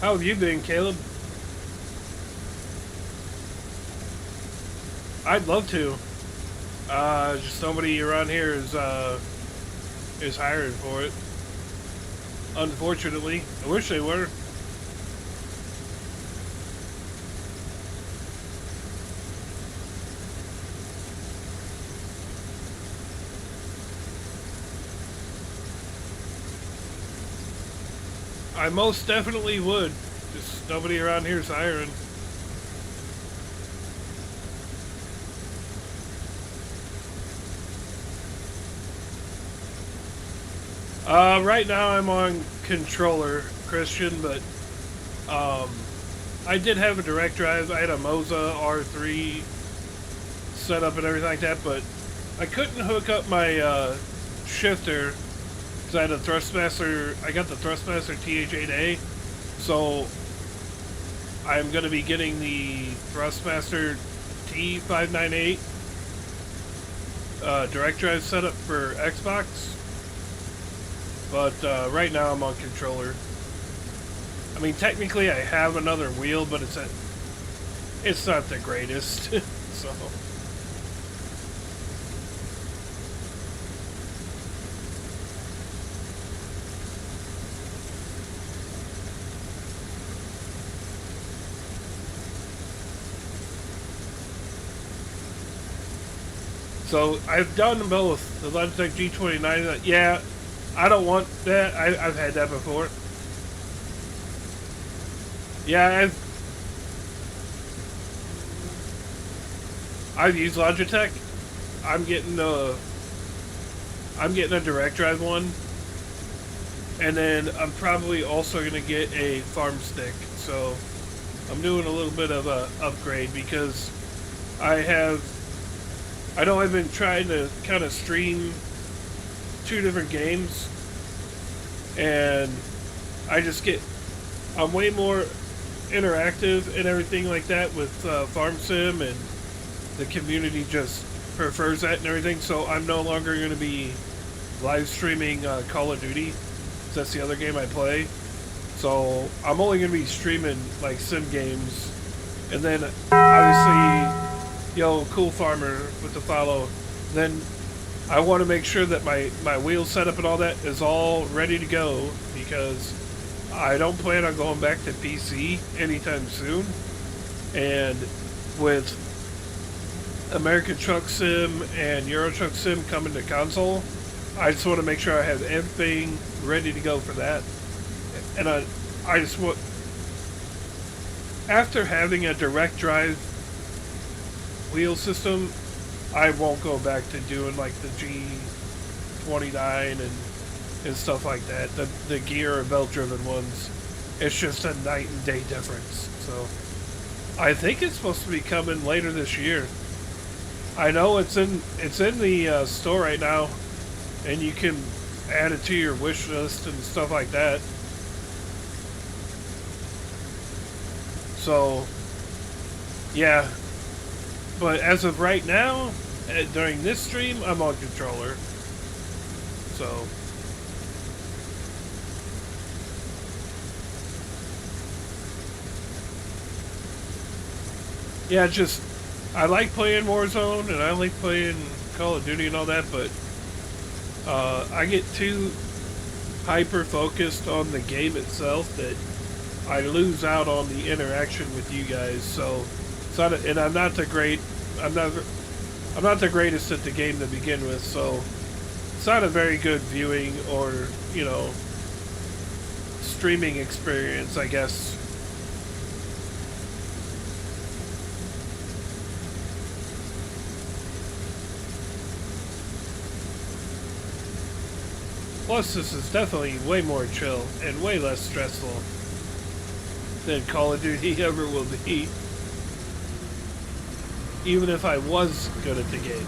How have you been, Caleb? I'd love to. Just nobody around here is hiring for it. Unfortunately, I wish they were. I most definitely would. Just nobody around here is hiring. Right now I'm on controller, Christian, but I did have a direct drive. I had a Moza R3 set up and everything like that, but I couldn't hook up my shifter because I had a Thrustmaster. I got the Thrustmaster TH8A, so I'm going to be getting the Thrustmaster T598 direct drive setup for Xbox. But right now I'm on controller. I mean, technically I have another wheel, but it's not the greatest. So. So I've done both. The Logitech G29. Yeah, I don't want that. I've had that before. Yeah, I've used Logitech. I'm getting a direct drive one, and then I'm probably also gonna get a farm stick. So I'm doing a little bit of a upgrade because I know I've been trying to kind of stream 2 different games, and I'm way more interactive and everything like that with Farm Sim, and the community just prefers that and everything, so I'm no longer going to be live streaming Call of Duty. That's the other game I play. So I'm only going to be streaming like sim games, and then obviously, yo, Cool Farmer with the follow. Then I want to make sure that my wheel setup and all that is all ready to go, because I don't plan on going back to PC anytime soon. And with American Truck Sim and Euro Truck Sim coming to console, I just want to make sure I have everything ready to go for that. And I just want, after having a direct drive wheel system, I won't go back to doing like the G29 and stuff like that. The gear or belt driven ones. It's just a night and day difference. So I think it's supposed to be coming later this year. I know it's in the store right now, and you can add it to your wish list and stuff like that. So yeah, but as of right now, during this stream, I'm on controller. So yeah, just I like playing Warzone and I like playing Call of Duty and all that, but I get too hyper focused on the game itself that I lose out on the interaction with you guys. So it's not, and I'm not the greatest at the game to begin with, so it's not a very good viewing or, you know, streaming experience, I guess. Plus, this is definitely way more chill and way less stressful than Call of Duty ever will be. Even if I was good at the game.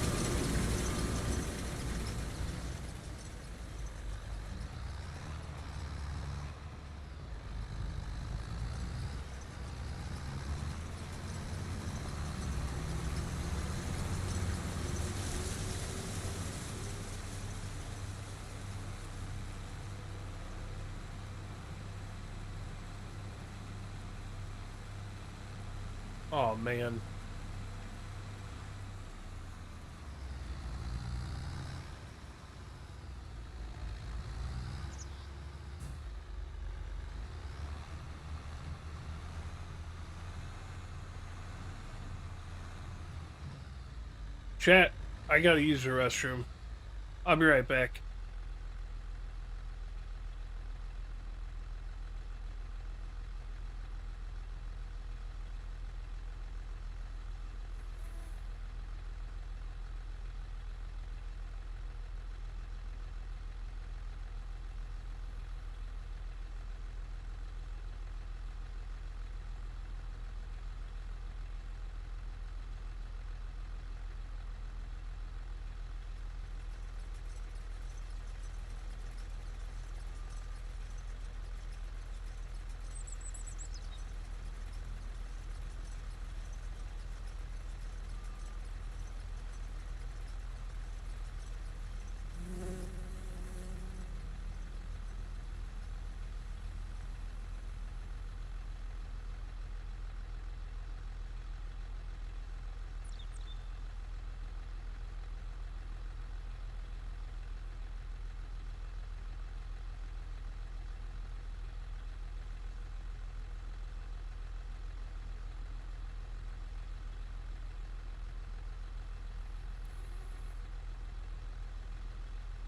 Oh man. Chat, I gotta use the restroom. I'll be right back.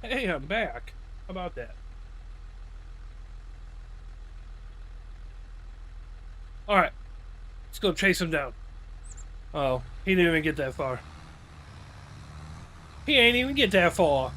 Hey, I'm back. How about that? Alright, let's go chase him down. Oh, he didn't even get that far. He ain't even get that far.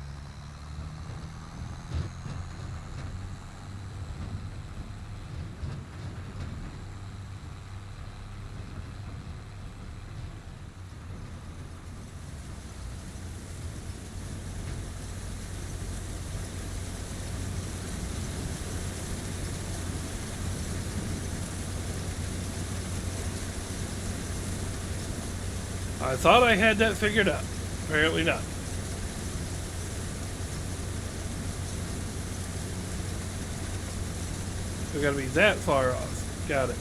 I thought I had that figured out. Apparently not. We gotta be that far off. Got it.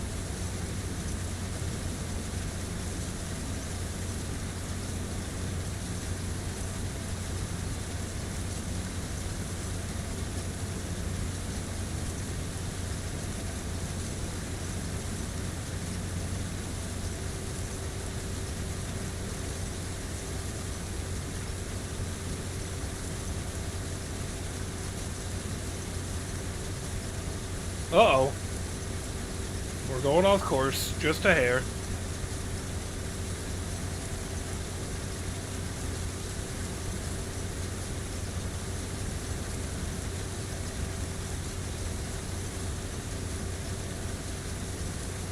Uh-oh. We're going off course. Just a hair.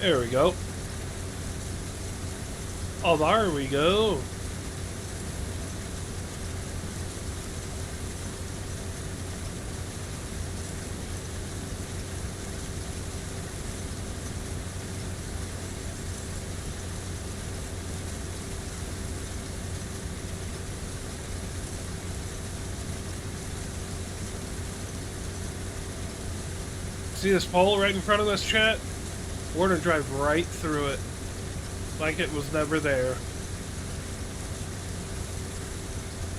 There we go. Oh, there we go. See this pole right in front of us, chat? We're gonna drive right through it. Like it was never there.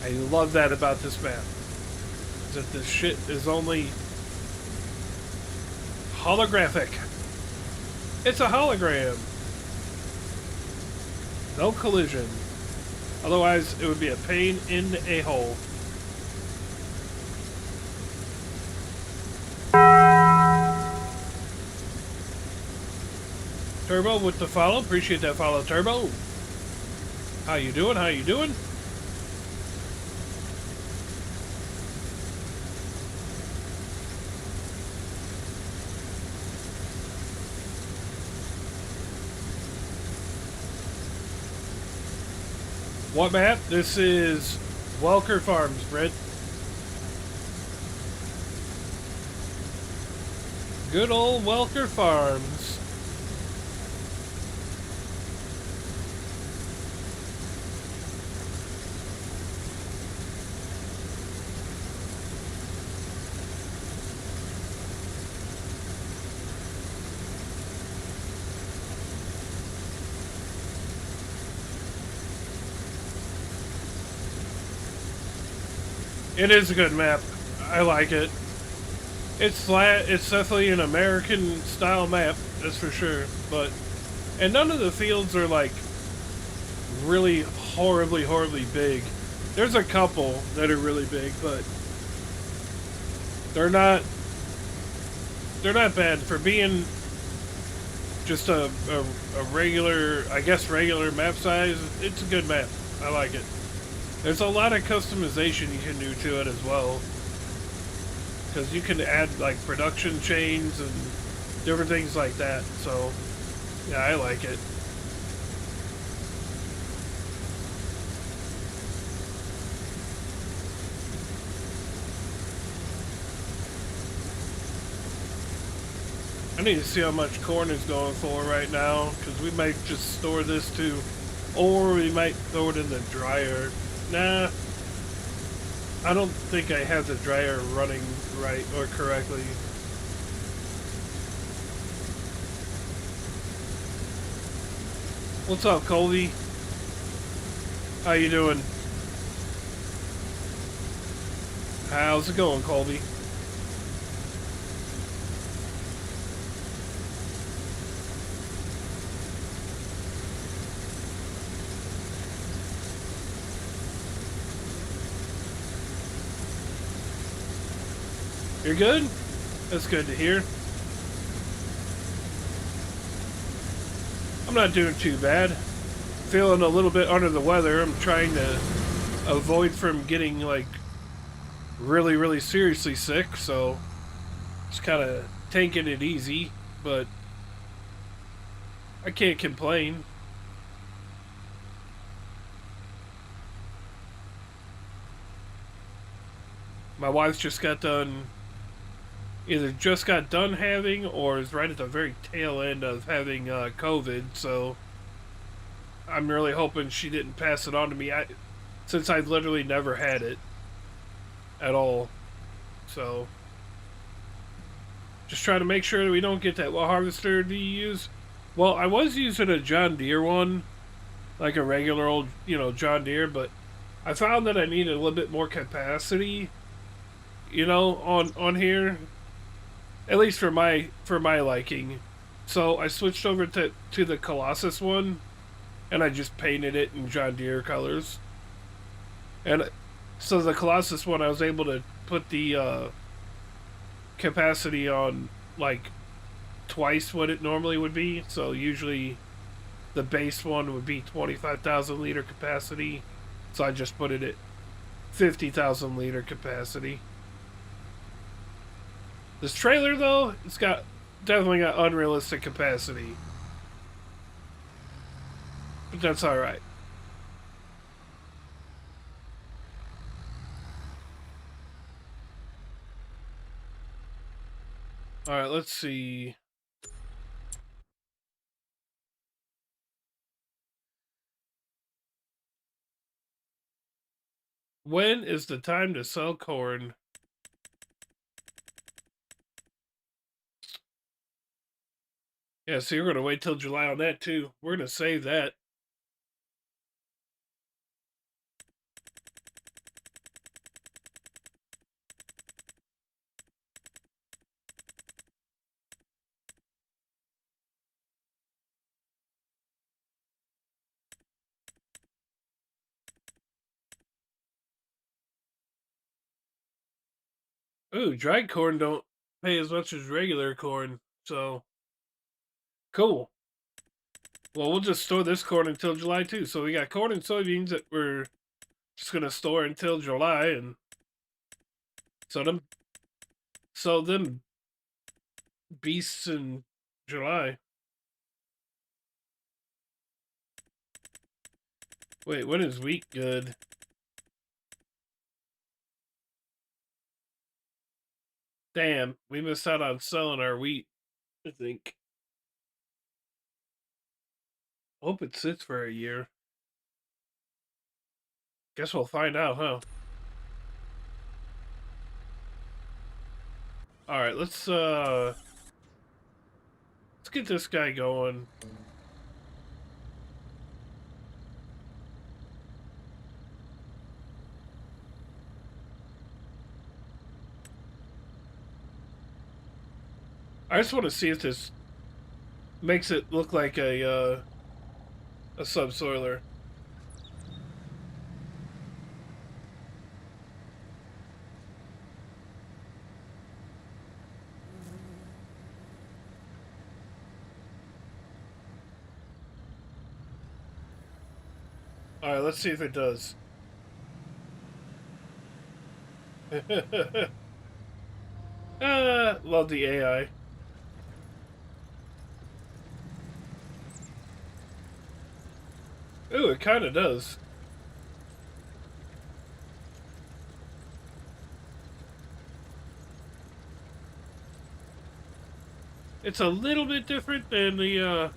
I love that about this map. That this shit is only holographic. It's a hologram. No collision. Otherwise, it would be a pain in a hole. Turbo with the follow. Appreciate that follow, Turbo. How you doing? How you doing? What map? This is Welker Farms, Brett. Good old Welker Farms. It is a good map. I like it. It's flat. It's definitely an American style map, that's for sure. And none of the fields are like really horribly big. There's a couple that are really big, but they're not bad for being just a regular, I guess regular map size. It's a good map. I like it. There's a lot of customization you can do to it as well. Because you can add like production chains and different things like that. So, yeah, I like it. I need to see how much corn is going for right now. Because we might just store this too. Or we might throw it in the dryer. Nah, I don't think I have the dryer running right or correctly. What's up, Colby? How you doing? How's it going, Colby? You're good? That's good to hear. I'm not doing too bad. Feeling a little bit under the weather. I'm trying to avoid from getting, like, really, really seriously sick, so just kind of taking it easy, but I can't complain. My wife's just got done, either just got done having or is right at the very tail end of having COVID, so I'm really hoping she didn't pass it on to me, since I've literally never had it at all. So just trying to make sure that we don't get that. What harvester do you use? Well, I was using a John Deere one, like a regular old, John Deere, but I found that I needed a little bit more capacity, on here, at least for my liking. So I switched over to the Colossus one, and I just painted it in John Deere colors. And so the Colossus one, I was able to put the capacity on like twice what it normally would be. So usually the base one would be 25,000 liter capacity. So I just put it at 50,000 liter capacity. This trailer, though, it's definitely got unrealistic capacity. But that's alright. Alright, let's see. When is the time to sell corn? Yeah, so you're going to wait till July on that, too. We're going to save that. Ooh, dried corn don't pay as much as regular corn, so cool. Well, we'll just store this corn until July too. So we got corn and soybeans that we're just gonna store until July, and so them beasts in July. Wait, when is wheat good? Damn, we missed out on selling our wheat, I think. Hope it sits for a year. Guess we'll find out, huh? Alright, let's get this guy going. I just want to see if this makes it look like a subsoiler. Alright, let's see if it does. Love the AI. Ooh, it kind of does. It's a little bit different than the,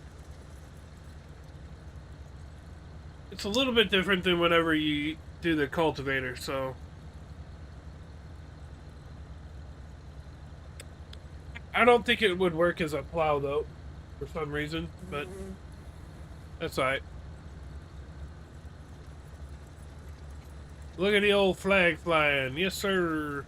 it's a little bit different than whenever you do the cultivator, so. I don't think it would work as a plow, though, for some reason, but that's alright. Look at the old flag flying. Yes, sir.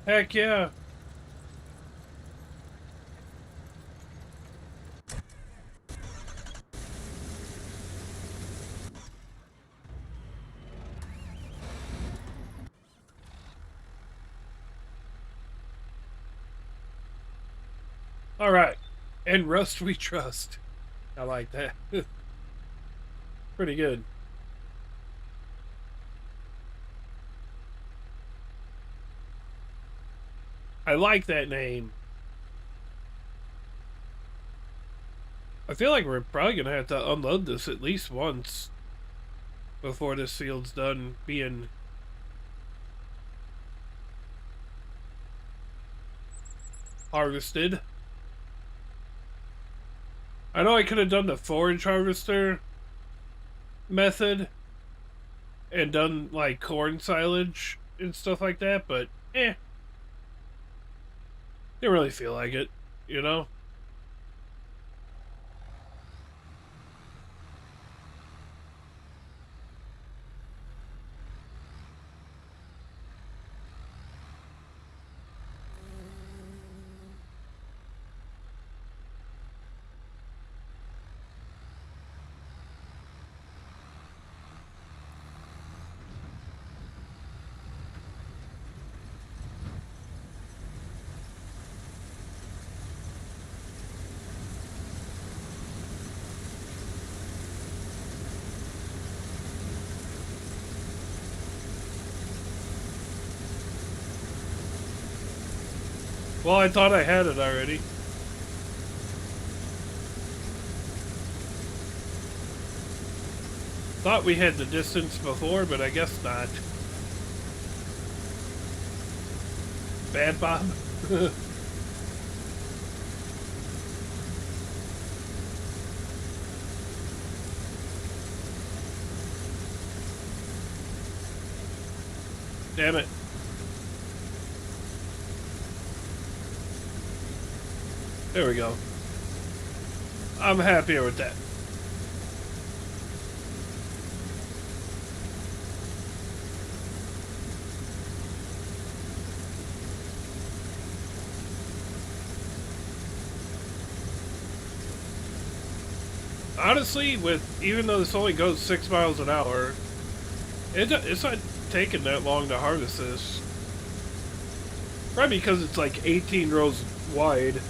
Heck yeah. All right. And Rust we trust. I like that. Pretty good. I like that name. I feel like we're probably going to have to unload this at least once before this field's done being harvested. I know I could have done the forage harvester method and done like corn silage and stuff like that, but didn't really feel like it, you know? Well, I thought I had it already. Thought we had the distance before, but I guess not. Bad Bob? Damn it. There we go. I'm happier with that. Honestly, even though this only goes 6 miles an hour, it's not taking that long to harvest this. Probably because it's like 18 rows wide.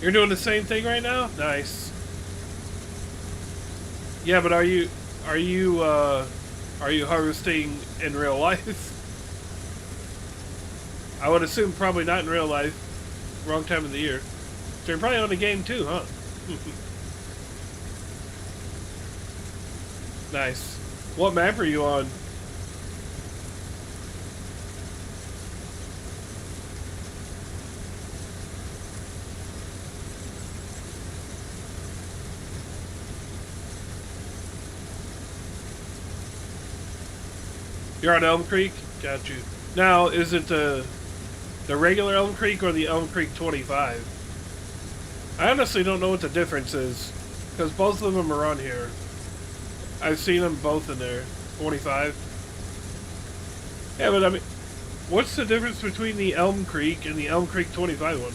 You're doing the same thing right now? Nice. Yeah, but are you harvesting in real life? I would assume probably not in real life. Wrong time of the year. So you're probably on the game too, huh? Nice. What map are you on? You're on Elm Creek? Got you. Now, is it the regular Elm Creek or the Elm Creek 25? I honestly don't know what the difference is, because both of them are on here. I've seen them both in there. 25. Yeah, but I mean, what's the difference between the Elm Creek and the Elm Creek 25 one?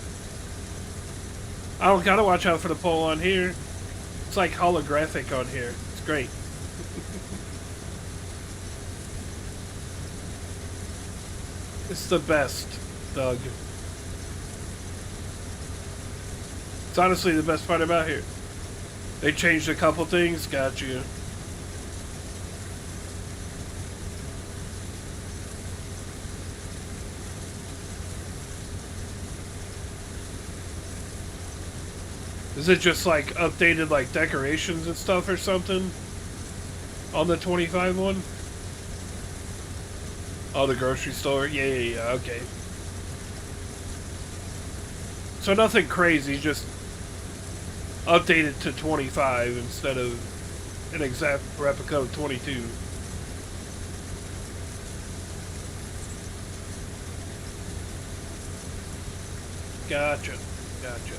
I don't gotta watch out for the pole on here. It's like holographic on here. It's great. It's the best, Doug. It's honestly the best part about here. They changed a couple things, got you. Is it just like updated like decorations and stuff or something? On the 25 one? Oh, the grocery store? Yeah, okay. So nothing crazy, just update it to 25 instead of an exact replica of 22. Gotcha. Gotcha.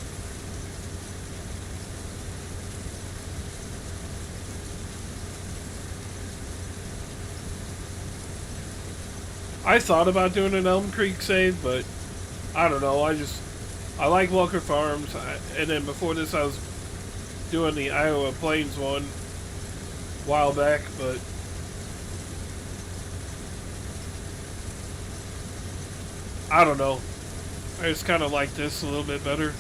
I thought about doing an Elm Creek save, but I don't know. I like Walker Farms, and then before this I was doing the Iowa Plains one a while back, but I don't know. I just kind of like this a little bit better.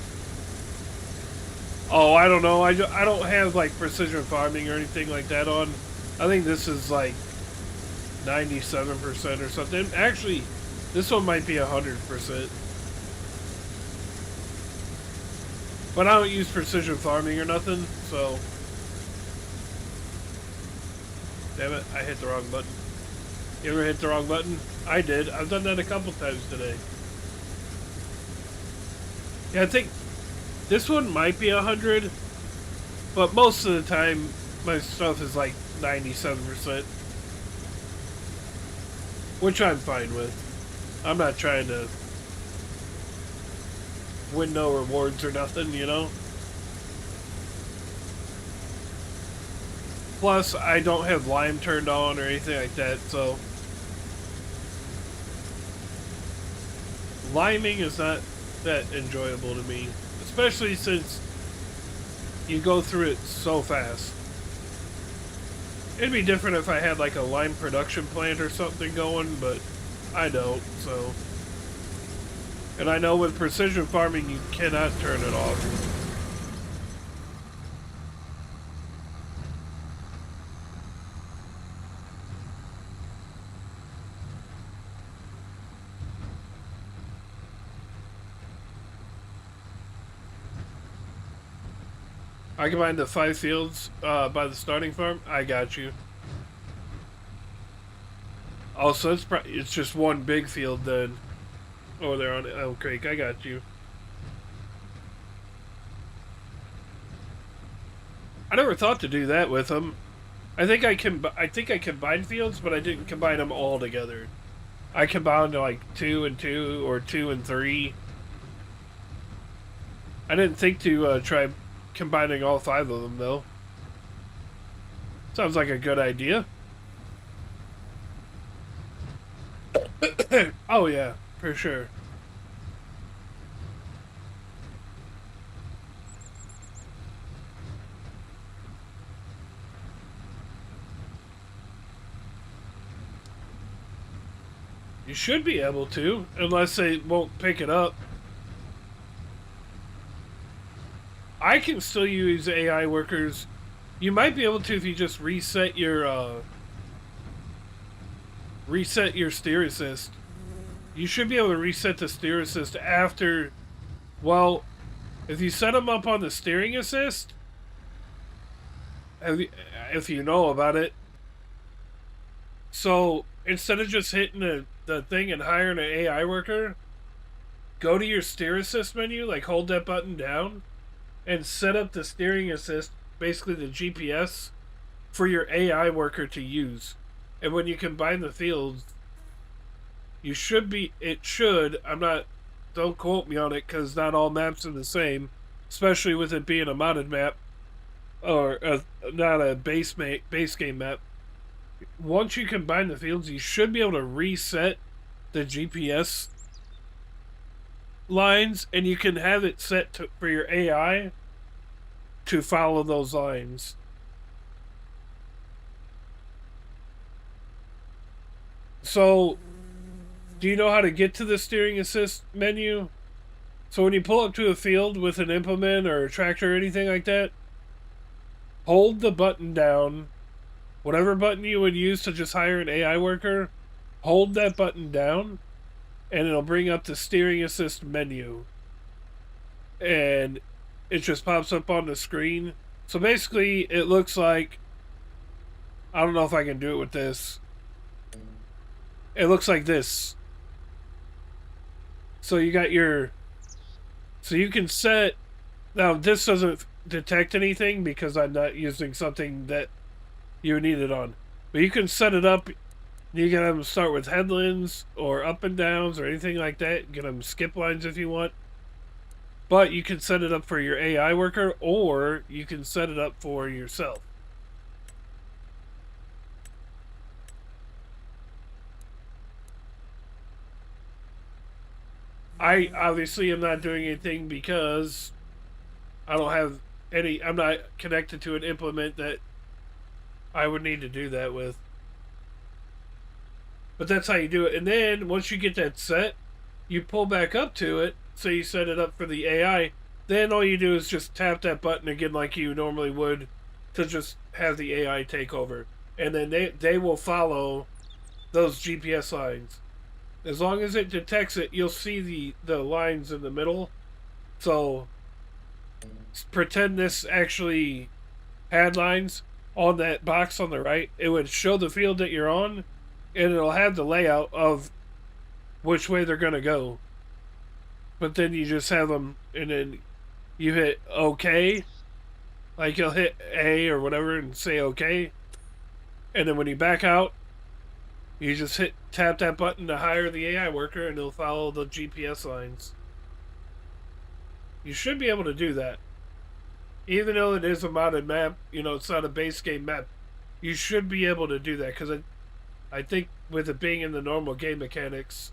Oh, I don't know. I don't have like precision farming or anything like that on. I think this is like 97% or something. Actually, this one might be 100%. But I don't use precision farming or nothing, so... Damn it, I hit the wrong button. You ever hit the wrong button? I did. I've done that a couple times today. Yeah, I think this one might be 100, but most of the time my stuff is like 97%. Which I'm fine with. I'm not trying to win no rewards or nothing, you know? Plus, I don't have Lime turned on or anything like that, so... Liming is not that enjoyable to me. Especially since you go through it so fast. It'd be different if I had like a lime production plant or something going, but I don't, so... And I know with precision farming you cannot turn it off. I combined the 5 fields by the starting farm. I got you. Oh, so it's just one big field then. Oh, they're on Elm Creek. I got you. I never thought to do that with them. I think I combined fields, but I didn't combine them all together. I combined like 2 and 2 or 2 and 3. I didn't think to try combining all 5 of them though. Sounds like a good idea. Oh yeah, for sure. You should be able to, unless they won't pick it up. I can still use AI workers. You might be able to if you just reset your steer assist. You should be able to reset the steer assist after, well, if you set them up on the steering assist, if you know about it. So instead of just hitting the thing and hiring an AI worker, go to your steer assist menu, like hold that button down, and set up the steering assist, basically the GPS, for your AI worker to use. And when you combine the fields, don't quote me on it because not all maps are the same, especially with it being a modded map, or not a base game map. Once you combine the fields, you should be able to reset the GPS lines, and you can have it set for your AI to follow those lines. So, do you know how to get to the steering assist menu? So when you pull up to a field with an implement or a tractor or anything like that, hold the button down. Whatever button you would use to just hire an AI worker, hold that button down, and it'll bring up the steering assist menu. And it just pops up on the screen. So basically, it looks like... I don't know if I can do it with this. It looks like this. So you got your... So you can set... Now, this doesn't detect anything because I'm not using something that you need it on. But you can set it up. You can have them start with headlands or up and downs or anything like that. You can have them skip lines if you want. But you can set it up for your AI worker, or you can set it up for yourself. I obviously am not doing anything because I don't have any. I'm not connected to an implement that I would need to do that with. But that's how you do it. And then once you get that set, you pull back up to it. So you set it up for the AI. Then all you do is just tap that button again like you normally would to just have the AI take over. And then they will follow those GPS lines. As long as it detects it, you'll see the lines in the middle. So pretend this actually had lines on that box on the right. It would show the field that you're on, and it'll have the layout of which way they're going to go. But then you just have them, and then you hit OK. Like you'll hit A or whatever and say OK. And then when you back out, you just tap that button to hire the AI worker, and it'll follow the GPS lines. You should be able to do that. Even though it is a modded map, it's not a base game map, you should be able to do that. Because I think with it being in the normal game mechanics,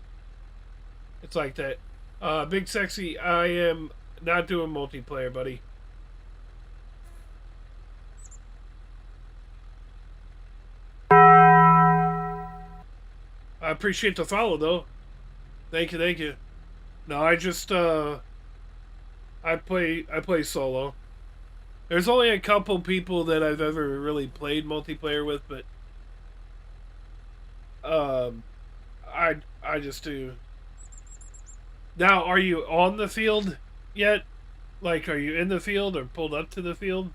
it's like that. Big Sexy, I am not doing multiplayer, buddy. I appreciate the follow, though. Thank you. No, I just, I play solo. There's only a couple people that I've ever really played multiplayer with, but I just do. Now, are you on the field yet? Like, are you in the field or pulled up to the field?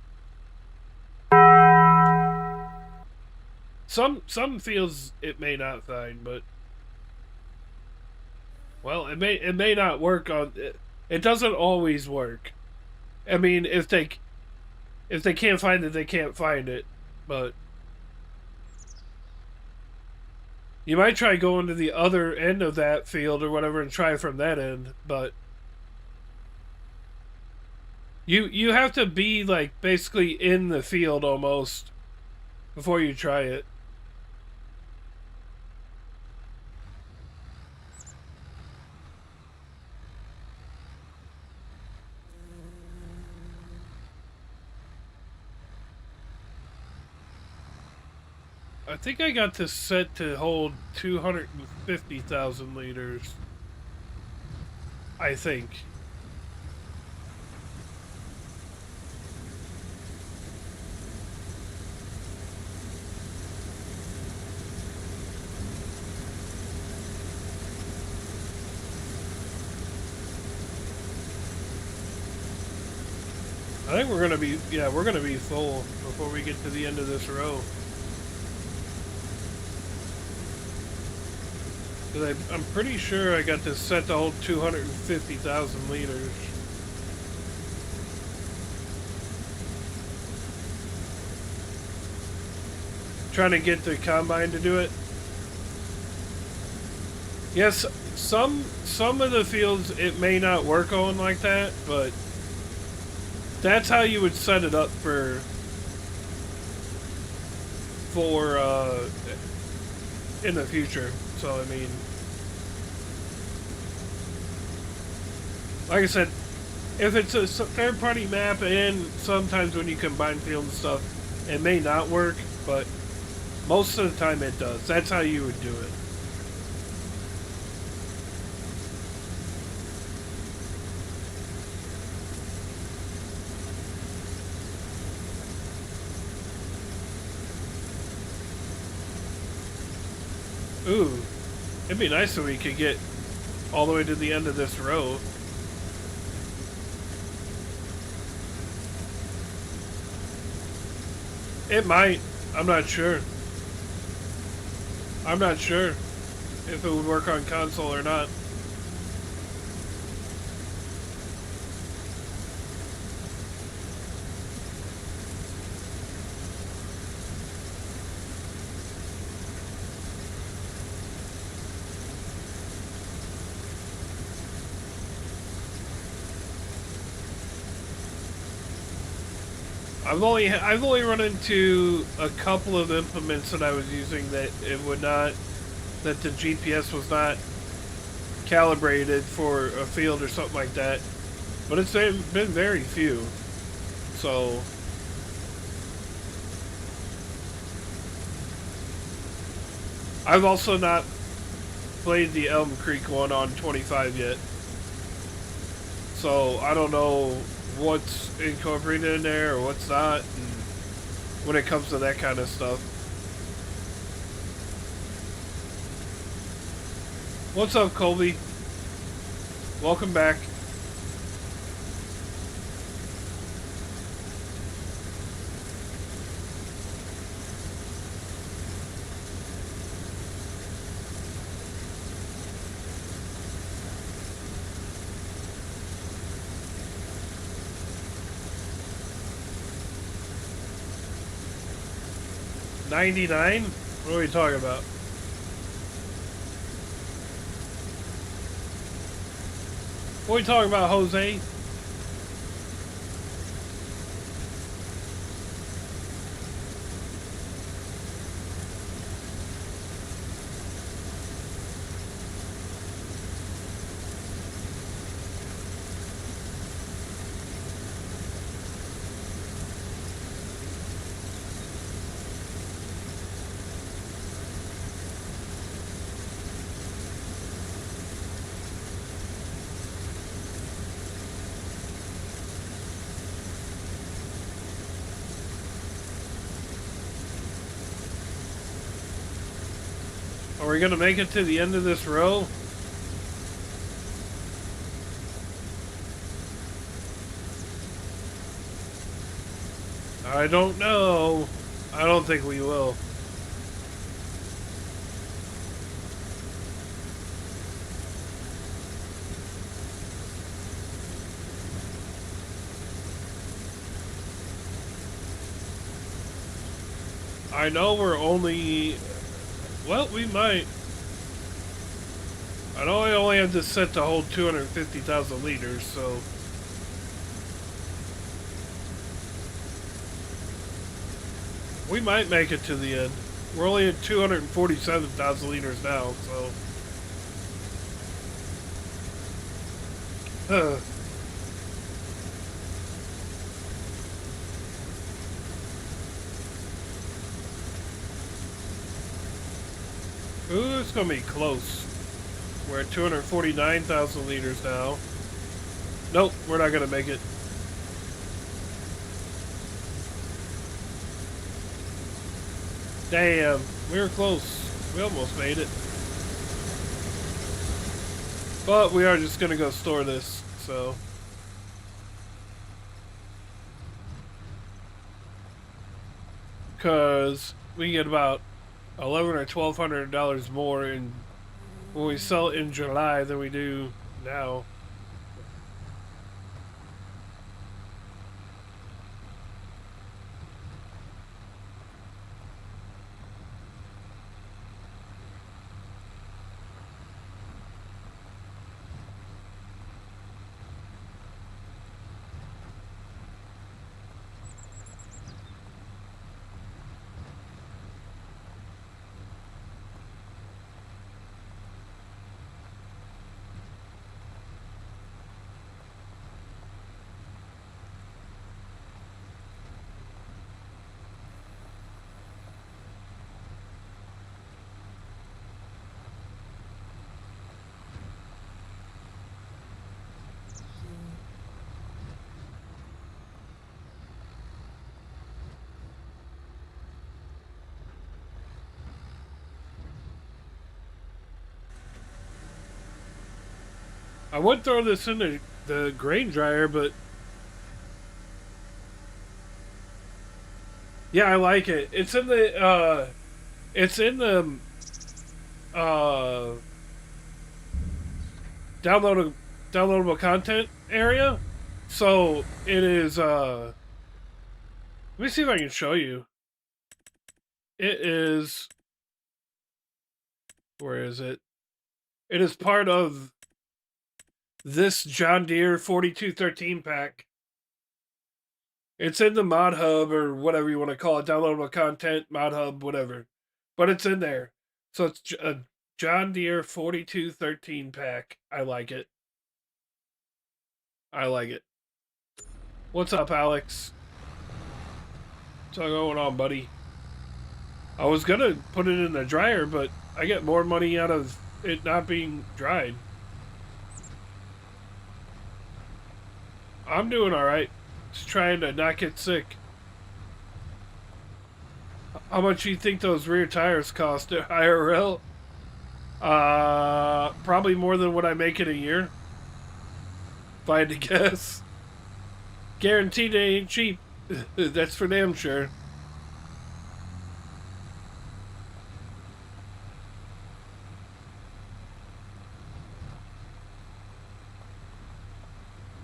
Some fields it may not find, but well, it may not work on it. It doesn't always work. I mean, if they can't find it, they can't find it. But you might try going to the other end of that field or whatever and try from that end. But you have to be like basically in the field almost before you try it. I think I got this set to hold 250,000 liters. I think. I think we're gonna be full before we get to the end of this row. I'm pretty sure I got this set to hold 250,000 liters. Trying to get the combine to do it. Yes, some of the fields it may not work on like that, but that's how you would set it up for in the future. So I mean, like I said, if it's a third-party map, and sometimes when you combine fields and stuff, it may not work, but most of the time it does. That's how you would do it. Ooh, it'd be nice if we could get all the way to the end of this row. It might. I'm not sure. I'm not sure if it would work on console or not. I've only run into a couple of implements that I was using that it would not, that the GPS was not calibrated for a field or something like that. But it's been very few. So I've also not played the Elm Creek one on 25 yet. So I don't know what's incorporated in there or what's not, and when it comes to that kind of stuff. What's up, Colby? Welcome back. $99? What are we talking about? What are we talking about, Jose? Are we gonna make it to the end of this row? I don't know. I don't think we will. I know we're only... Well, we might. I know I only have this set to hold 250,000 liters, so... we might make it to the end. We're only at 247,000 liters now, so... Ooh, it's gonna be close. We're at 249,000 liters now. Nope, we're not gonna make it. Damn, we were close. We almost made it. But we are just gonna go store this, so... Because we get about $1,100 or $1,200 more in when we sell it in July than we do now. I would throw this in the grain dryer, but... Yeah, I like it. It's in the, It's in the, uh... downloadable content area. So, it is, let me see if I can show you. It is... Where is it? It is part of this John Deere 4213 pack. It's in the mod hub or whatever you want to call it, downloadable content, mod hub, whatever. But it's in there. So it's a John Deere 4213 pack. I like it. I like it. What's up, Alex? What's going on, buddy? I was gonna put it in the dryer, but I get more money out of it not being dried. I'm doing alright. Just trying to not get sick. How much do you think those rear tires cost at IRL? Probably more than what I make in a year. If I had to guess. Guaranteed they ain't cheap. That's for damn sure.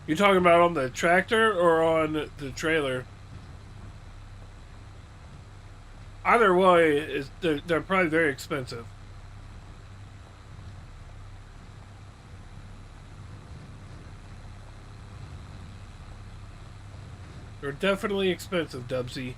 You talking about on the tractor or on the trailer? Either way, they're probably very expensive. They're definitely expensive, Dubsy.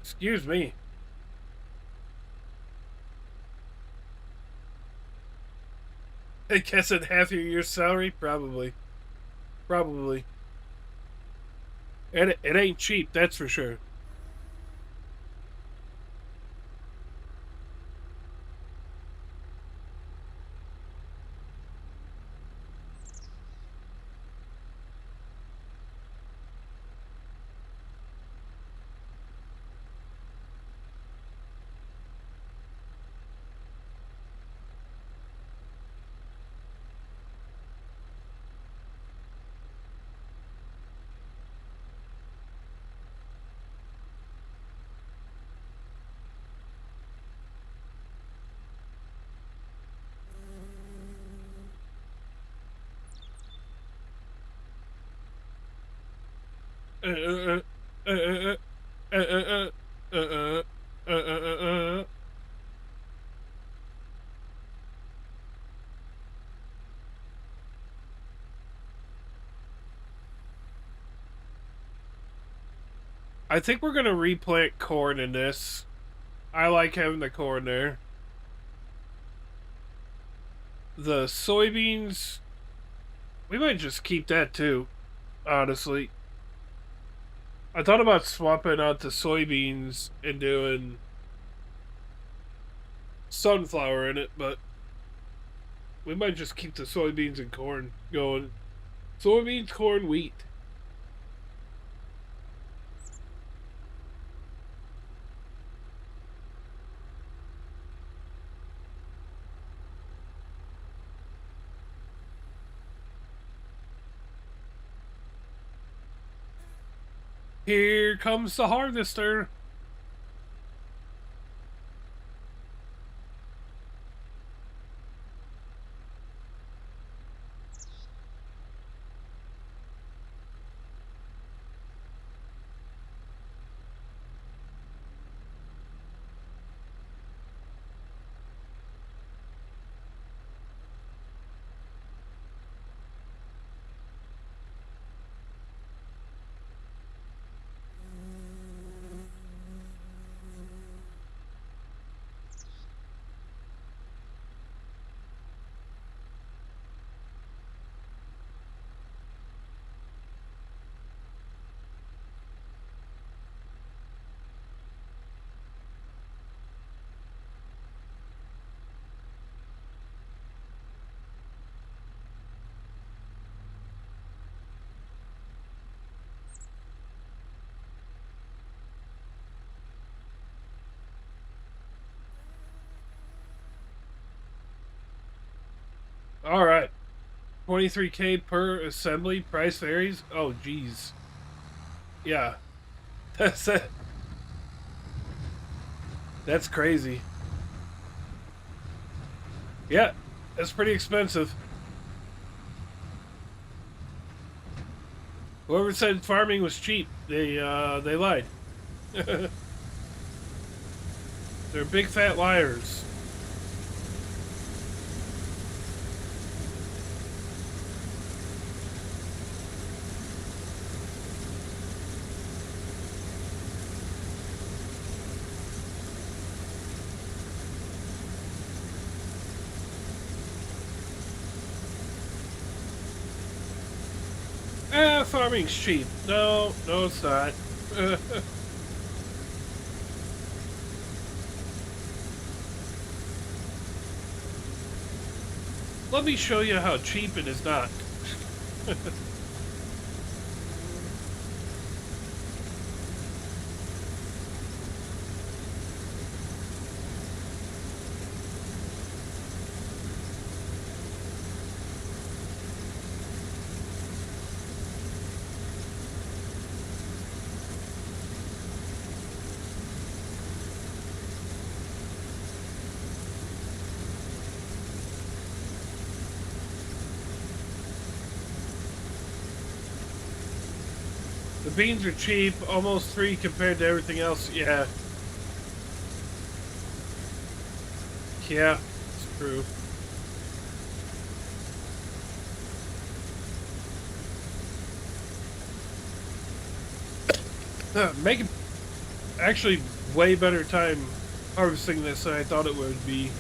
Excuse me. I guess at half your year's salary? Probably. Probably. And it ain't cheap, that's for sure. I think we're gonna replant corn in this. I like having the corn there. The soybeans, we might just keep that too, honestly. I thought about swapping out the soybeans and doing sunflower in it, but we might just keep the soybeans and corn going. Soybeans, corn, wheat. Here comes the harvester. All right. 23K per assembly. Price varies. Oh, geez. Yeah. That's crazy. Yeah, that's pretty expensive. Whoever said farming was cheap, they lied. They're big fat liars. Farming's cheap. No, it's not. Let me show you how cheap it is not. The beans are cheap, almost free compared to everything else. Yeah. Yeah, it's true. Making actually way better time harvesting this than I thought it would be.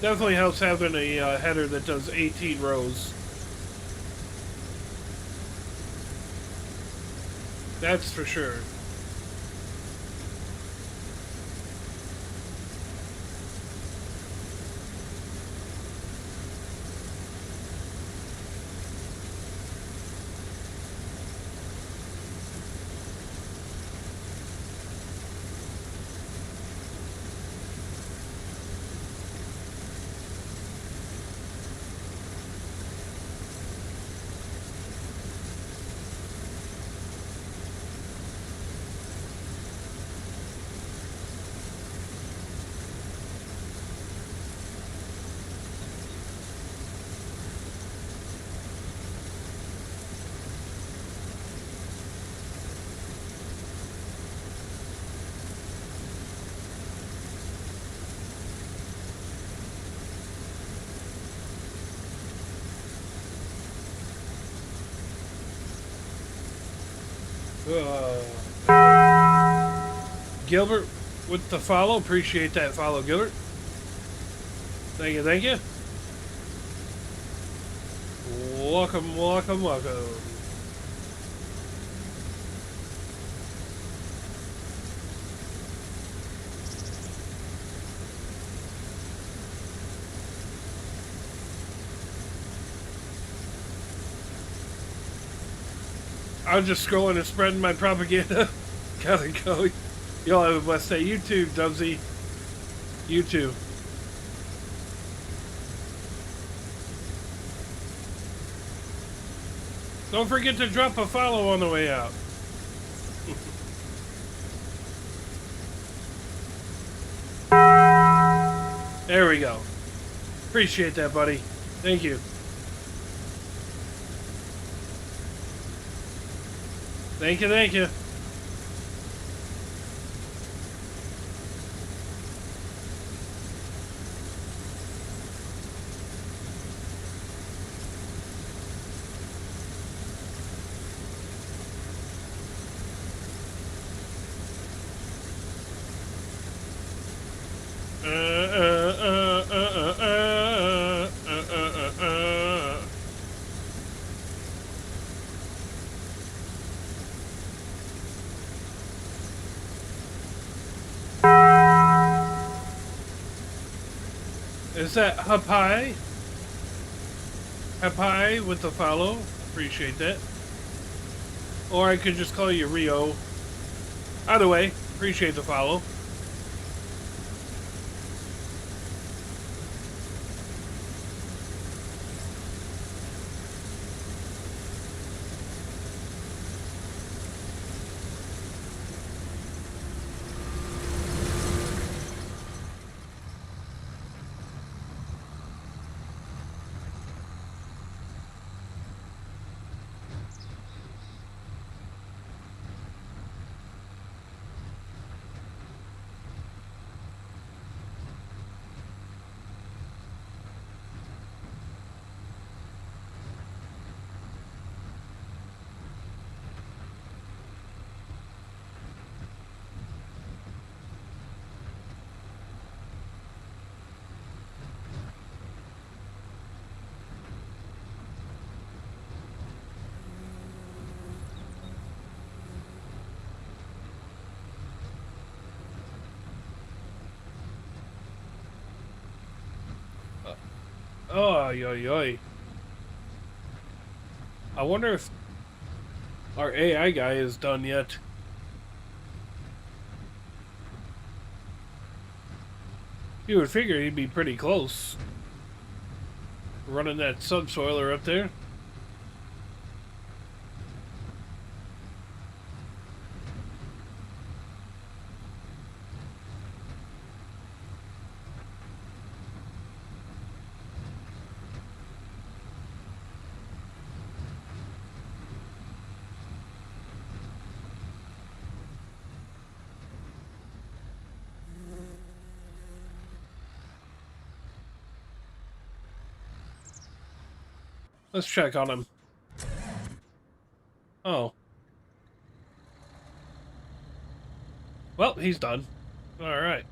Definitely helps having a header that does 18 rows. That's for sure. Gilbert with the follow. Appreciate that follow, Gilbert. Thank you, thank you. Welcome, welcome, welcome. I was just scrolling and spreading my propaganda. Gotta go. Y'all have a blessed day. You too, Dubsy. You too. Don't forget to drop a follow on the way out. There we go. Appreciate that, buddy. Thank you. Thank you, thank you. Is that Hapai? Hapai with the follow? Appreciate that. Or I could just call you Rio. Either way, appreciate the follow. Oh, yo, yo. I wonder if our AI guy is done yet. You would figure he'd be pretty close. Running that subsoiler up there. Let's check on him. Oh. Well, he's done. Alright.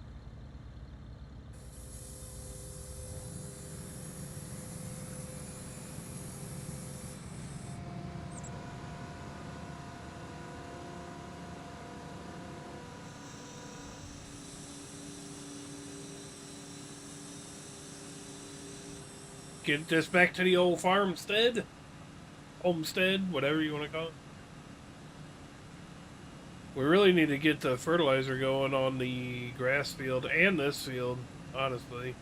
Get this back to the old farmstead? Homestead, whatever you want to call it. We really need to get the fertilizer going on the grass field and this field, honestly.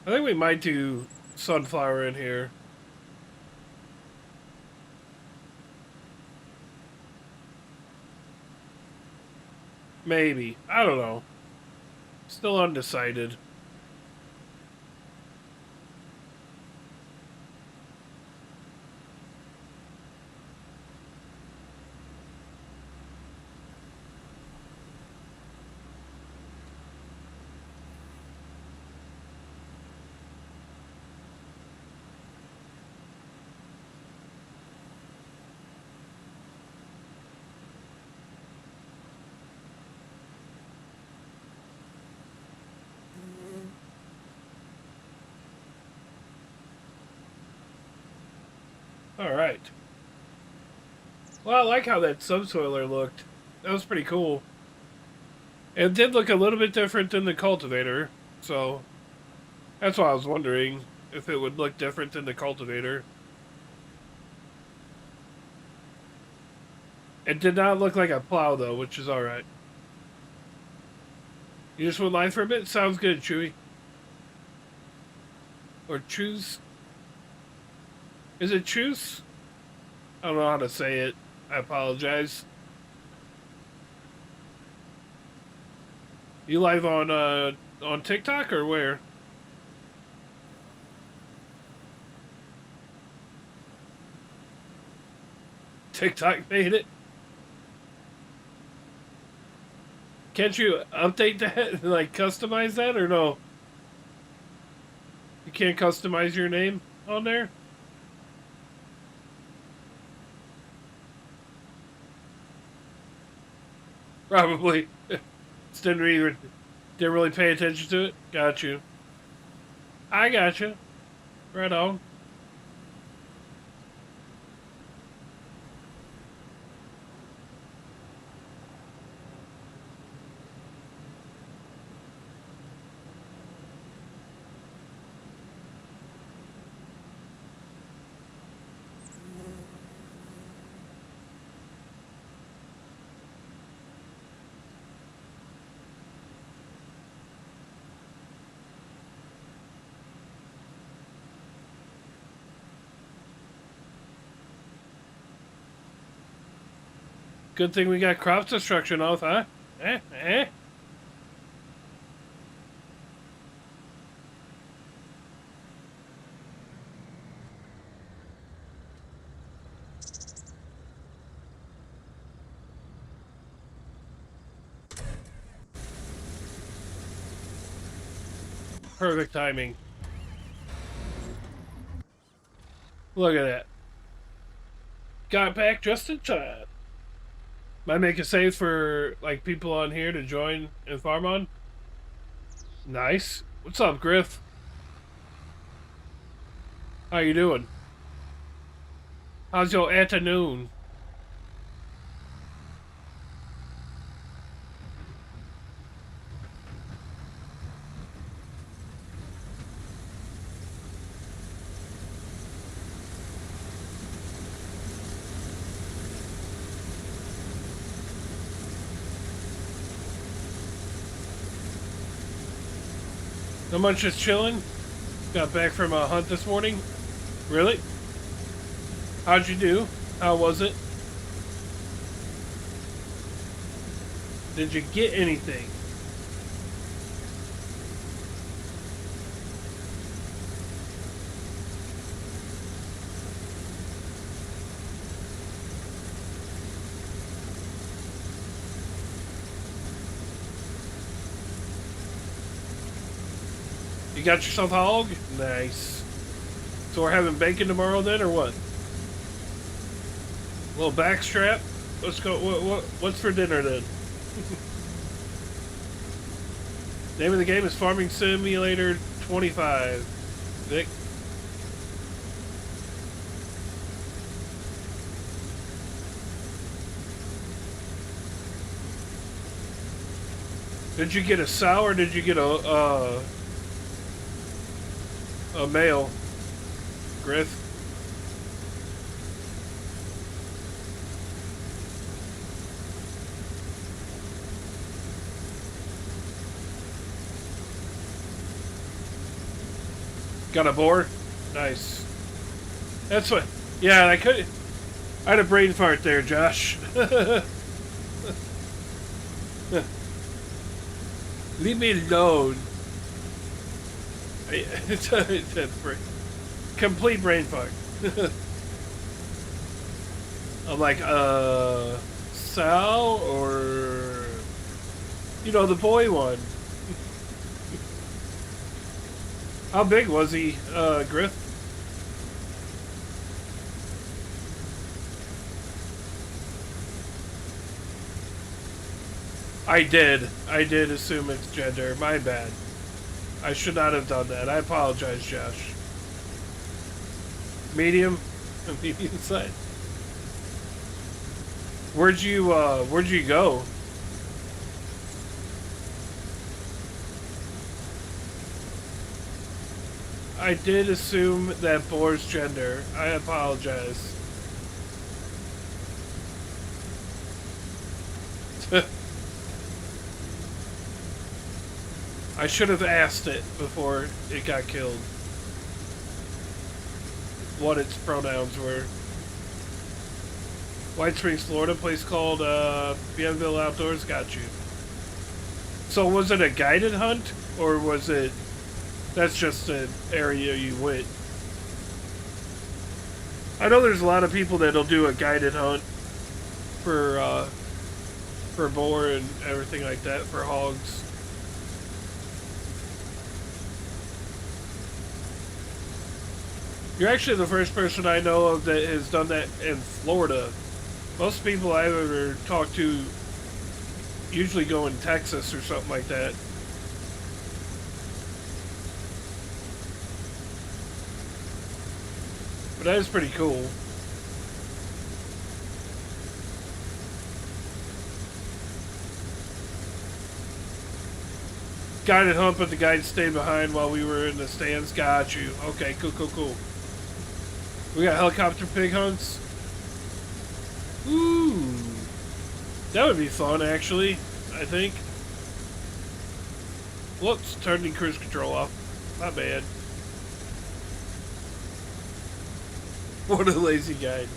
I think we might do sunflower in here. Maybe. I don't know. Still undecided. Alright. Well, I like how that subsoiler looked. That was pretty cool. It did look a little bit different than the cultivator, so that's why I was wondering if it would look different than the cultivator. It did not look like a plow, though, which is alright. You just went live for a bit? Sounds good, Chewy. Or choose? Is it choose? I don't know how to say it. I apologize. You live on TikTok or where? TikTok made it. Can't you update that, like customize that, or no? You can't customize your name on there? Probably. Just didn't really pay attention to it. Got you. I got you. Right on. Good thing we got crop destruction off, huh? Eh? Perfect timing. Look at that. Got back just in time. Might make a save for like people on here to join and farm on. Nice. What's up, Griff? How you doing? How's your afternoon? Not much, just chilling. Got back from a hunt this morning. Really? How'd you do? How was it? Did you get anything? You got yourself a hog? Nice. So we're having bacon tomorrow then, or what? A little backstrap? Let's go. What's for dinner then? Name of the game is Farming Simulator 25. Vic? Did you get a sow or did you get a male? Griff? Got a boar? Nice. That's what. Yeah, I could. I had a brain fart there, Josh. Leave me alone. It's a complete brain fart. I'm like, Sal or the boy one. How big was he, Griff? I did assume it's gender. My bad. I should not have done that. I apologize, Josh. Medium? Medium size. Where'd you go? I did assume that boar's gender. I apologize. I should have asked it before it got killed. What its pronouns were. White Springs, Florida, place called Bienville Outdoors. Got you. So was it a guided hunt, or was it? That's just an area you went. I know there's a lot of people that'll do a guided hunt for boar and everything like that for hogs. You're actually the first person I know of that has done that in Florida. Most people I've ever talked to usually go in Texas or something like that. But that is pretty cool. Guided hunt, but the guide stayed behind while we were in the stands. Got you. Okay, cool. We got helicopter pig hunts. Ooh. That would be fun, actually, I think. Whoops, turning cruise control off. My bad. What a lazy guide.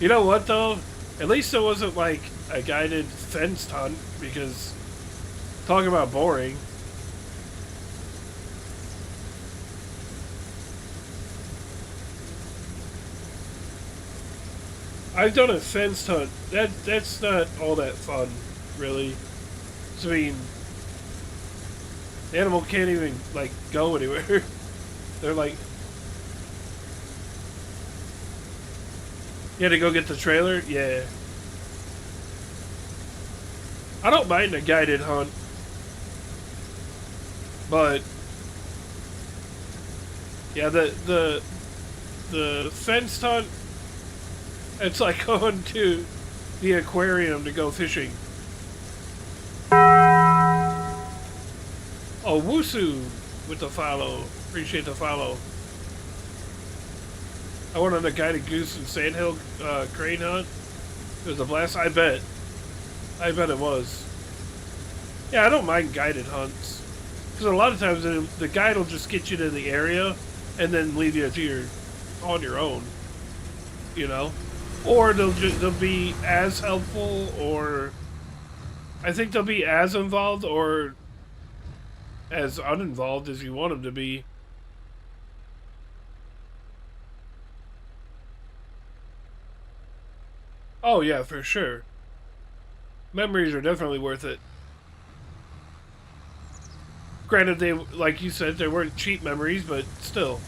You know what, though? At least it wasn't like a guided fenced hunt, because talking about boring. I've done a fenced hunt. That's not all that fun, really. I mean, the animal can't even like go anywhere. They're like You had to go get the trailer? Yeah. I don't mind a guided hunt. But yeah, the fenced hunt, it's like going to the aquarium to go fishing. Oh, Wusu with the follow. Appreciate the follow. I went on a guided goose and sandhill crane hunt. It was a blast. I bet it was. Yeah, I don't mind guided hunts. Because a lot of times the guide will just get you to the area and then leave you on your own. You know? Or they'll be as helpful, or I think they'll be as involved or as uninvolved as you want them to be. Oh yeah, for sure. Memories are definitely worth it. Granted, they, like you said, they weren't cheap memories, but still.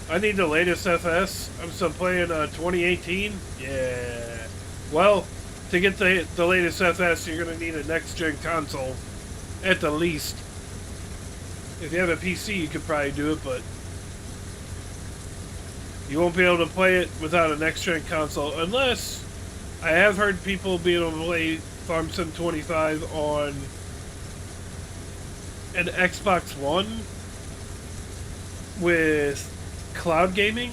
I need the latest FS. I'm still playing 2018. Yeah. Well, to get the latest FS, you're going to need a next-gen console. At the least. If you have a PC, you could probably do it, but you won't be able to play it without a next-gen console. Unless, I have heard people being able to play Farm Sim 25 on an Xbox One with cloud gaming.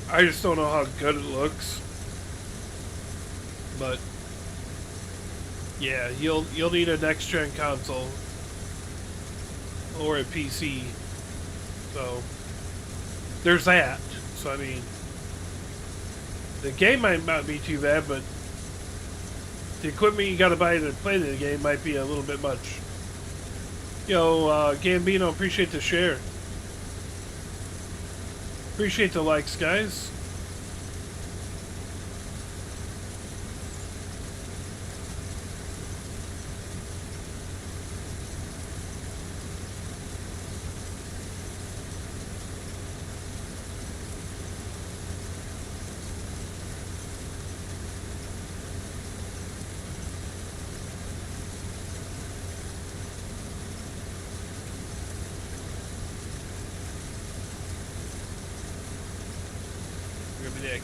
I just don't know how good it looks, but yeah, you'll need a next gen console or a PC. So there's that. So I mean, the game might not be too bad, but the equipment you got to buy to play the game might be a little bit much. Yo, Gambino, appreciate the share. Appreciate the likes, guys.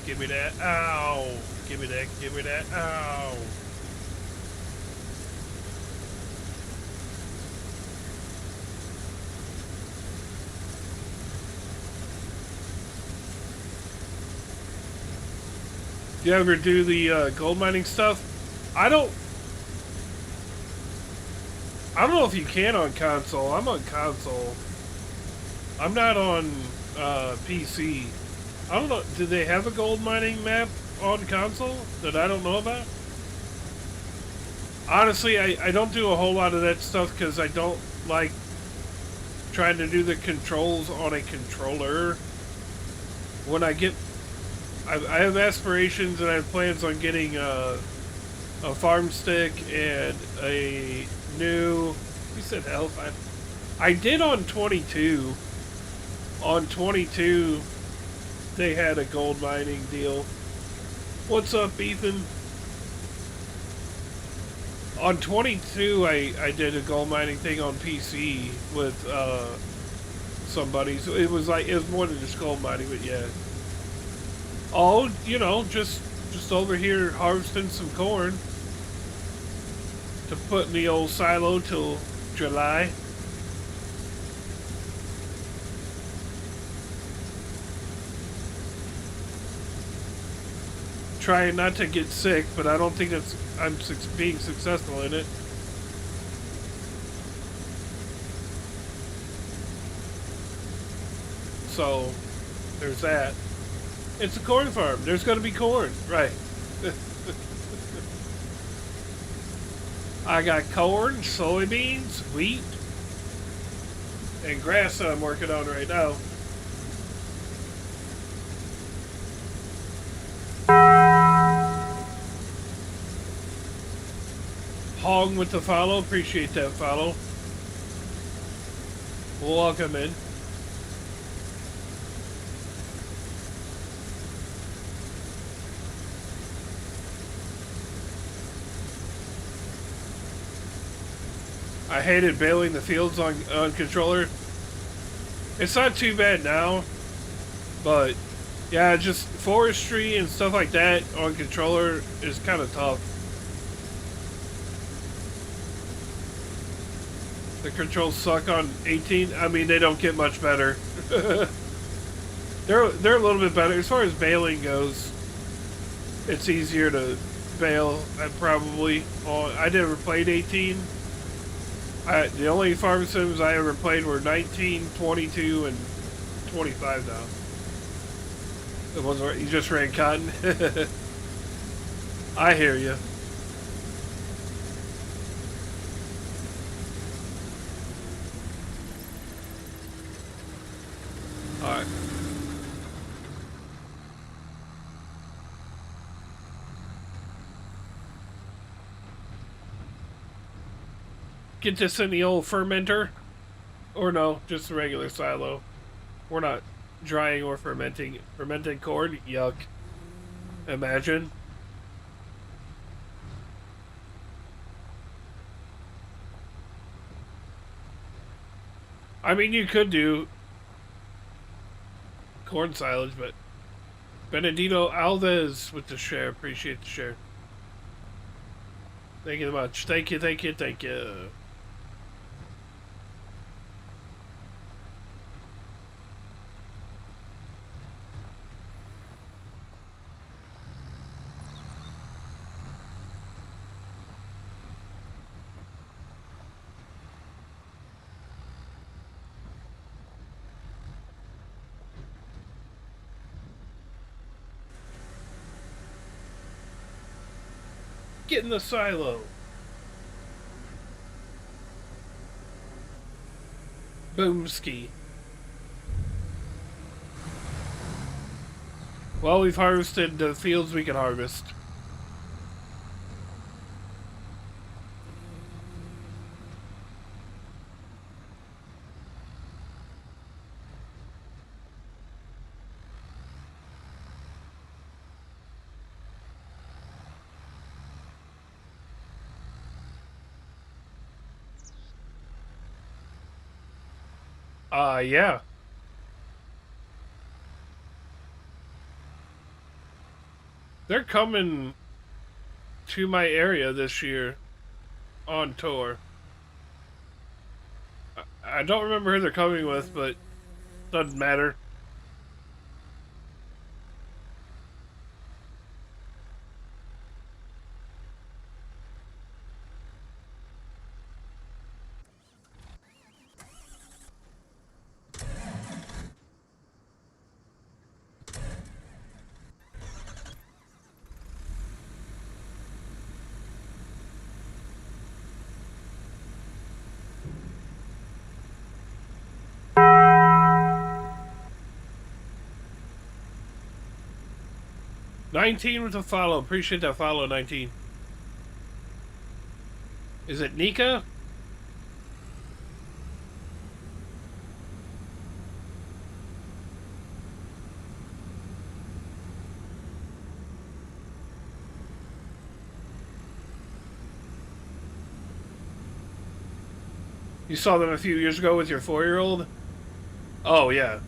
Give me that. Ow. Give me that. Give me that. Ow. Do you ever do the gold mining stuff? I don't know if you can on console. I'm on console. I'm not on PC. I don't know. Do they have a gold mining map on console that I don't know about? Honestly, I don't do a whole lot of that stuff because I don't like trying to do the controls on a controller. When I get... I have aspirations and I have plans on getting a farm stick and a new... You said health. I did on 22. On 22... They had a gold mining deal. What's up, Ethan? On 22, I did a gold mining thing on PC with somebody. So it was more than just gold mining, but yeah. Oh, you know, just over here harvesting some corn to put in the old silo till July. trying not to get sick, but I don't think I'm being successful in it. So, there's that. It's a corn farm. There's going to be corn, right? I got corn, soybeans, wheat, and grass that I'm working on right now. Hong with the follow. Appreciate that follow. Welcome in. I hated baling the fields on controller. It's not too bad now, but yeah, just forestry and stuff like that on controller is kind of tough. The controls suck on 18. I mean, they don't get much better. They're a little bit better as far as baling goes. It's easier to bale. I never played 18. The only farm sims I ever played were 19, 22, and 25 now. The ones where you just ran cotton. I hear you. Alright. Get this in the old fermenter. Or no, just a regular silo. We're not drying or fermenting. Fermented corn? Yuck. Imagine. I mean, you could do corn silage, but Benedito Alves with the share. Appreciate the share. Thank you very much. Thank you, thank you, thank you. Get in the silo. Boomski. Well, we've harvested the fields we can harvest. Yeah. They're coming to my area this year on tour. I don't remember who they're coming with, but doesn't matter. $19 with a follow. Appreciate that follow, 19. Is it Nika? You saw them a few years ago with your 4-year-old? Oh, yeah.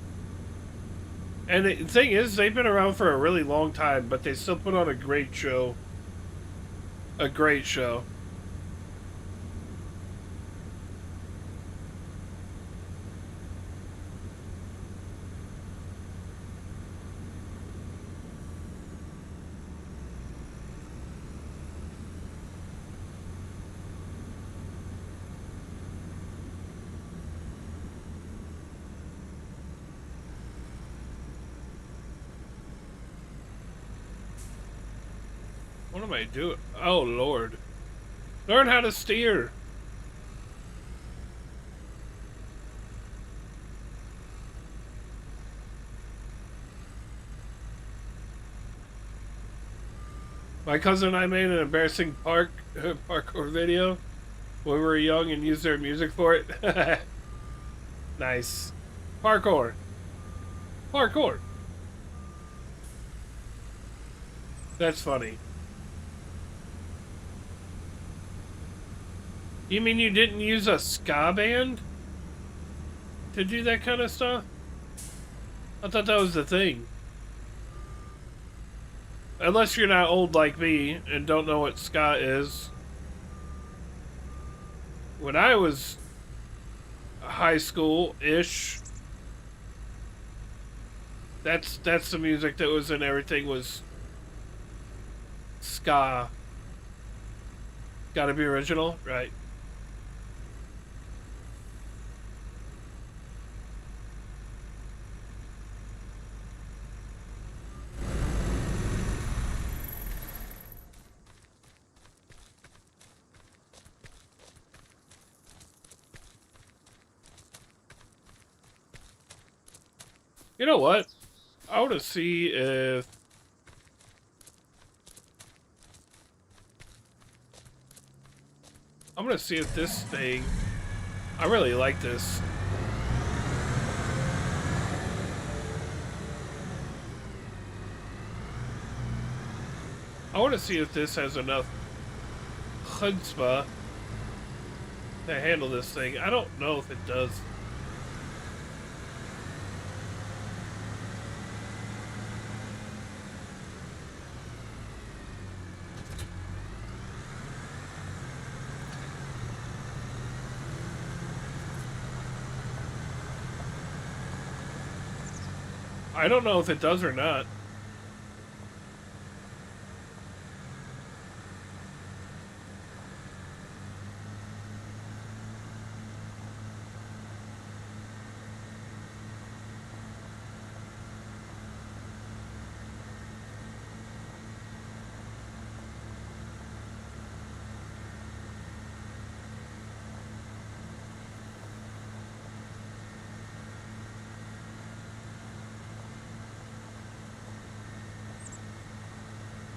And the thing is, they've been around for a really long time, but they still put on a great show. A great show. What am I doing? Oh, Lord. Learn how to steer. My cousin and I made an embarrassing parkour video when we were young and used their music for it. Nice. Parkour. Parkour. That's funny. You mean you didn't use a ska band to do that kind of stuff? I thought that was the thing. Unless you're not old like me and don't know what ska is. When I was high school-ish, that's the music that was in everything was ska. Gotta be original, right? You know what? I want to see if... I'm gonna see if this thing... I really like this. I want to see if this has enough chutzpah to handle this thing. I don't know if it does. I don't know if it does or not.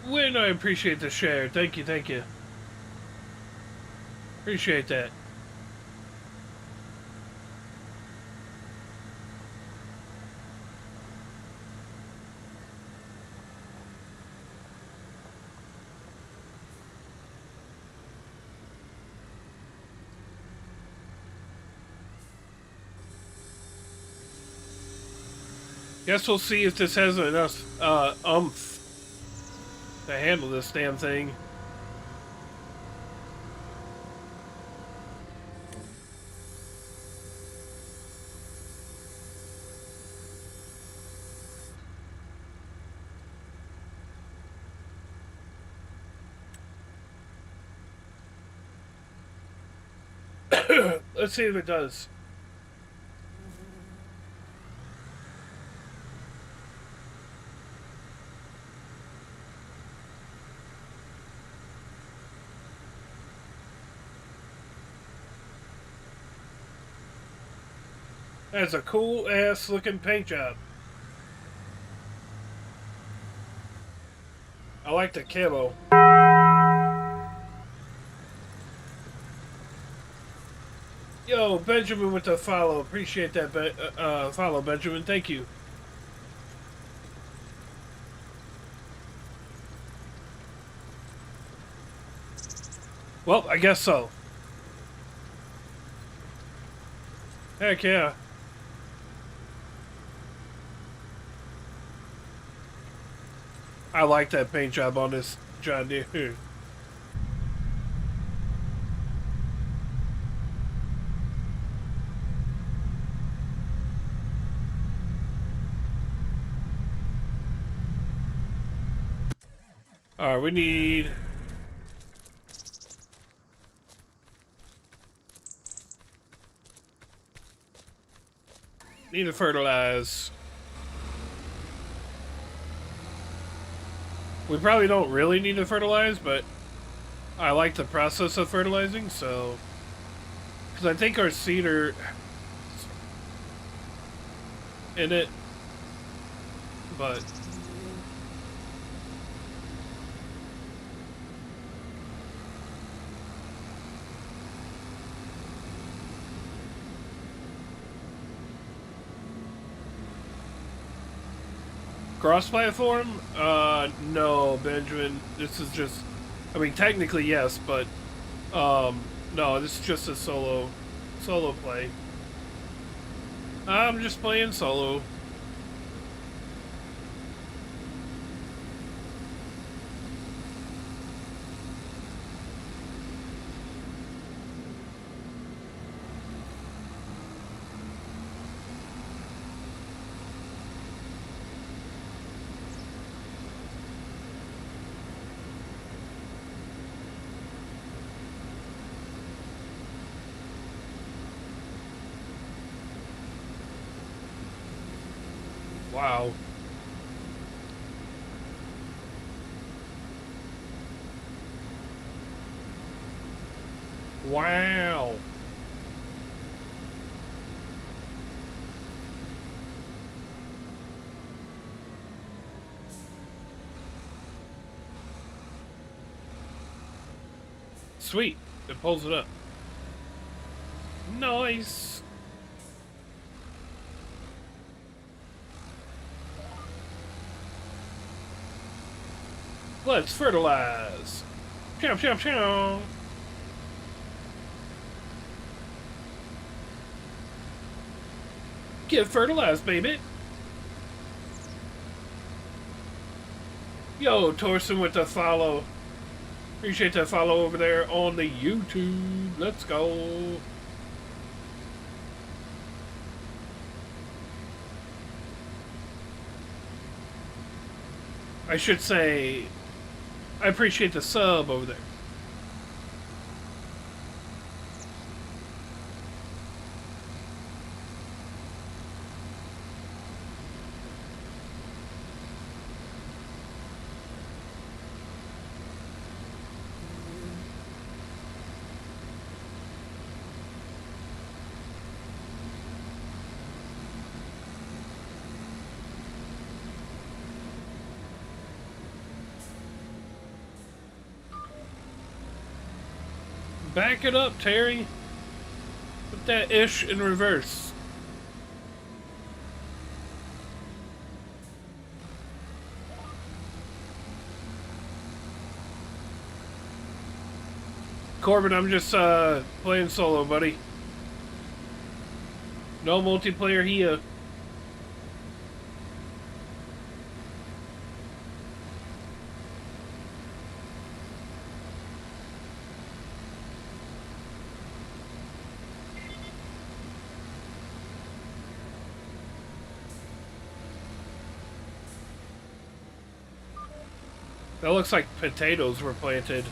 Win, I appreciate the share. Thank you, thank you. Appreciate that. Guess we'll see if this has enough oomph to handle this damn thing. Let's see if it does. That's a cool ass looking paint job. I like the camo. Yo, Benjamin with the follow. Appreciate that follow, Benjamin. Thank you. Well, I guess so. Heck yeah. I like that paint job on this John Deere. Alright, we need... Need to fertilize. We probably don't really need to fertilize, but I like the process of fertilizing, so... Because I think our seed are in it, but... Cross-platform? No, Benjamin. This is just... I mean, technically, yes, but... no, this is just a solo play. I'm just playing solo. Wow. Wow. Sweet. It pulls it up. Nice. Let's fertilize. Chow, chow, chow. Get fertilized, baby. Yo, Torsten with the follow. Appreciate that follow over there on the YouTube. Let's go. I should say, I appreciate the sub over there. Back it up, Terry. Put that ish in reverse. Corbin, I'm just playing solo, buddy. No multiplayer here. That looks like potatoes were planted.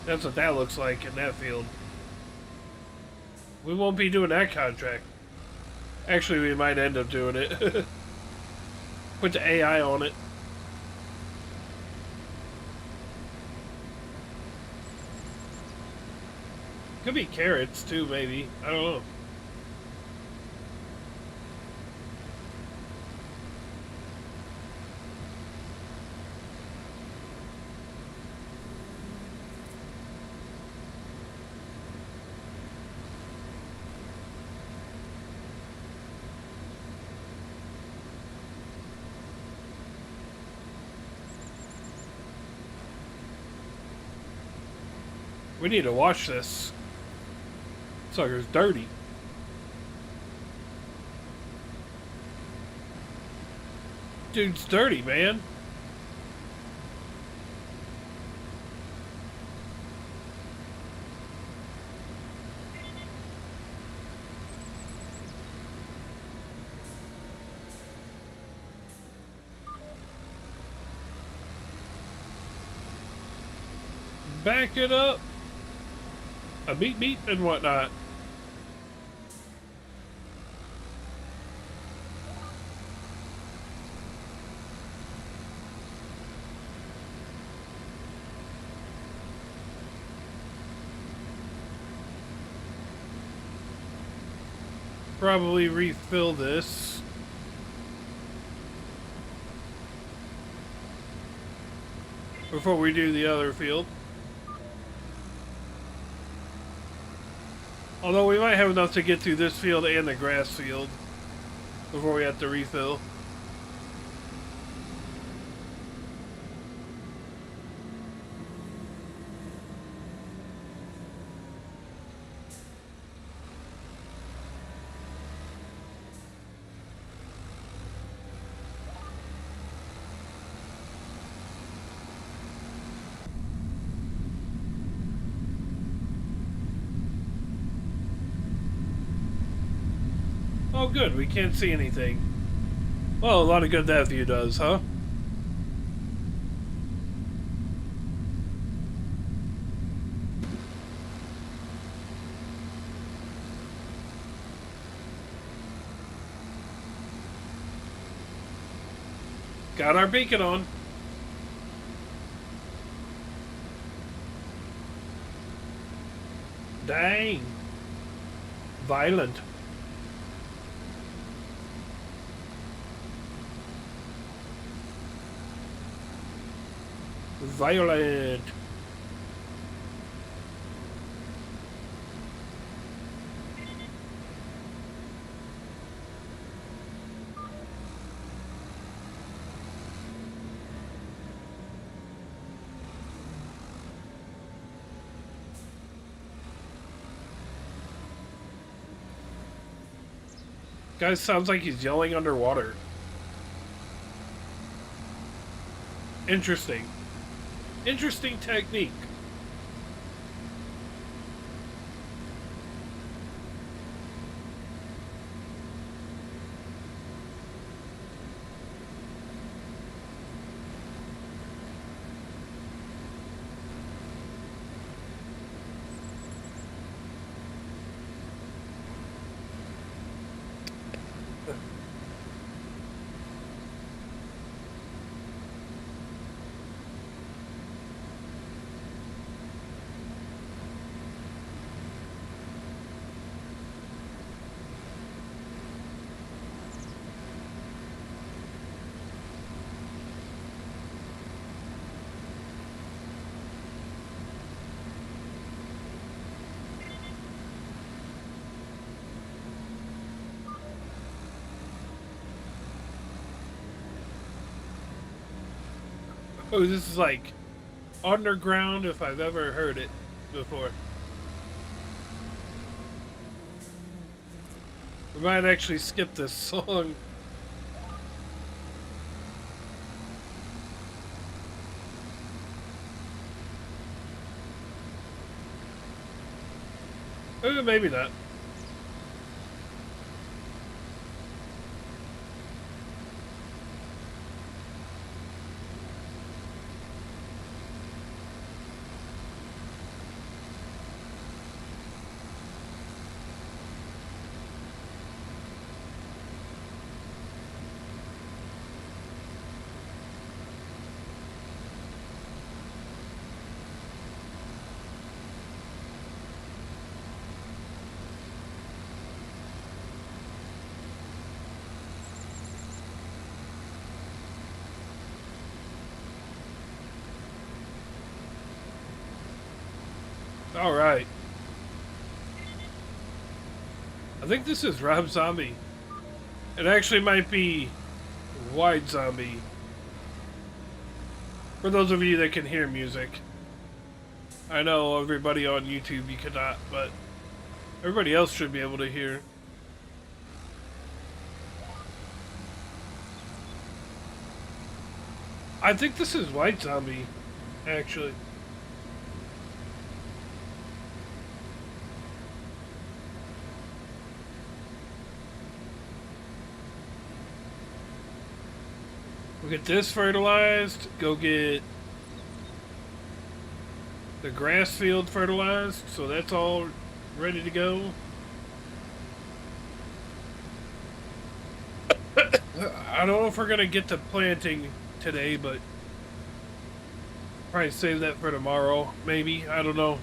That's what that looks like in that field. We won't be doing that contract. Actually, we might end up doing it. Put the AI on it. Could be carrots too, maybe. I don't know. We need to wash this. Sucker's dirty. Dude's dirty, man. Back it up. A beep beep and whatnot. probably refill this. Before we do the other field. Although we might have enough to get through this field and the grass field before we have to refill. Oh good, we can't see anything. Well, a lot of good that view does, huh? Got our beacon on. Dang. Violent. Violent. Guy sounds like he's yelling underwater. Interesting. Interesting technique. Oh, this is like underground if I've ever heard it before. We might actually skip this song. Maybe not. All right. I think this is Rob Zombie. It actually might be White Zombie. For those of you that can hear music. I know everybody on YouTube you cannot, but everybody else should be able to hear. I think this is White Zombie, actually. We'll get this fertilized, go get the grass field fertilized, so that's all ready to go. I don't know if we're gonna get to planting today, but probably save that for tomorrow, maybe. I don't know.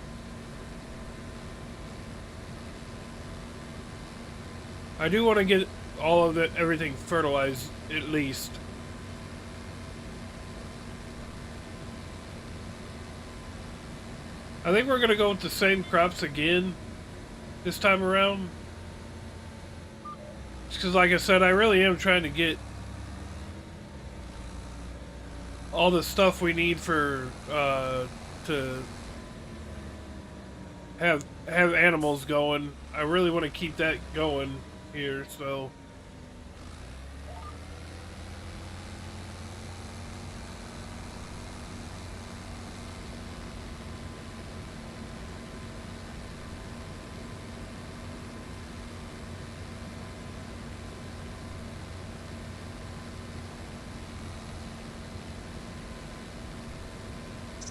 I do want to get all of it, everything fertilized at least. I think we're going to go with the same crops again this time around. Because like I said, I really am trying to get all the stuff we need for, to have animals going. I really want to keep that going here, so...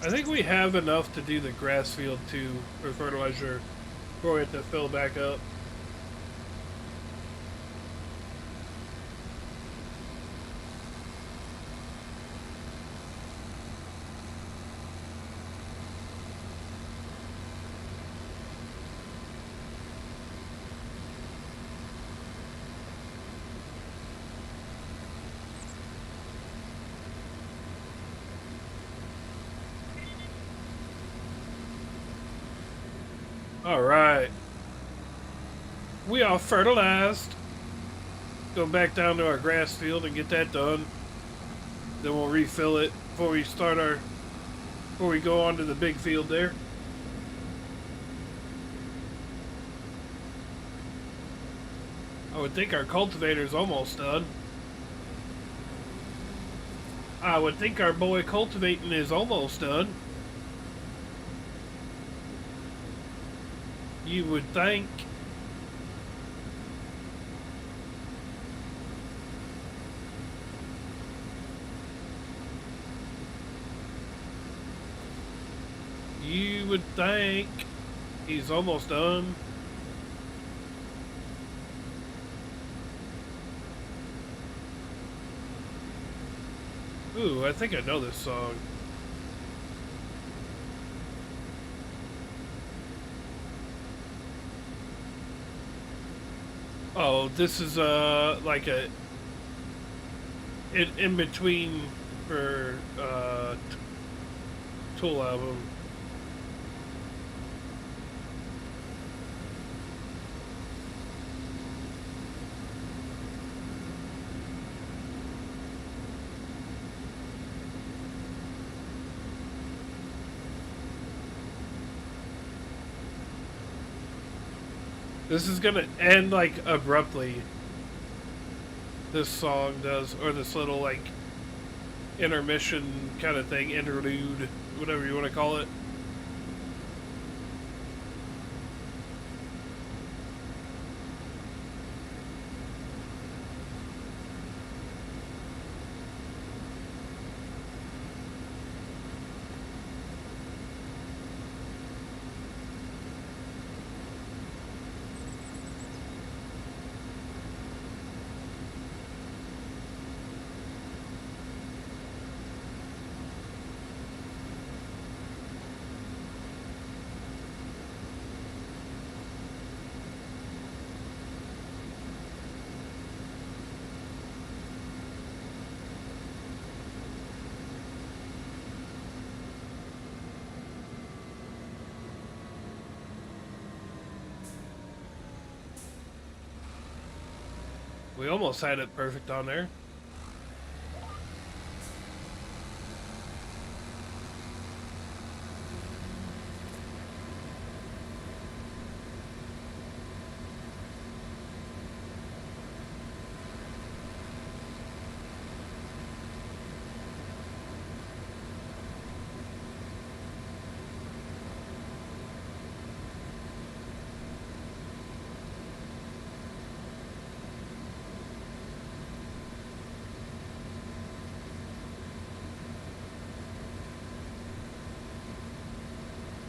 I think we have enough to do the grass field too for fertilizer before we have to fill back up. Alright. We are fertilized. Go back down to our grass field and get that done. Then we'll refill it before we start our... before we go on to the big field there. I would think our cultivator's almost done. I would think our boy cultivating is almost done. You would think. You would think he's almost done. Ooh, I think I know this song. Oh, this is like a in between for Tool album. This is gonna end like abruptly. This song does, or this little like intermission kind of thing, interlude, whatever you want to call it. We almost had it perfect on there.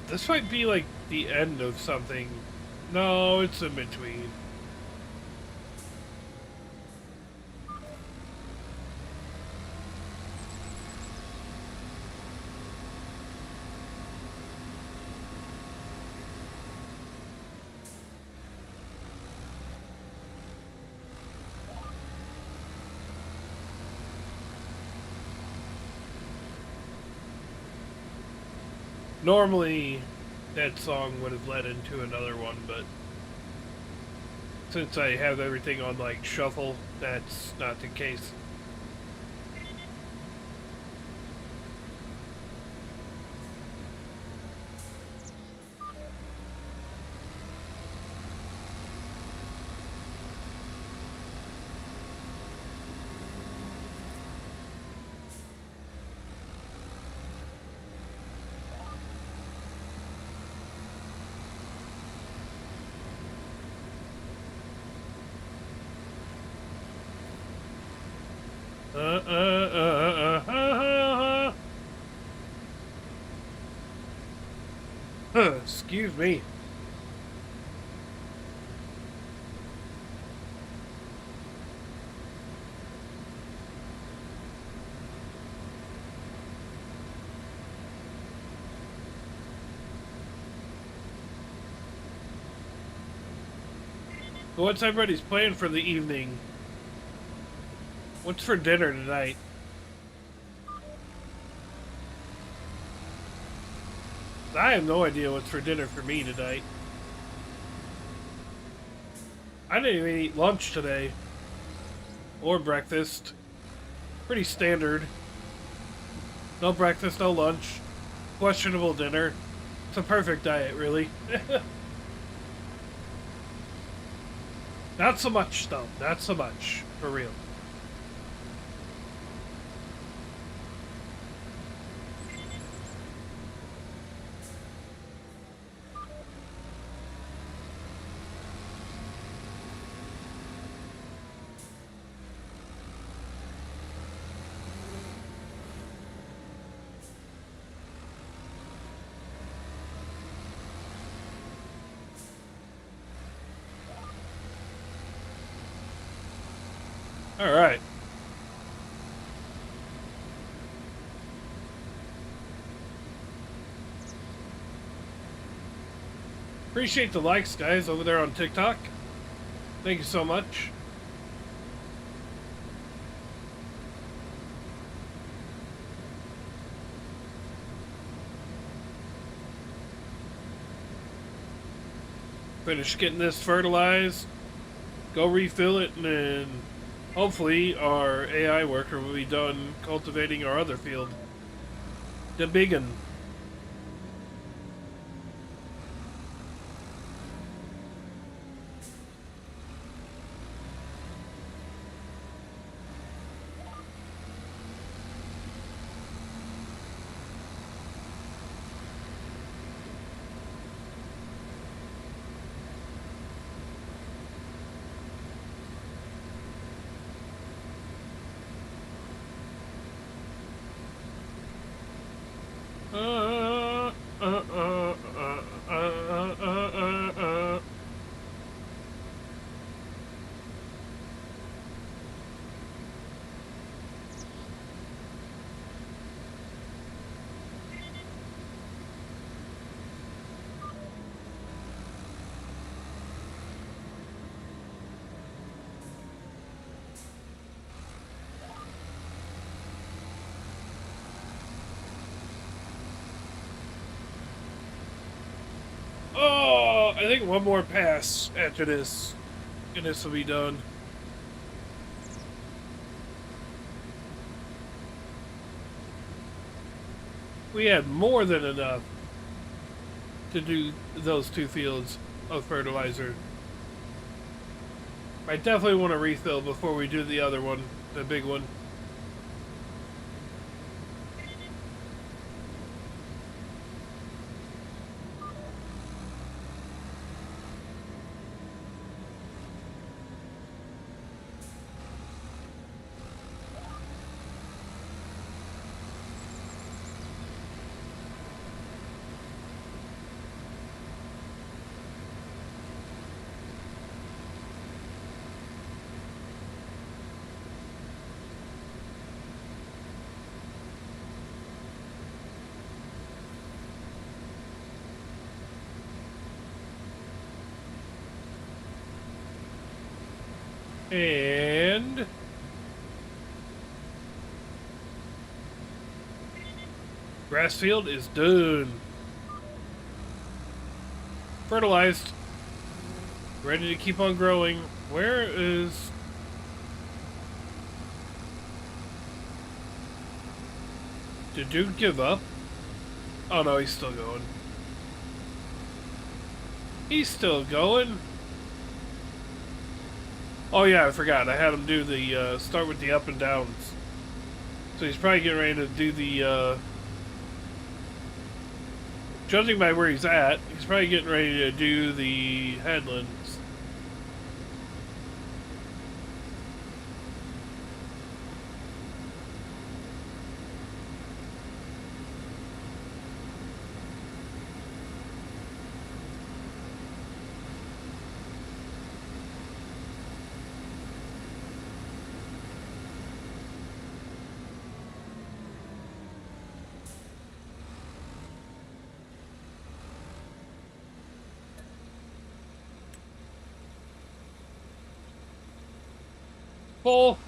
This might be like the end of something. No, it's in between. Normally, that song would have led into another one, but since I have everything on like shuffle, that's not the case. Excuse me. What's everybody's plan for the evening? What's for dinner tonight? I have no idea what's for dinner for me tonight. I didn't even eat lunch today. Or breakfast. Pretty standard. No breakfast, no lunch. Questionable dinner. It's a perfect diet, really. Not so much, though. Not so much. For real. Alright. Appreciate the likes, guys, over there on TikTok. Thank you so much. Finish getting this fertilized. Go refill it, and then hopefully our AI worker will be done cultivating our other field. The big one. Oh, I think one more pass after this, and this will be done. We had more than enough to do those 2 fields of fertilizer. I definitely want to refill before we do the other one, the big one. And grass field is done. Fertilized. Ready to keep on growing. Where is... Did dude give up? Oh no, he's still going. He's still going. Oh yeah, I forgot. I had him do the, start with the up and downs. So he's probably getting ready to do the, judging by where he's at, he's probably getting ready to do the headlands. Full.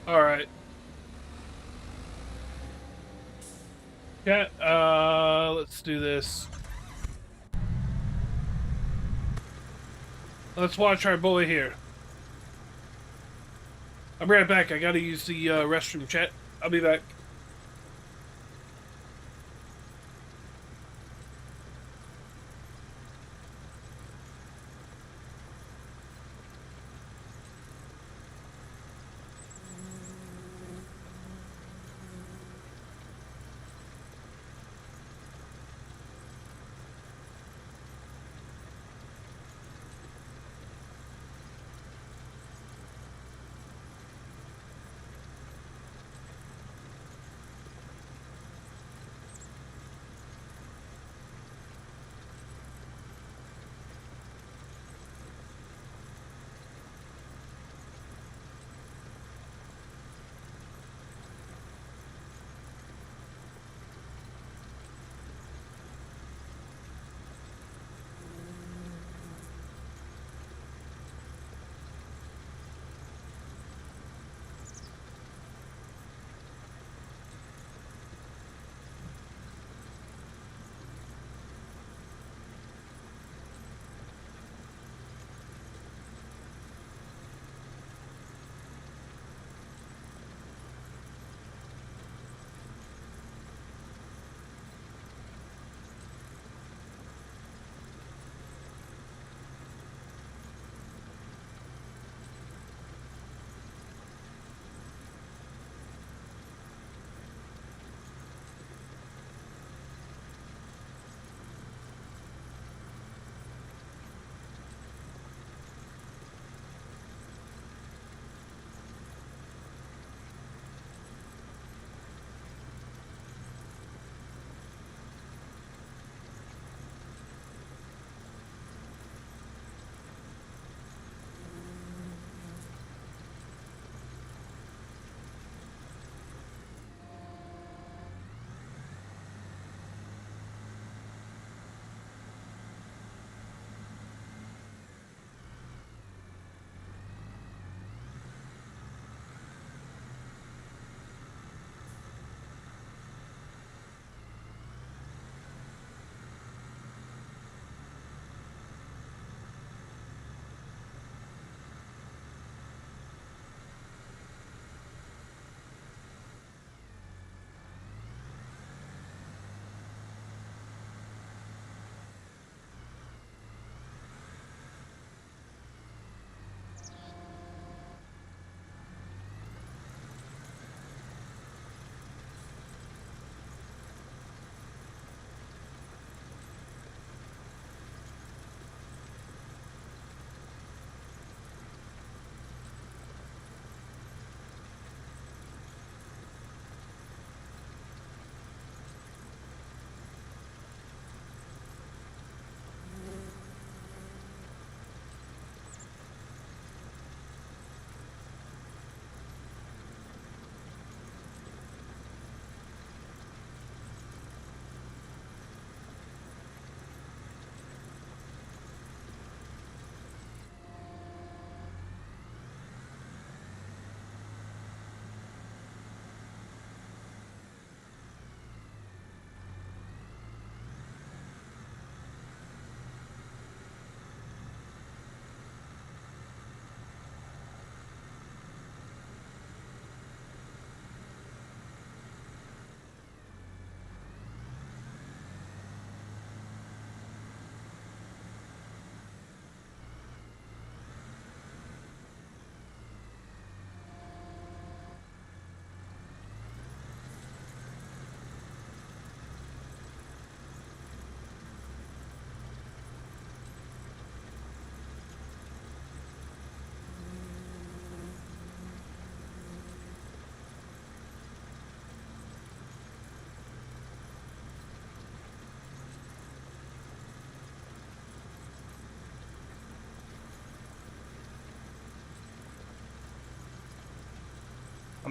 Alright. Yeah, let's do this. Let's watch our boy here. I'll be right back. I gotta use the restroom, chat. I'll be back.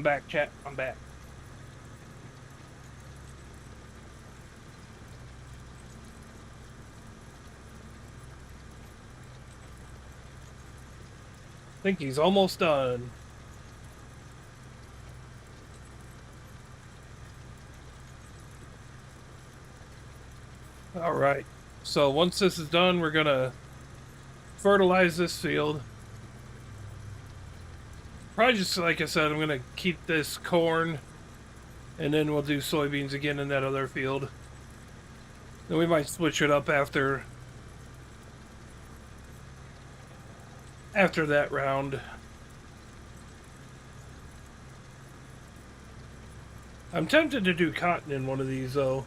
I'm back, chat. I'm back. I think he's almost done. All right. So once this is done, we're gonna fertilize this field. Probably just like I said, I'm gonna keep this corn, and then we'll do soybeans again in that other field. Then we might switch it up after that round. I'm tempted to do cotton in one of these though.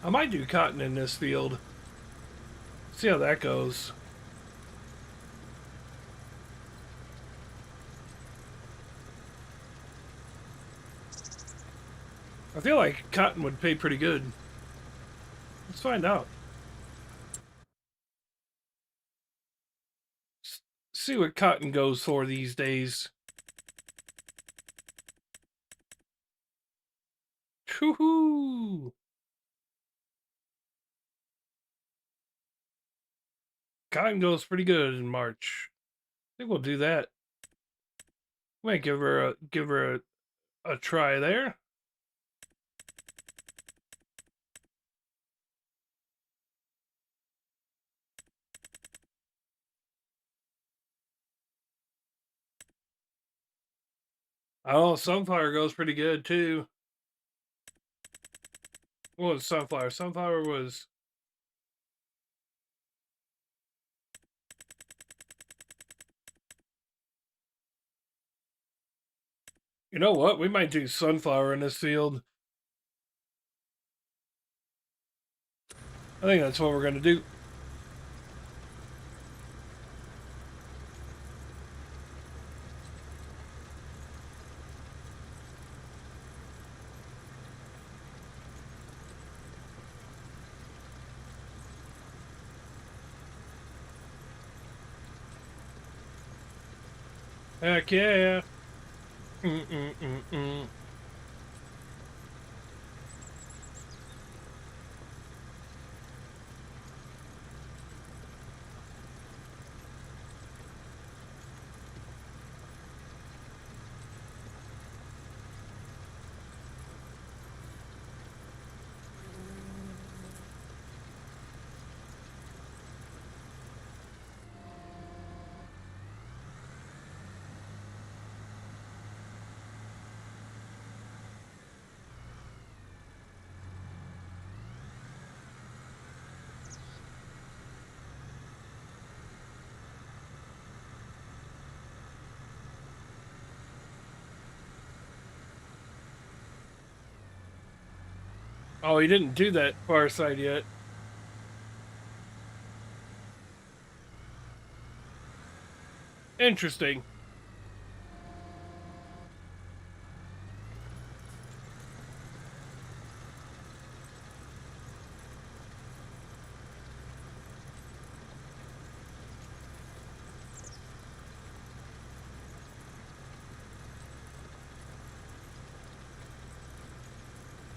I might do cotton in this field. See how that goes. I feel like cotton would pay pretty good. Let's find out. See what cotton goes for these days. Woohoo! Cotton goes pretty good in March. I think we'll do that. Might give her a try there. Oh, sunflower goes pretty good too. What was sunflower? Sunflower was. You know what? We might do sunflower in this field. I think that's what we're going to do. Heck yeah. Mm-mm-mm-mm. Oh, he didn't do that far side yet. Interesting.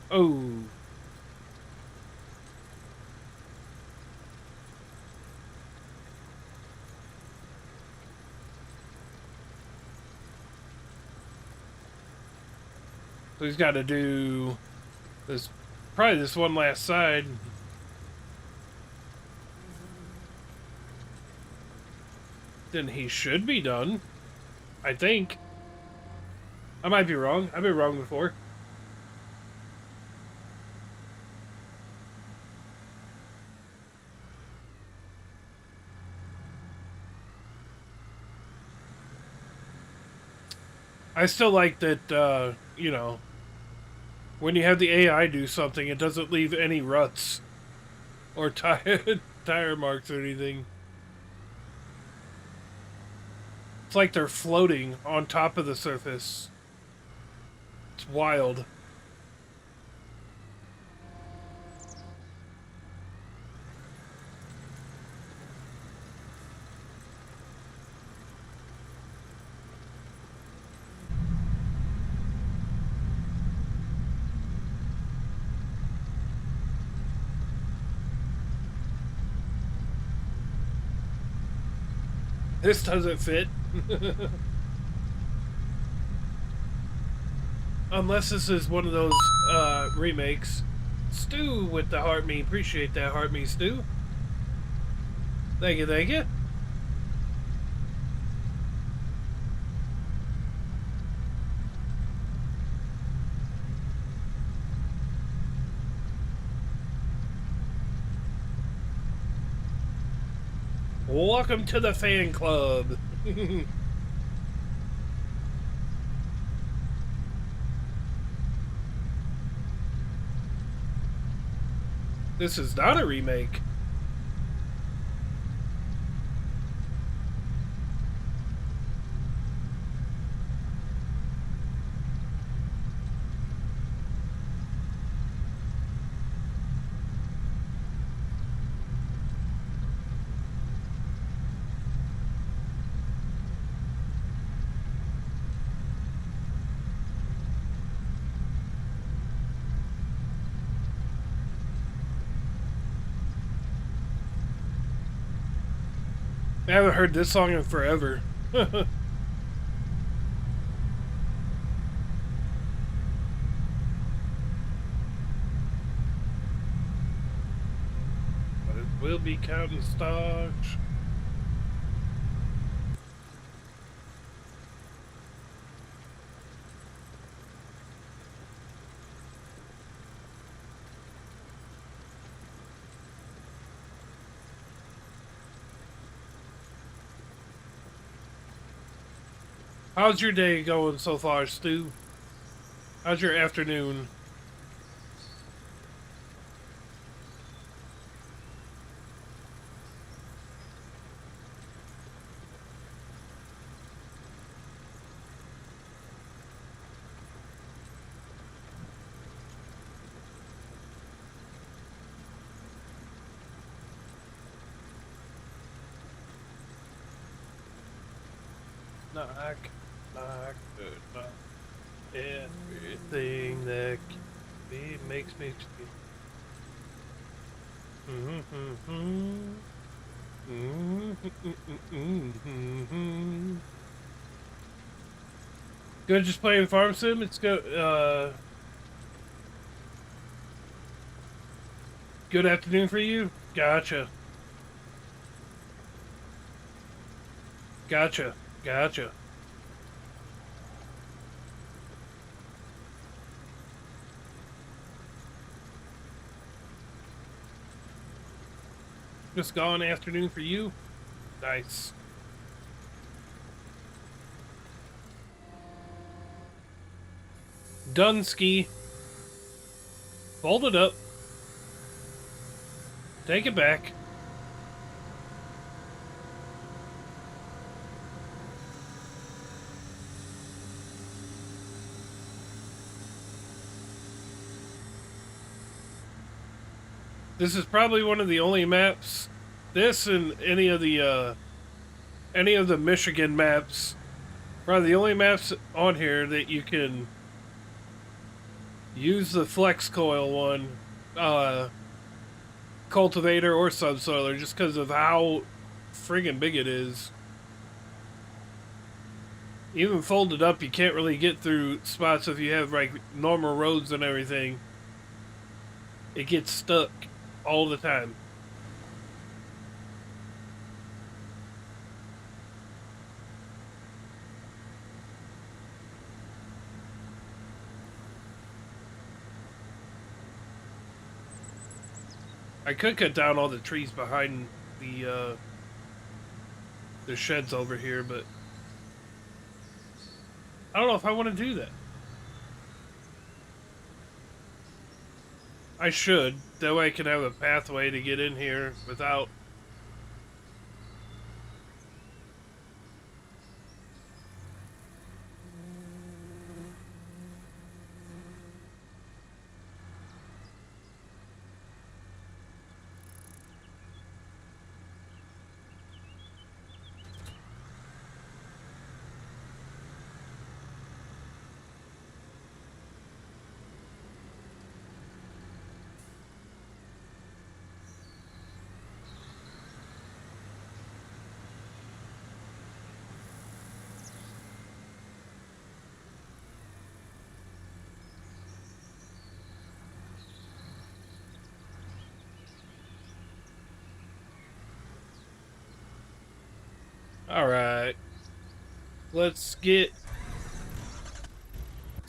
Oh. So he's got to do this, probably this one last side. Then he should be done. I think. I might be wrong. I've been wrong before. I still like that, you know, when you have the AI do something, it doesn't leave any ruts or tire marks or anything. It's like they're floating on top of the surface. It's wild. This doesn't fit. Unless this is one of those remakes. Stu with the heart me. Appreciate that heart me, Stu. Thank you, thank you. Welcome to the fan club. This is not a remake. I haven't heard this song in forever. But it will be counting stocks. How's your day going so far, Stu? How's your afternoon? Knock, knock, knock. Everything that makes me feel. Good, just playing Farm Sim. It's good. Good afternoon for you. Gotcha. Gotcha. Gotcha. Just gone afternoon for you. Nice. Dunsky. Fold it up. Take it back. This is probably one of the only maps. This and any of the Michigan maps. Probably the only maps on here that you can use the flex coil one, cultivator or subsoiler, just because of how friggin' big it is. Even folded up, you can't really get through spots if you have like normal roads and everything. It gets stuck all the time. I could cut down all the trees behind the sheds over here, but I don't know if I want to do that. I should. That way I can have a pathway to get in here without... All right. Let's get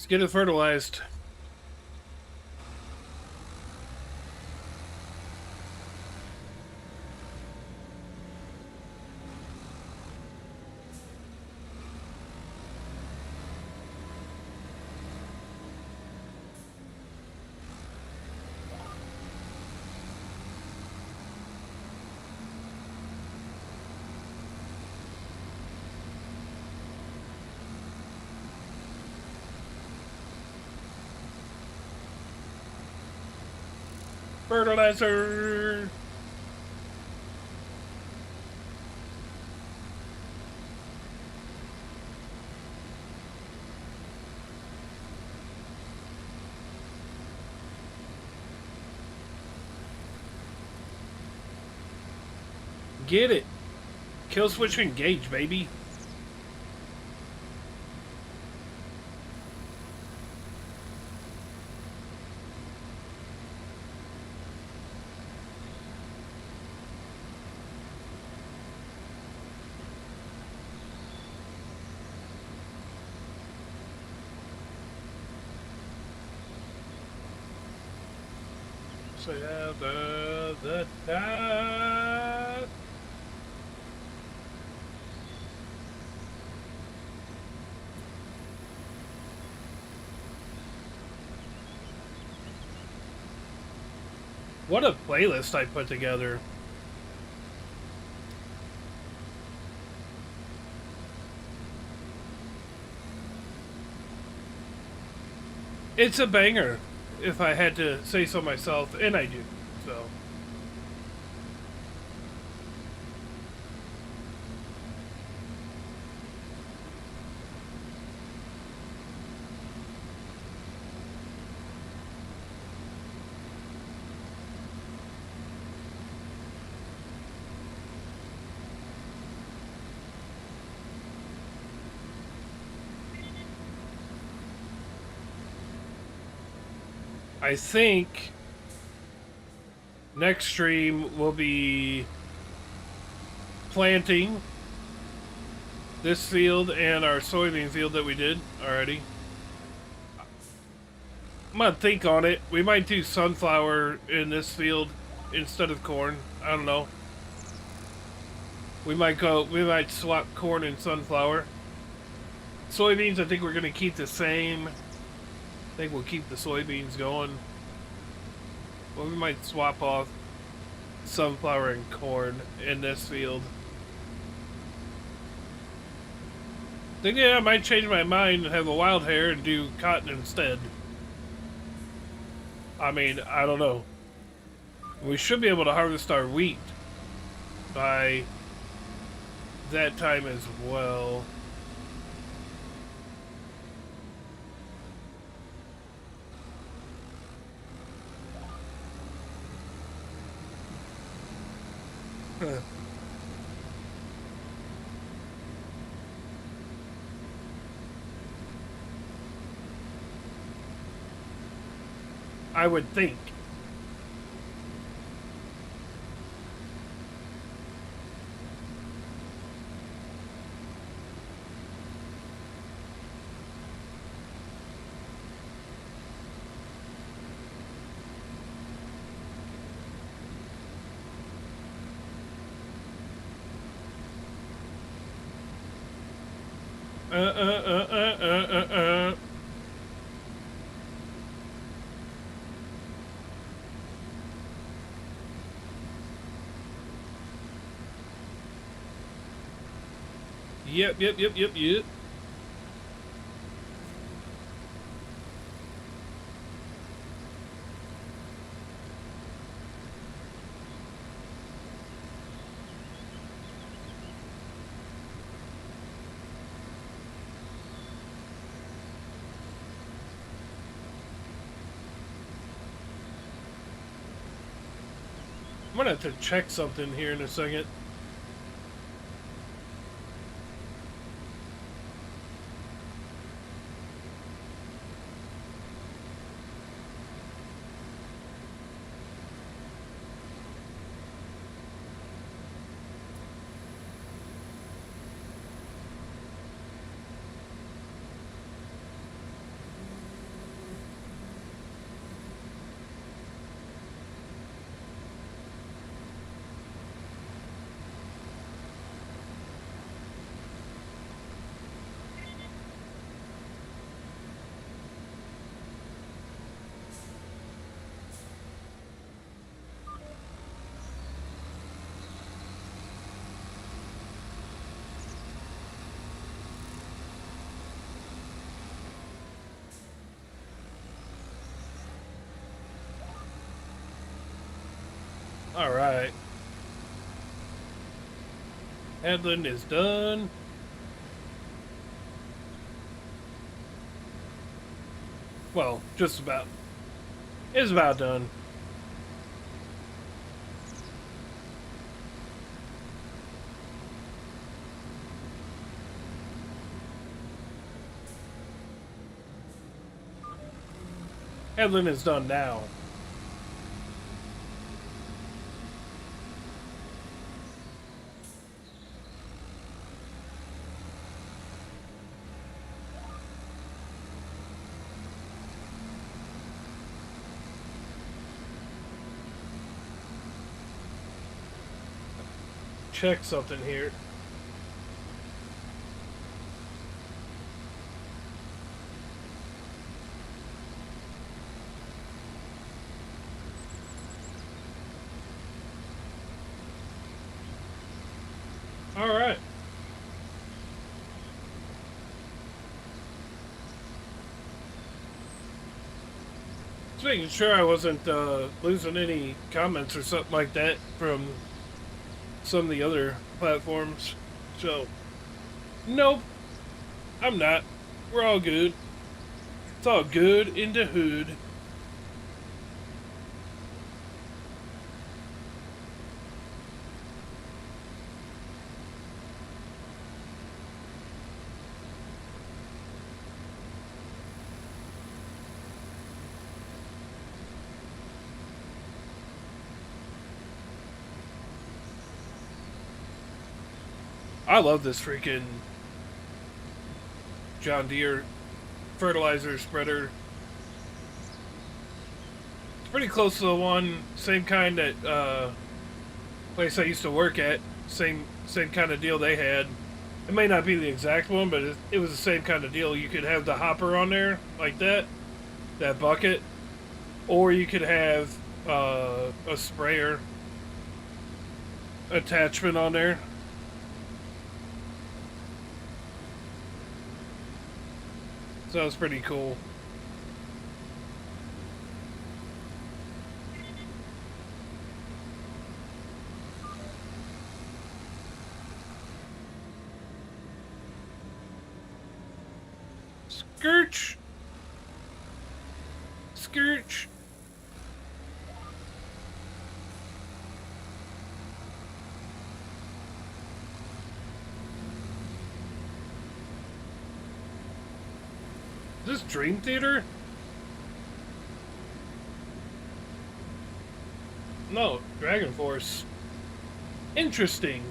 it fertilized. Fertilizer. Get it. Kill switch engage, baby. So yeah, that. What a playlist I put together. It's a banger, if I had to say so myself, and I do. So. I think next stream will be planting this field and our soybean field that we did already. I'm gonna think on it. We might do sunflower in this field instead of corn. I don't know. We might swap corn and sunflower. Soybeans, I think we're gonna keep the same. I think we'll keep the soybeans going. Well, we might swap off sunflower and corn in this field. Then yeah, I might change my mind and have a wild hair and do cotton instead. I mean, I don't know. We should be able to harvest our wheat by that time as well. I would think. Yep. I'm gonna have to check something here in a second. All right. Headland is done. Well, just about. It's about done. Headland is done now. Check something here. All right. Just making sure I wasn't losing any comments or something like that from some of the other platforms. So, nope, I'm not. We're all good. It's all good in the hood. I love this freaking John Deere fertilizer spreader. It's pretty close to the one, same kind that place I used to work at. Same kind of deal they had. It may not be the exact one, but it was the same kind of deal. You could have the hopper on there like that bucket, or you could have a sprayer attachment on there. So it's pretty cool. Skirch! Skirch! Is this Dream Theater? No, Dragon Force. Interesting.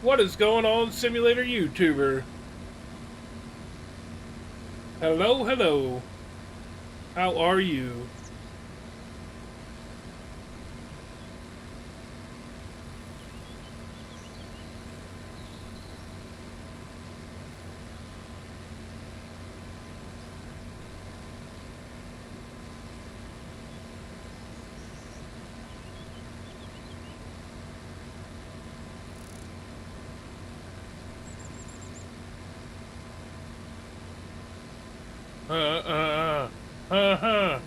What is going on, Simulator YouTuber? Hello, hello. How are you? Uh-huh.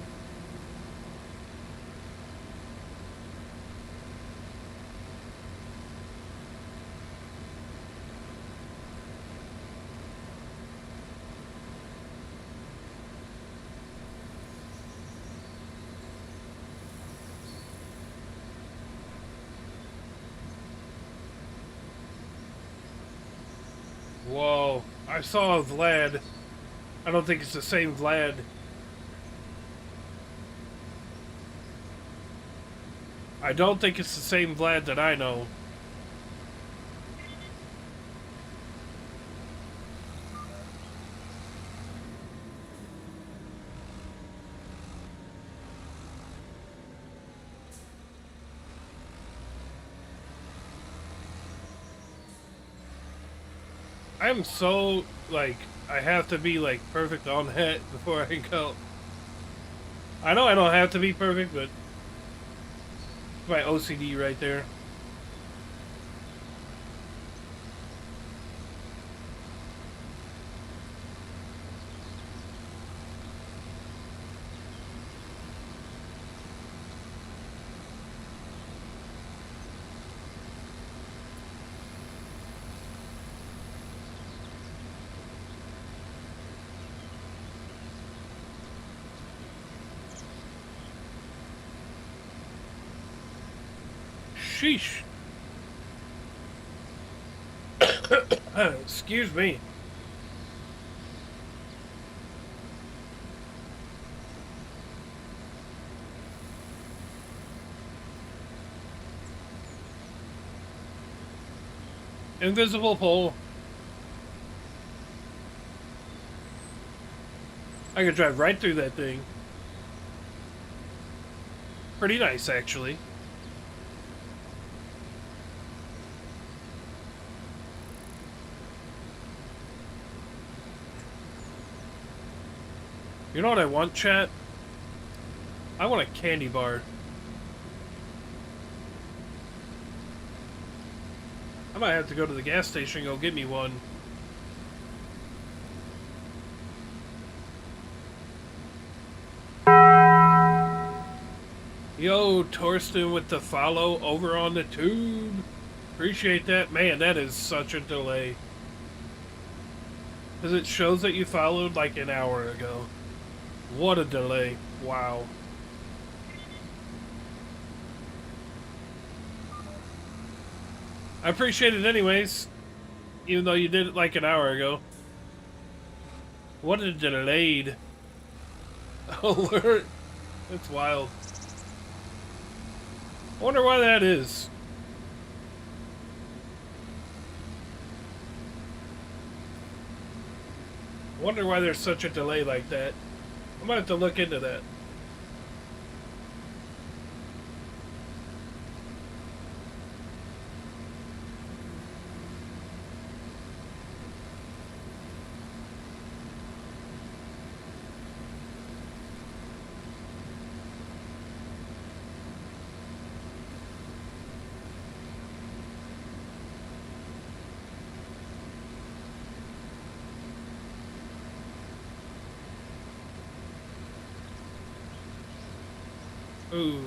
Whoa, I saw Vlad. I don't think it's the same Vlad. I don't think it's the same Vlad that I know. I'm so, like, I have to be, like, perfect on that before I can go. I know I don't have to be perfect, but My OCD right there. Sheesh. Excuse me. Invisible pole. I could drive right through that thing. Pretty nice, actually. You know what I want, chat? I want a candy bar. I might have to go to the gas station and go get me one. Yo, Torsten with the follow over on the tube. Appreciate that. Man, that is such a delay. Because it shows that you followed like an hour ago. What a delay. Wow. I appreciate it anyways. Even though you did it like an hour ago. What a delayed alert. That's wild. I wonder why that is. I wonder why there's such a delay like that. I might have to look into that. Ooh.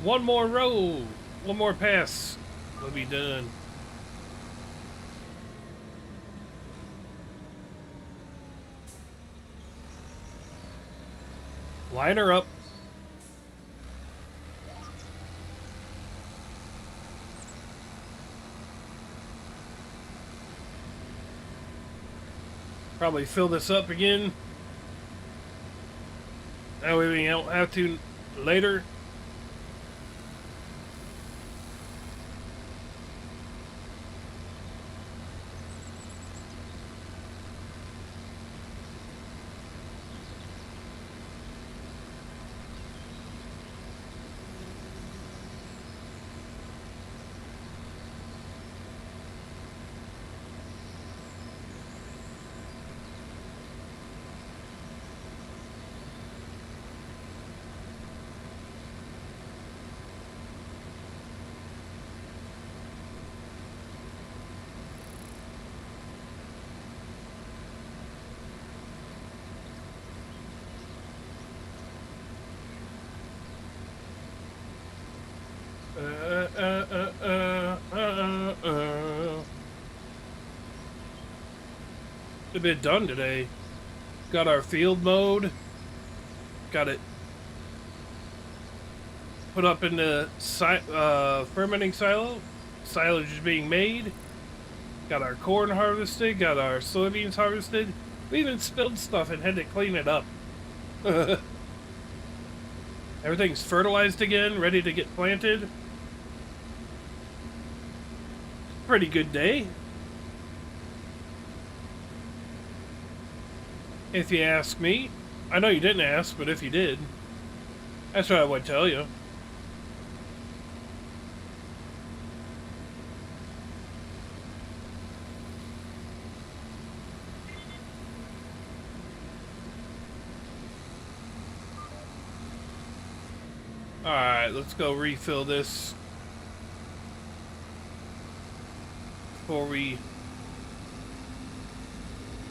One more row, one more pass, we'll be done. Line her up. Probably fill this up again. That way we don't have to later. a bit done today. Got our field mode. Got it put up in the fermenting silo. Silage is being made. Got our corn harvested. Got our soybeans harvested. We even spilled stuff and had to clean it up. Everything's fertilized again, ready to get planted. Pretty good day, if you ask me. I know you didn't ask, but if you did, that's what I would tell you. Alright, let's go refill this before we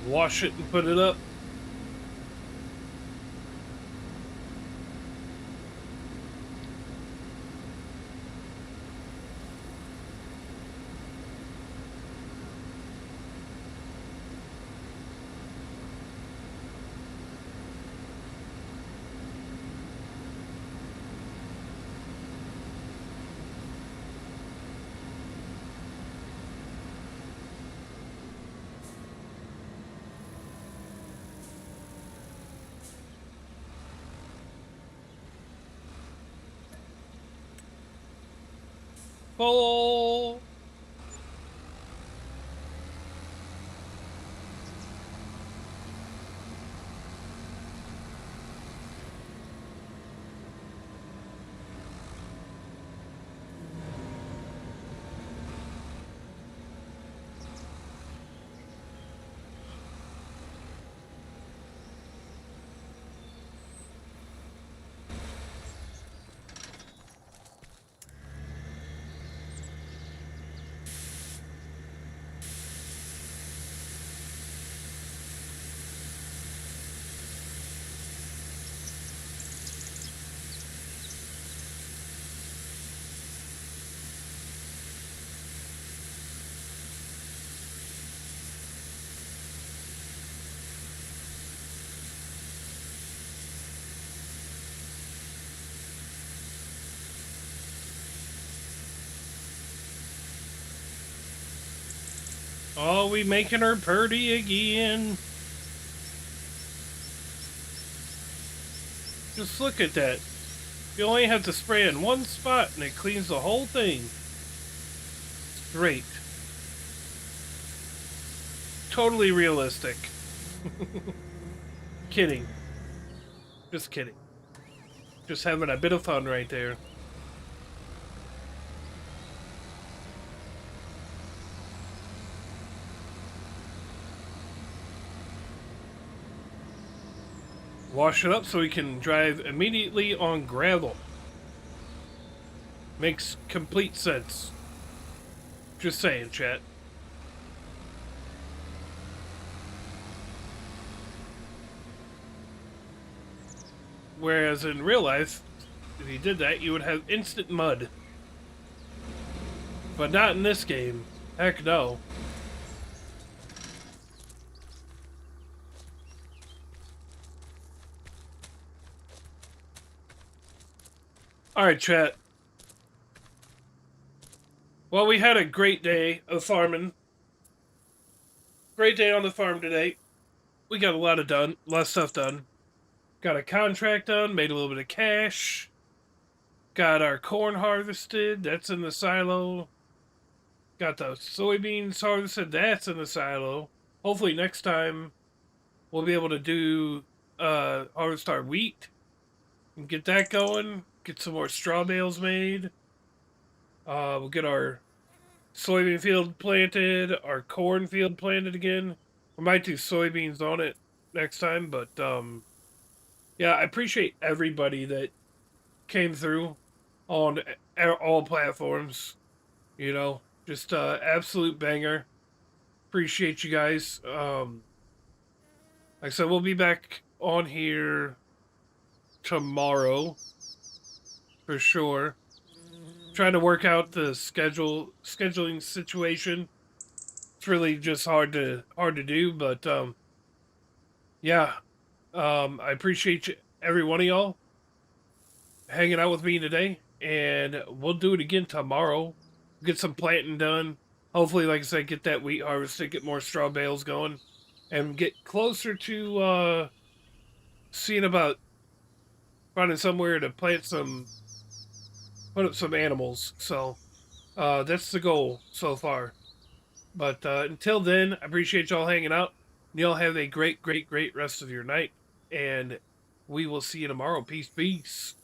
wash it and put it up. Full. Oh, we making her purty again. Just look at that. You only have to spray in one spot and it cleans the whole thing. It's great. Totally realistic. Kidding. Just kidding. Just having a bit of fun right there. Wash it up so we can drive immediately on gravel. Makes complete sense. Just saying, chat. Whereas in real life, if you did that, you would have instant mud. But not in this game. Heck no. Alright, chat. Well, we had a great day of farming. Great day on the farm today. We got a lot of stuff done. Got a contract done, made a little bit of cash. Got our corn harvested, that's in the silo. Got the soybeans harvested, that's in the silo. Hopefully next time we'll be able to do harvest our wheat and get that going. Get some more straw bales made. We'll get our soybean field planted, our corn field planted again. We might do soybeans on it next time, but yeah, I appreciate everybody that came through on all platforms. You know, just absolute banger. Appreciate you guys. Like I said, we'll be back on here tomorrow for sure. Trying to work out the scheduling situation it's really just hard to do. But yeah, I appreciate every one of y'all hanging out with me today, and we'll do it again tomorrow. Get some planting done. Hopefully, like I said, get that wheat harvested, get more straw bales going, and get closer to seeing about finding somewhere to put up some animals. So that's the goal so far. But until then, I appreciate y'all hanging out. Y'all have a great, great, great rest of your night, and we will see you tomorrow. Peace, peace.